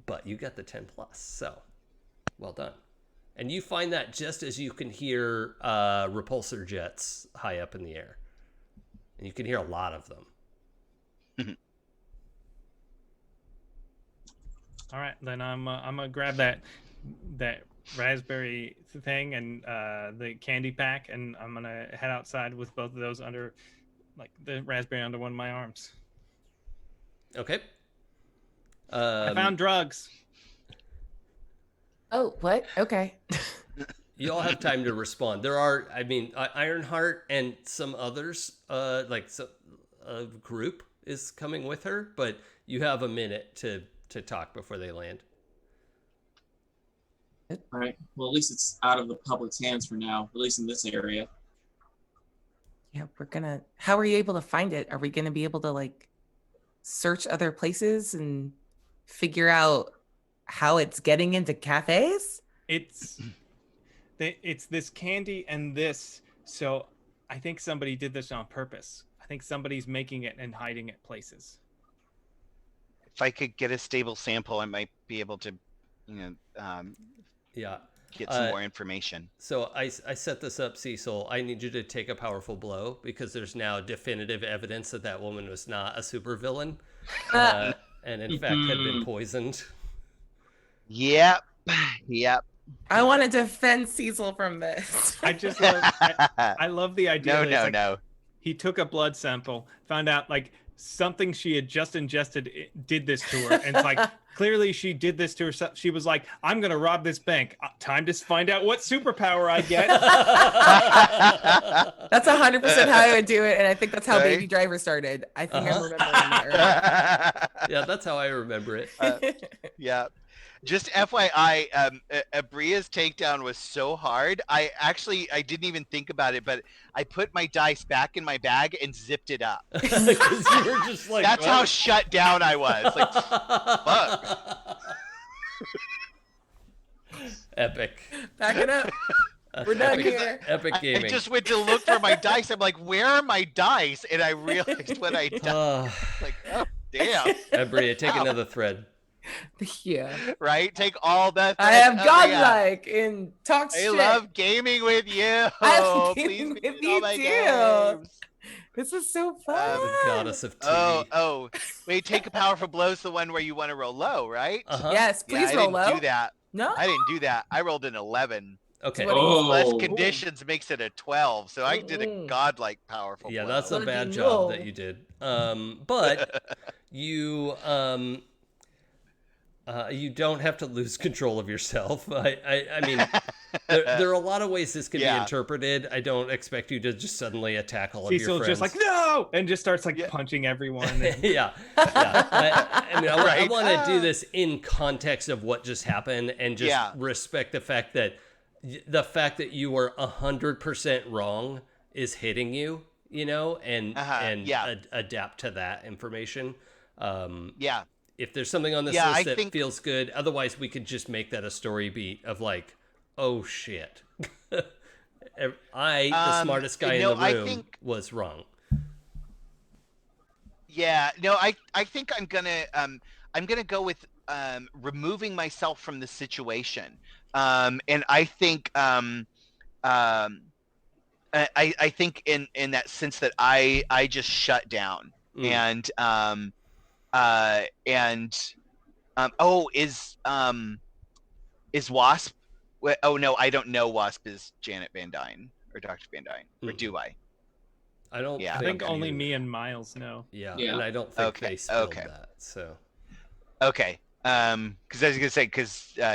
But you got the 10 plus, so well done. And you find that just as you can hear repulsor jets high up in the air, and you can hear a lot of them. All right, then I'm gonna grab that raspberry thing and the candy pack, and I'm gonna head outside with both of those under, like, the raspberry under one of my arms. Okay. I found drugs. Oh, what? Okay. You all have time to respond. There are, Ironheart and some others, a group is coming with her, but you have a minute to talk before they land. All right. Well, at least it's out of the public's hands for now, at least in this area. Yeah, how are you able to find it? Are we gonna be able to, like, search other places and figure out how it's getting into cafes? It's this candy and this, so I think somebody did this on purpose. I think somebody's making it and hiding it places. If I could get a stable sample, I might be able to, Yeah. get some more information. So I set this up, Cecil. I need you to take a powerful blow because there's now definitive evidence that woman was not a supervillain, and in fact had been poisoned. Yep. I want to defend Cecil from this. I just love, I love the idea. No. He took a blood sample, found out, like, something she had just ingested did this to her, and it's like, clearly she did this to herself. She was like, I'm gonna rob this bank. Time to find out what superpower I get. That's 100% how I would do it, and I think that's how Baby Driver started. I think I'm remembering that right. Yeah, that's how I remember it. Yeah. Just FYI, Abria's takedown was so hard. I didn't even think about it, but I put my dice back in my bag and zipped it up. Because you were just like, that's how shut down I was. Like, fuck. Epic. Back it up. We're done here. Epic gaming. I just went to look for my dice. I'm like, where are my dice? And I realized what I done. Like, oh, damn. Abria, take another thread. Yeah. Right? Take all that. I am godlike in talk shit. I love gaming with you. I love gaming Please with you too. games. This is so fun. The goddess of TV. Oh. Wait, take a powerful blow's the one where you want to roll low, right? Uh-huh. Yes, please roll low. I didn't do that. No? I didn't do that. I rolled an 11. Okay. Less conditions makes it a 12, so I did a godlike powerful blow. That's a bad job that you did. But you you don't have to lose control of yourself. I mean, there are a lot of ways this can be interpreted. I don't expect you to just suddenly attack all of your friends. Just like, no! And just starts, like, punching everyone. And... yeah. I want to do this in context of what just happened and just respect the fact that you were 100% wrong is hitting you, and adapt to that information. If there's something on this list that feels good, otherwise we could just make that a story beat of like, oh shit, the smartest guy in the room, was wrong. Yeah, no, I think I'm gonna go with removing myself from the situation, and I think I think in that sense that I just shut down and. Is Wasp? Oh no, I don't know. Wasp is Janet Van Dyne or Dr. Van Dyne, or do I? I don't. I think only me and Miles know. Yeah, and I don't think they spelled that. So. Okay. Because I was gonna say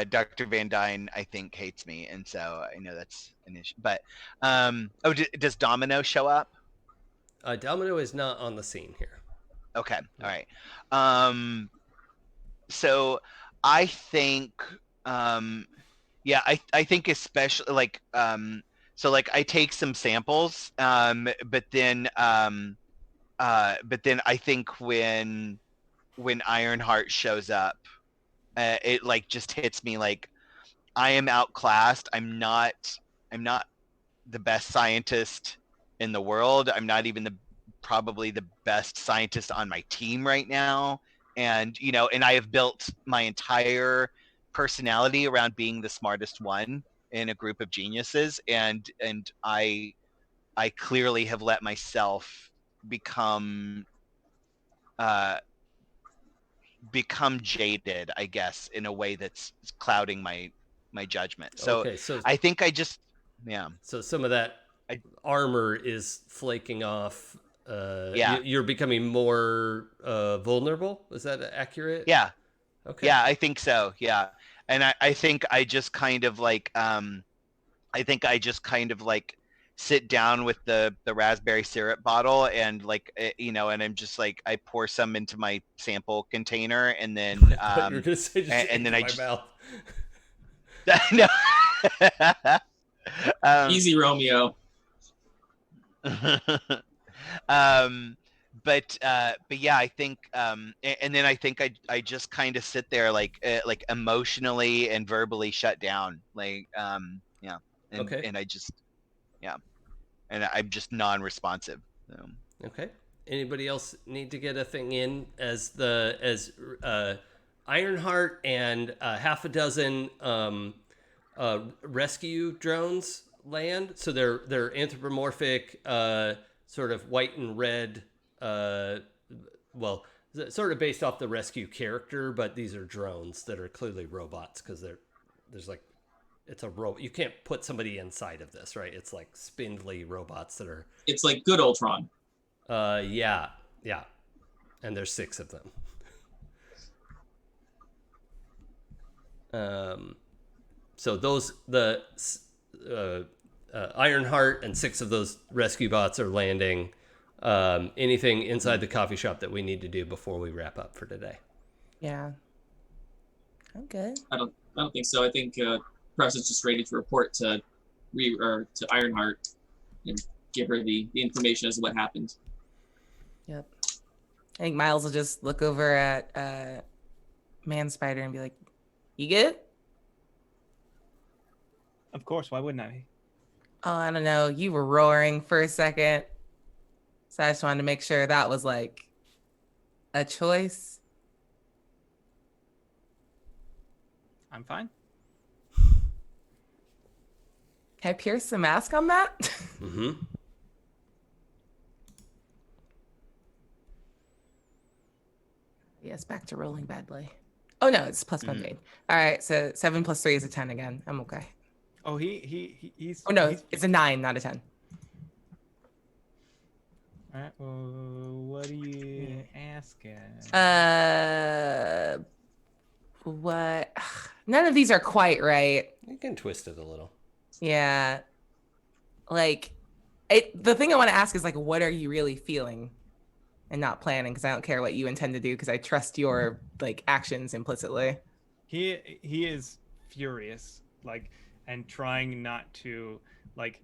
Dr. Van Dyne I think hates me, and so I know that's an issue. But does Domino show up? Domino is not on the scene here. Okay. All right. So I think, yeah, I think especially like, so like I take some samples, but then I think when Ironheart shows up, it like just hits me like I am outclassed. I'm not the best scientist in the world. I'm not even probably the best scientist on my team right now. And and I have built my entire personality around being the smartest one in a group of geniuses, and I clearly have let myself become uh become jaded, I guess, in a way that's clouding my judgment. So Okay, so I think I just, yeah. so some of that I- armor is flaking off. Yeah. You're becoming more vulnerable. Is that accurate? Yeah. Okay. Yeah, I think so. Yeah. And I think I just kind of like sit down with the raspberry syrup bottle and like and I'm just like I pour some into my sample container and then But you're gonna say just and then into I my just mouth. no. Easy, Romeo. But yeah, I think and then I think I just kind of sit there like emotionally and verbally shut down yeah, Okay. and I just, yeah, and I'm just non-responsive. So. Okay. Anybody else need to get a thing in as Ironheart and half a dozen rescue drones land? So they're anthropomorphic, sort of white and red. Well, sort of based off the rescue character, but these are drones that are clearly robots because there's like it's a robot. You can't put somebody inside of this, right? It's like spindly robots that are. It's like good Ultron. Yeah, and there's 6 of them. So the Ironheart and 6 of those rescue bots are landing. Anything inside the coffee shop that we need to do before we wrap up for today? Yeah. I'm good. I don't think so. I think Press is just ready to report to Ironheart and give her the information as to what happened. Yep. I think Miles will just look over at Man Spider and be like, "You good?" Of course, why wouldn't I? Oh, I don't know. You were roaring for a second. So I just wanted to make sure that was like a choice. I'm fine. Can I pierce the mask on that? Mm-hmm. Yes, back to rolling badly. Oh no, it's plus 1 made. All right, so 7 plus 3 is a 10 again. I'm okay. Oh, he's. Oh no, he's- it's a 9, not a 10. All right. Well, what are you asking? What? None of these are quite right. You can twist it a little. Yeah. Like, the thing I want to ask is like, what are you really feeling? And not planning, because I don't care what you intend to do, because I trust your like actions implicitly. He is furious, like, and trying not to, like,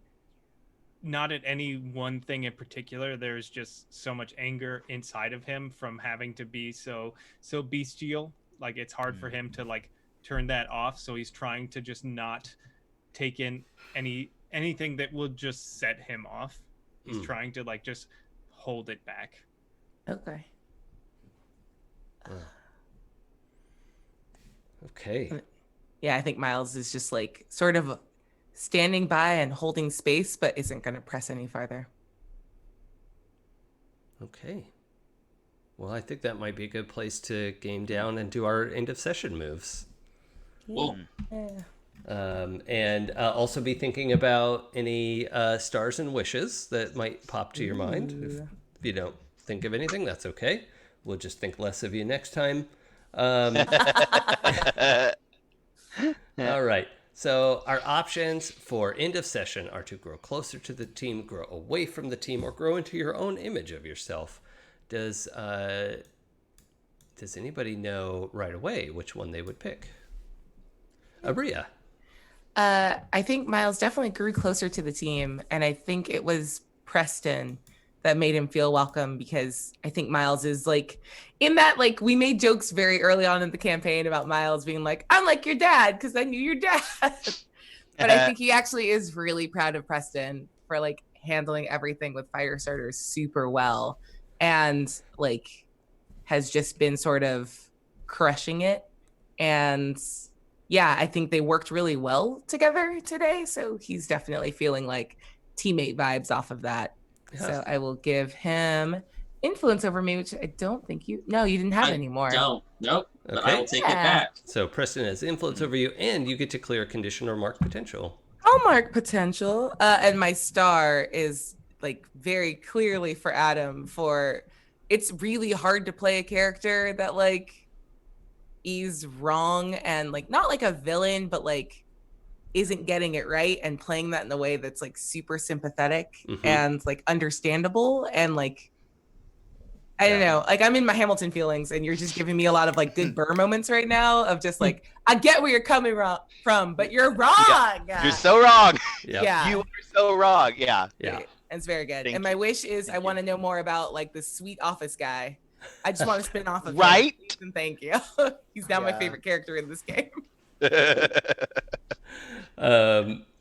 not at any one thing in particular. There's just so much anger inside of him from having to be so bestial. Like, it's hard for him to like turn that off. So he's trying to just not take in anything that will just set him off. He's trying to like just hold it back. Okay. Okay. Yeah, I think Miles is just like sort of standing by and holding space, but isn't going to press any farther. Okay. Well, I think that might be a good place to game down and do our end of session moves. Well, Yeah. And also be thinking about any stars and wishes that might pop to your mind. If you don't think of anything, that's okay. We'll just think less of you next time. All right. So our options for end of session are to grow closer to the team, grow away from the team, or grow into your own image of yourself. Does anybody know right away which one they would pick? Abria. I think Miles definitely grew closer to the team, and I think it was Preston that made him feel welcome, because I think Miles is like in that, like, we made jokes very early on in the campaign about Miles being like, I'm like your dad because I knew your dad. But I think he actually is really proud of Preston for like handling everything with fire starters super well, and like has just been sort of crushing it. And yeah, I think they worked really well together today. So he's definitely feeling like teammate vibes off of that. Yeah. So I will give him influence over me, which I don't think you didn't have anymore. Don't. Nope. But I Okay. will take it back. So Preston has influence over you, and you get to clear a condition or mark potential. I'll mark potential. And my star is like very clearly for Adam. For it's really hard to play a character that like is wrong and like not like a villain, but like isn't getting it right, and playing that in a way that's like super sympathetic and like understandable, and like I don't know, like I'm in my Hamilton feelings, and you're just giving me a lot of like good Burr moments right now of just like, I get where you're coming from, but you're wrong. Yeah. You're so wrong. Yeah. You are so wrong. Yeah. It's very good. Thank and my you. wish is I want to know more about like the sweet office guy. I just want to spin off of Right? him. Please and thank you. He's now my favorite character in this game.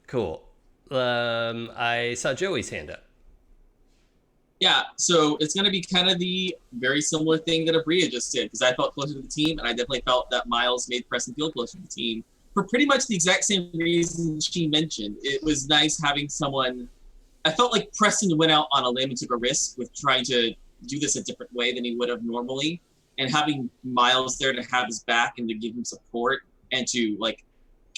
Cool. I saw Joey's hand up. Yeah, so it's going to be kind of the very similar thing that Abria just did, because I felt closer to the team, and I definitely felt that Miles made Preston feel closer to the team for pretty much the exact same reason she mentioned. It was nice having someone. I felt like Preston went out on a limb and took a risk with trying to do this a different way than he would have normally, and having Miles there to have his back and to give him support and to like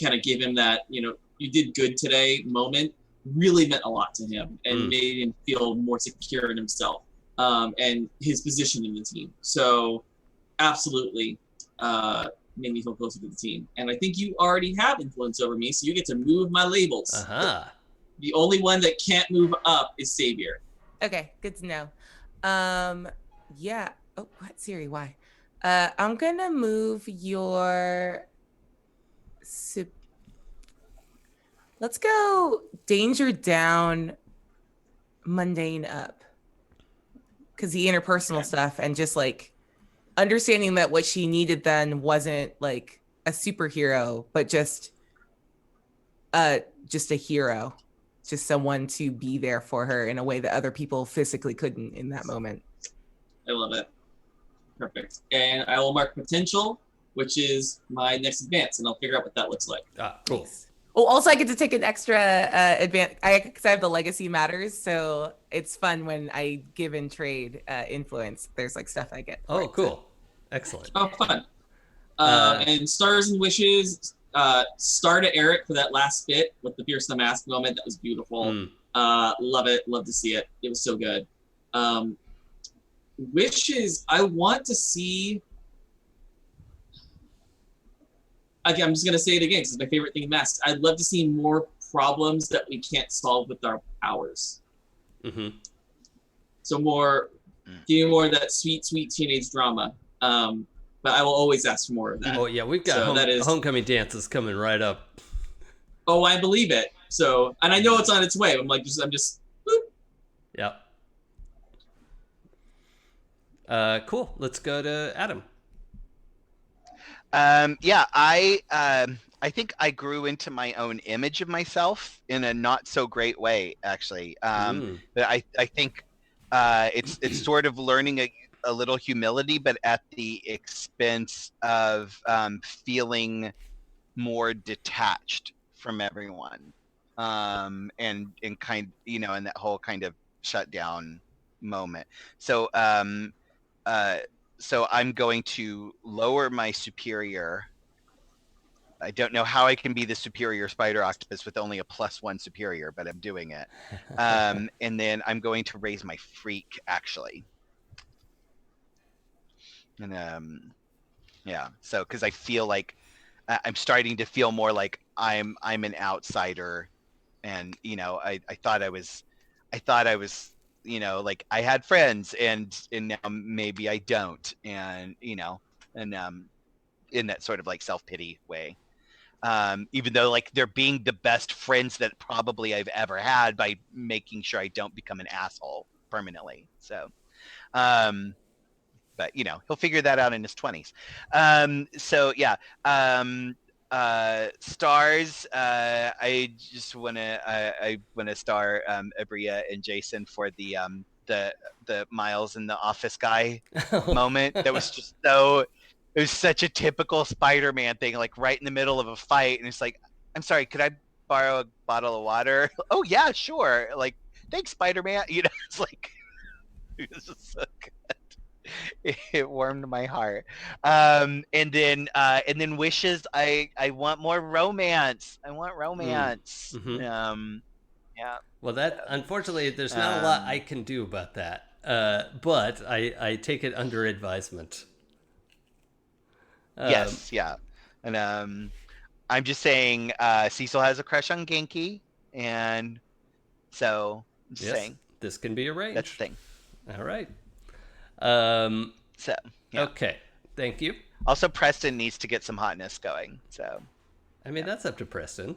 kind of give him that, you did good today moment really meant a lot to him and made him feel more secure in himself and his position in the team. So absolutely made me feel closer to the team. And I think you already have influence over me, so you get to move my labels. The only one that can't move up is Savior. Okay, good to know. Yeah. Oh, what? Siri, why? I'm gonna move your let's go danger down, mundane up. Because the interpersonal stuff and just like understanding that what she needed then wasn't like a superhero, but just a hero, just someone to be there for her in a way that other people physically couldn't in that moment. I love it. Perfect. And I will mark potential, which is my next advance, and I'll figure out what that looks like. Cool. Nice. Oh, also I get to take an extra advance because I have the legacy matters, so it's fun when I give and trade influence. There's like stuff I get. Oh, cool. Excellent. Oh, fun. And stars and wishes. Star to Eric for that last bit with the Pierce the Mask moment. That was beautiful. Love it. Love to see it. It was so good. Wishes. I want to see. Again, I'm just going to say it again because it's my favorite thing in Masks. I'd love to see more problems that we can't solve with our powers. So give me more of that sweet, sweet teenage drama. But I will always ask for more of that. Oh, yeah, we've got homecoming dances coming right up. Oh, I believe it. So, and I know it's on its way. I'm just. Boop. Yep. Cool. Let's go to Adam. I think I grew into my own image of myself in a not so great way, actually. But I think it's sort of learning a little humility, but at the expense of feeling more detached from everyone, and kind, in that whole kind of shutdown moment. So so I'm going to lower my superior. I don't know how I can be the superior spider octopus with only a +1 superior, but I'm doing it. And then I'm going to raise my freak, actually. And yeah, so because I feel like I'm starting to feel more like I'm an outsider, and I thought I was like I had friends, and now maybe I don't, and and in that sort of like self-pity way, even though like they're being the best friends that probably I've ever had by making sure I don't become an asshole permanently. So but he'll figure that out in his 20s. So yeah. Stars, I just want to I want to star Abria and Jason for the Miles and the office guy moment. That was just so, it was such a typical Spider-Man thing, like right in the middle of a fight, and it's like, I'm sorry, could I borrow a bottle of water? Oh yeah, sure. Like, thanks, Spider-Man. It's like, it was just so good. It warmed my heart. And then wishes. I want more romance. I want romance. Mm-hmm. Yeah. Well, that unfortunately, there's not a lot I can do about that. But I take it under advisement. Yes. Yeah. And I'm just saying, Cecil has a crush on Genki, and so I'm just saying this can be arranged. that's the thing. All right. So yeah. Okay. Thank you. Also, Preston needs to get some hotness going. So I mean, that's up to Preston.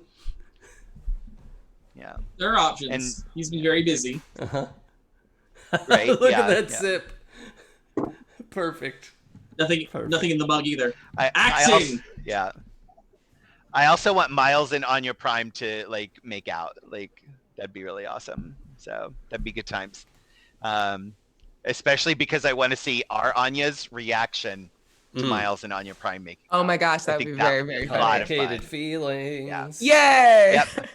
Yeah. There are options. And he's been very busy. Uh-huh. Right. Look at that sip. Perfect. Nothing in the mug either. Acting. Yeah. I also want Miles and Anya Prime to like make out. Like, that'd be really awesome. So that'd be good times. Especially because I want to see our Anya's reaction to Miles and Anya Prime making. Oh my gosh, that would be very, very fun. Complicated feelings. Yeah. Yay! Yep.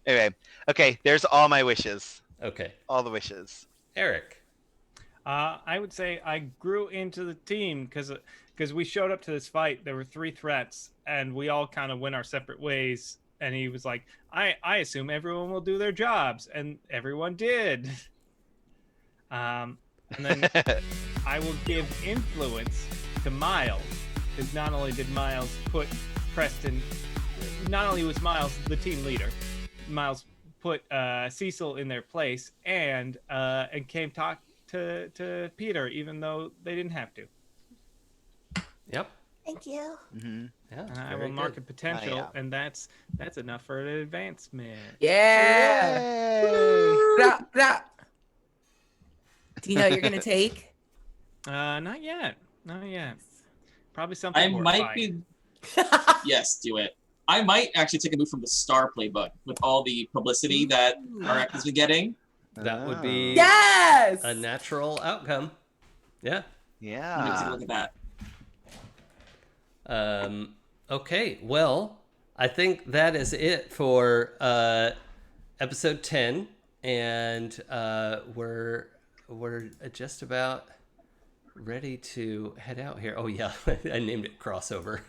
Anyway, okay. There's all my wishes. Okay. All the wishes. Eric. I would say I grew into the team because we showed up to this fight. There were 3 threats, and we all kind of went our separate ways. And he was like, I assume everyone will do their jobs, and everyone did. And then I will give influence to Miles, because not only did Miles put Preston, not only was Miles the team leader, Miles put Cecil in their place, and came talk to Peter, even though they didn't have to. Yep. Thank you. Mm-hmm. Yeah. And I will mark a potential, and that's enough for an advancement. Yeah. Rah, rah. Do you know what you're gonna take? Not yet. Probably something. I might be. Yes, do it. I might actually take a move from the Star playbook with all the publicity that Arek has been getting. That would be a natural outcome. Yeah. Yeah. Let's take a look at that. Okay. Well, I think that is it for episode 10, and we're just about ready to head out here. Oh yeah, I named it crossover.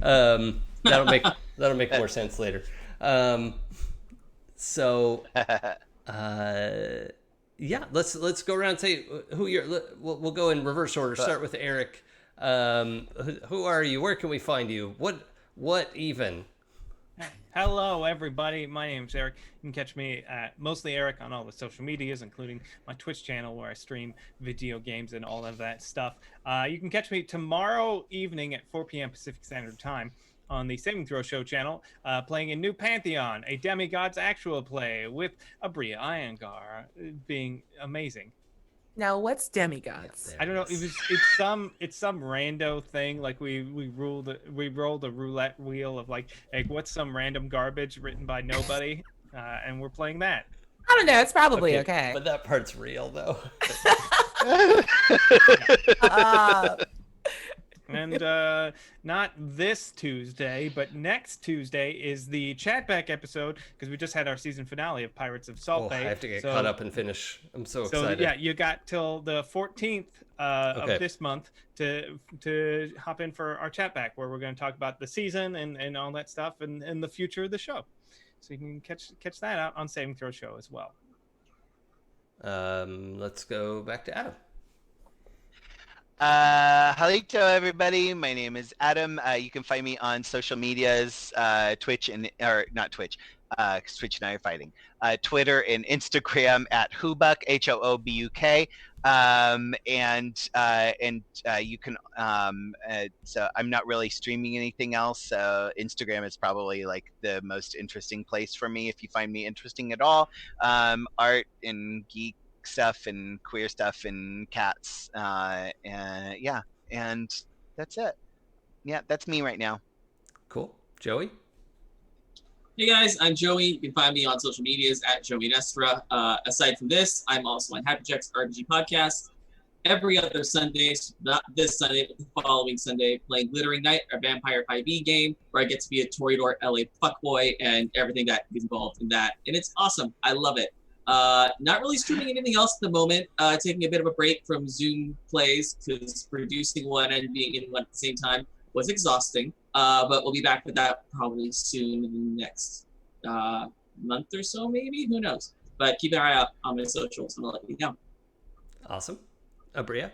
That'll make more sense later. So yeah, let's go around and say who you're. We'll go in reverse order. Start with Eric. Who are you? Where can we find you? What even? Hello, everybody. My name's Eric. You can catch me at mostly Eric on all the social medias, including my Twitch channel where I stream video games and all of that stuff. You can catch me tomorrow evening at 4 p.m. Pacific Standard Time on the Saving Throw Show channel, playing in New Pantheon, a Demigods actual play with Abria Iyengar, being amazing. Now, what's demigods? I don't know. It's some rando thing. Like we rolled a roulette wheel of like what's some random garbage written by nobody, and we're playing that. I don't know. It's probably okay. But that part's real though. And not this Tuesday, but next Tuesday is the chatback episode, because we just had our season finale of Pirates of Salt Bay. I have to get caught up and finish. I'm so excited. So yeah, you got till the 14th of this month to hop in for our chatback, where we're going to talk about the season and all that stuff and the future of the show. So you can catch that out on Saving Throw Show as well. Let's go back to Adam. Halito, everybody. My name is Adam. You can find me on social medias, Twitch or not Twitch, 'cause Twitch and I are fighting. Twitter and Instagram at Hoobuk, HOOBUK. You can so I'm not really streaming anything else. So Instagram is probably like the most interesting place for me if you find me interesting at all. Art and geek stuff and queer stuff and cats and yeah, and that's it. Yeah, that's me right now. Cool. Joey? Hey guys, I'm Joey. You can find me on social medias at Joey Nestra. Aside from this, I'm also on Happy Jack's RPG podcast every other Sunday, not this Sunday, but the following Sunday, playing Glittering Night, a Vampire 5e game, where I get to be a Toreador LA fuckboy and everything that is involved in that. And it's awesome. I love it. Not really streaming anything else at the moment. Taking a bit of a break from Zoom plays because producing one and being in one at the same time was exhausting. But we'll be back with that probably soon in the next month or so, maybe. Who knows? But keep an eye out on my socials and I'll let you know. Awesome. Abria?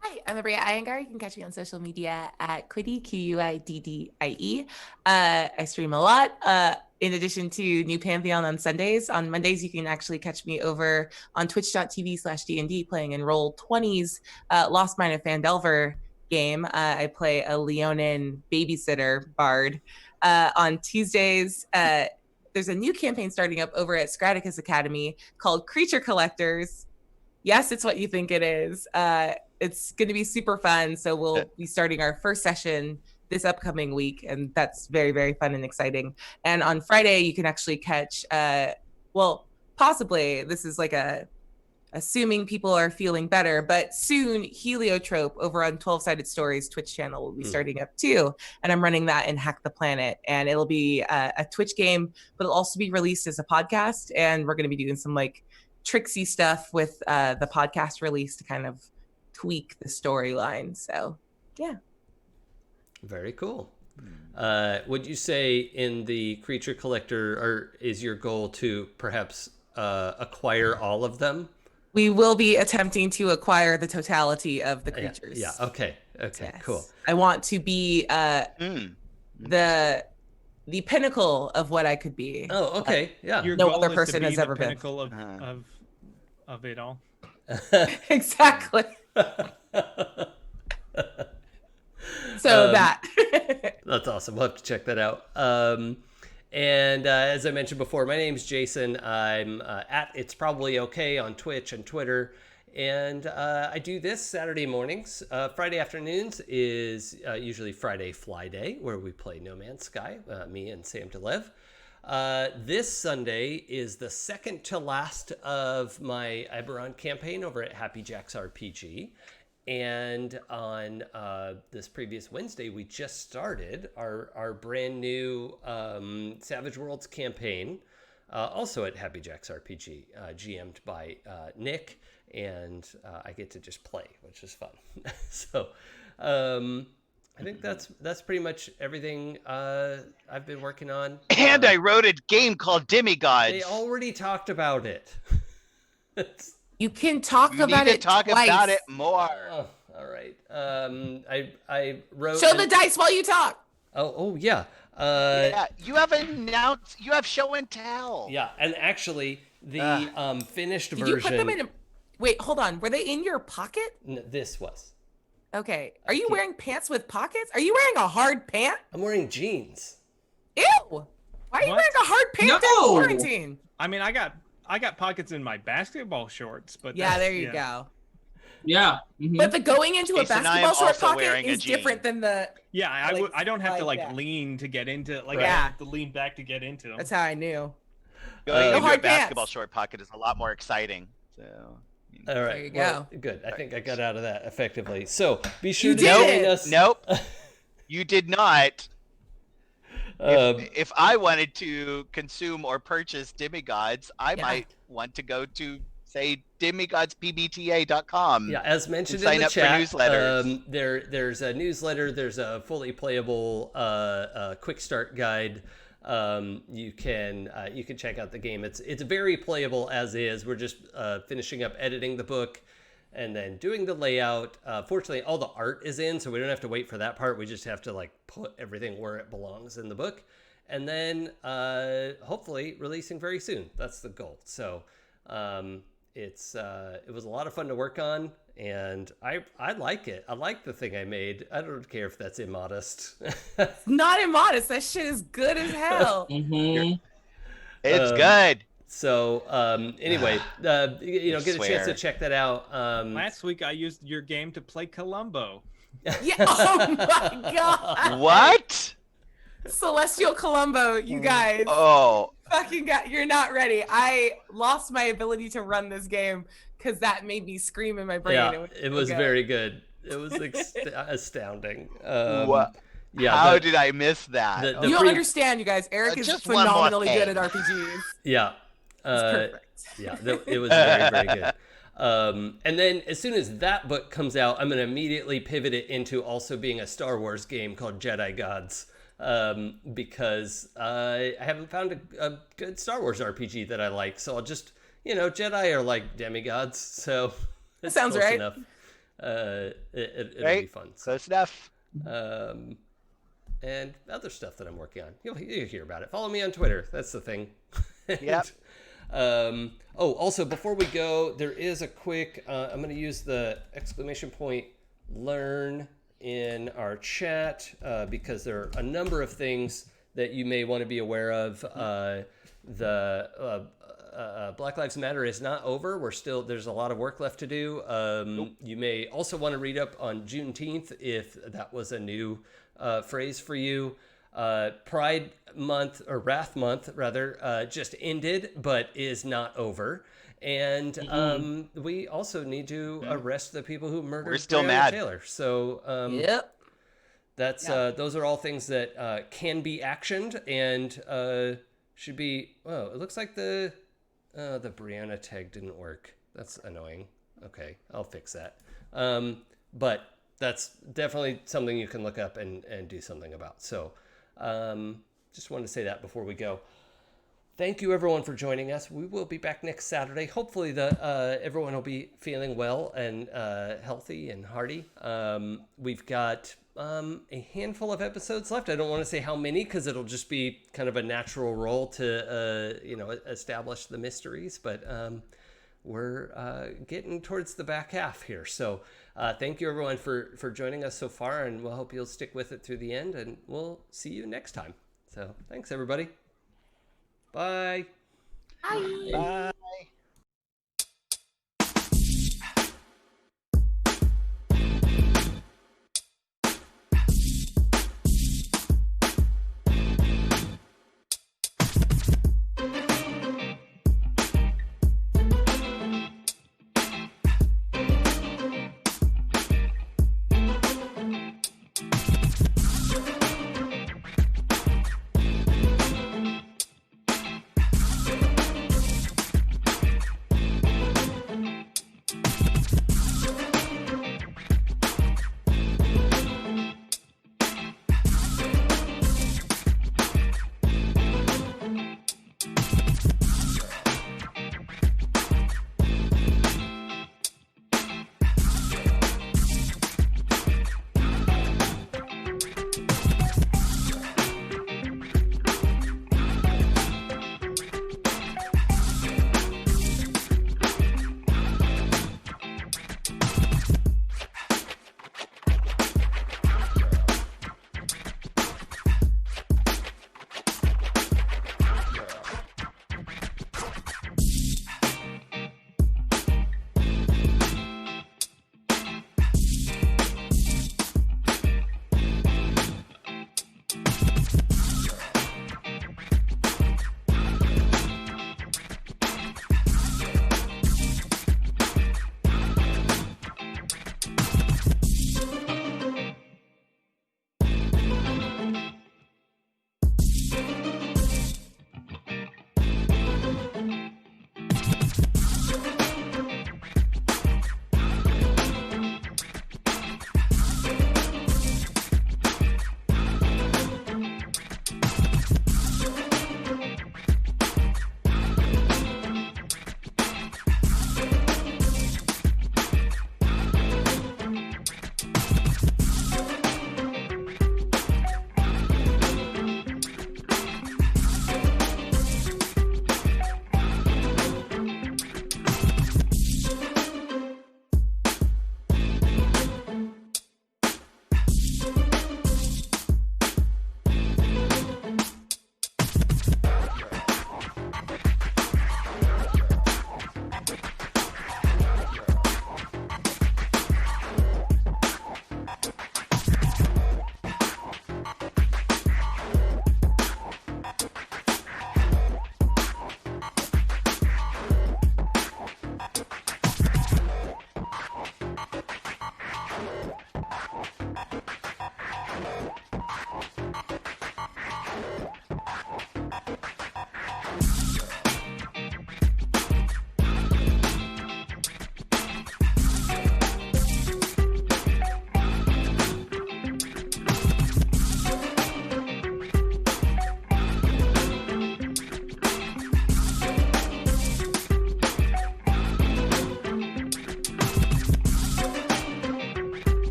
Hi, I'm Abria Iyengar. You can catch me on social media at Quiddy, Quiddie. I stream a lot. In addition to New Pantheon on Sundays, on Mondays, you can actually catch me over on twitch.tv/D&D playing in Roll20's Lost Mine of Phandelver game. I play a Leonin babysitter bard. On Tuesdays, there's a new campaign starting up over at Scraticus Academy called Creature Collectors. Yes, it's what you think it is. It's going to be super fun. So we'll be starting our first session this upcoming week, and that's very, very fun and exciting. And on Friday, you can actually catch, possibly, this is like assuming people are feeling better, but soon Heliotrope over on 12-Sided Stories Twitch channel will be starting up too. And I'm running that in Hack the Planet. And it'll be a Twitch game, but it'll also be released as a podcast. And we're going to be doing some like tricksy stuff with the podcast release to kind of tweak the storyline. So, yeah. Very cool. Would you say in the Creature Collector, or is your goal to perhaps acquire all of them? We will be attempting to acquire the totality of the creatures. Yeah. Okay. Yes. Cool. I want to be the pinnacle of what I could be. Oh, okay. Yeah. Your No goal other is person to be has the ever been. pinnacle of it all. Exactly. So That's awesome. We'll have to check that out. And as I mentioned before, my name's Jason. I'm at It's Probably Okay on Twitch and Twitter. And I do this Saturday mornings. Friday afternoons is usually Friday Fly Day, where we play No Man's Sky, me and Sam DeLev. This Sunday is the second to last of my Eberron campaign over at Happy Jack's RPG. And on this previous Wednesday, we just started our brand new Savage Worlds campaign, also at Happy Jack's RPG, GM'd by Nick, and I get to just play, which is fun. So I think that's pretty much everything I've been working on. And I wrote a game called Demigods. They already talked about it. you can talk You about need to it talk twice. about it more. Oh, all right. I wrote. Show the dice while you talk. Oh yeah. Yeah, you have announced. You have show and tell. Yeah, and actually, the finished Did version. you put them in? Wait, hold on. Were they in your pocket? This was. Okay. Are you wearing pants with pockets? Are you wearing a hard pant? I'm wearing jeans. Ew! Why are you What? wearing a hard pant No! in quarantine? I mean, I got pockets in my basketball shorts, but Yeah, that's- there you go. Yeah. Mhm. But the going into a Jason, I am basketball short also pocket wearing a is different than the. Yeah, I don't have to like like that. lean to get into like Right. I have to lean back to get into them. That's how I knew. Going into a hard basketball pants. short pocket is a lot more exciting. So. All right. you well, good. I think I got out of that effectively. So be sure You to did. join us. Nope. You did not. Um, If I wanted to consume or purchase demigods, I Yeah. might want to go to, say, demigodspbta.com. Yeah, as mentioned sign in the up for chat, newsletters. there's a newsletter. There's a fully playable quick start guide. You can check out the game. It's very playable as is. We're just finishing up editing the book, and then doing the layout. Fortunately, all the art is in, so we don't have to wait for that part. We just have to like put everything where it belongs in the book, and then hopefully releasing very soon. That's the goal. So it was a lot of fun to work on, and I like it. I like the thing I made. I don't care if that's immodest. Not immodest. That shit is good as hell. Mm-hmm. It's good. So anyway, get a chance to check that out. Last week I used your game to play Columbo. Yeah. Oh my god. What? Celestial Columbo, you guys. Oh, Fucking god, you're not ready. I lost my ability to run this game because that made me scream in my brain. Yeah, it was very good. It was astounding. what? Yeah, How did I miss that? the You don't pre- understand, you guys. Eric is just one more phenomenally thing. good at RPGs. Yeah. It's perfect. Yeah, it was very, very good. And then as soon as that book comes out, I'm going to immediately pivot it into also being a Star Wars game called Jedi Gods, because I haven't found a good Star Wars RPG that I like. So I'll just, Jedi are like demigods, so it's Sounds close right. enough. It'll Right? be fun. So, Close enough. and other stuff that I'm working on. You'll hear about it. Follow me on Twitter. That's the thing. Yep. Also, before we go, there is a quick, I'm going to use the !learn in our chat, because there are a number of things that you may want to be aware of. Black Lives Matter is not over. There's a lot of work left to do. You may also want to read up on Juneteenth if that was a new phrase for you. Pride Month, or Wrath Month rather, just ended but is not over. And we also need to arrest the people who murdered We're still Breonna mad. Taylor. So Yep. that's those are all things that can be actioned and should be. Oh, it looks like the Brianna tag didn't work. That's annoying. Okay, I'll fix that. But that's definitely something you can look up and do something about. So just wanted to say that before we go. Thank you everyone for joining us. We will be back next Saturday. Hopefully everyone will be feeling well and healthy and hearty. We've got a handful of episodes left. I don't want to say how many because it'll just be kind of a natural roll to establish the mysteries. But we're getting towards the back half here. So thank you everyone for joining us so far, and we'll hope you'll stick with it through the end. And we'll see you next time. So thanks everybody. Bye. Bye. Bye.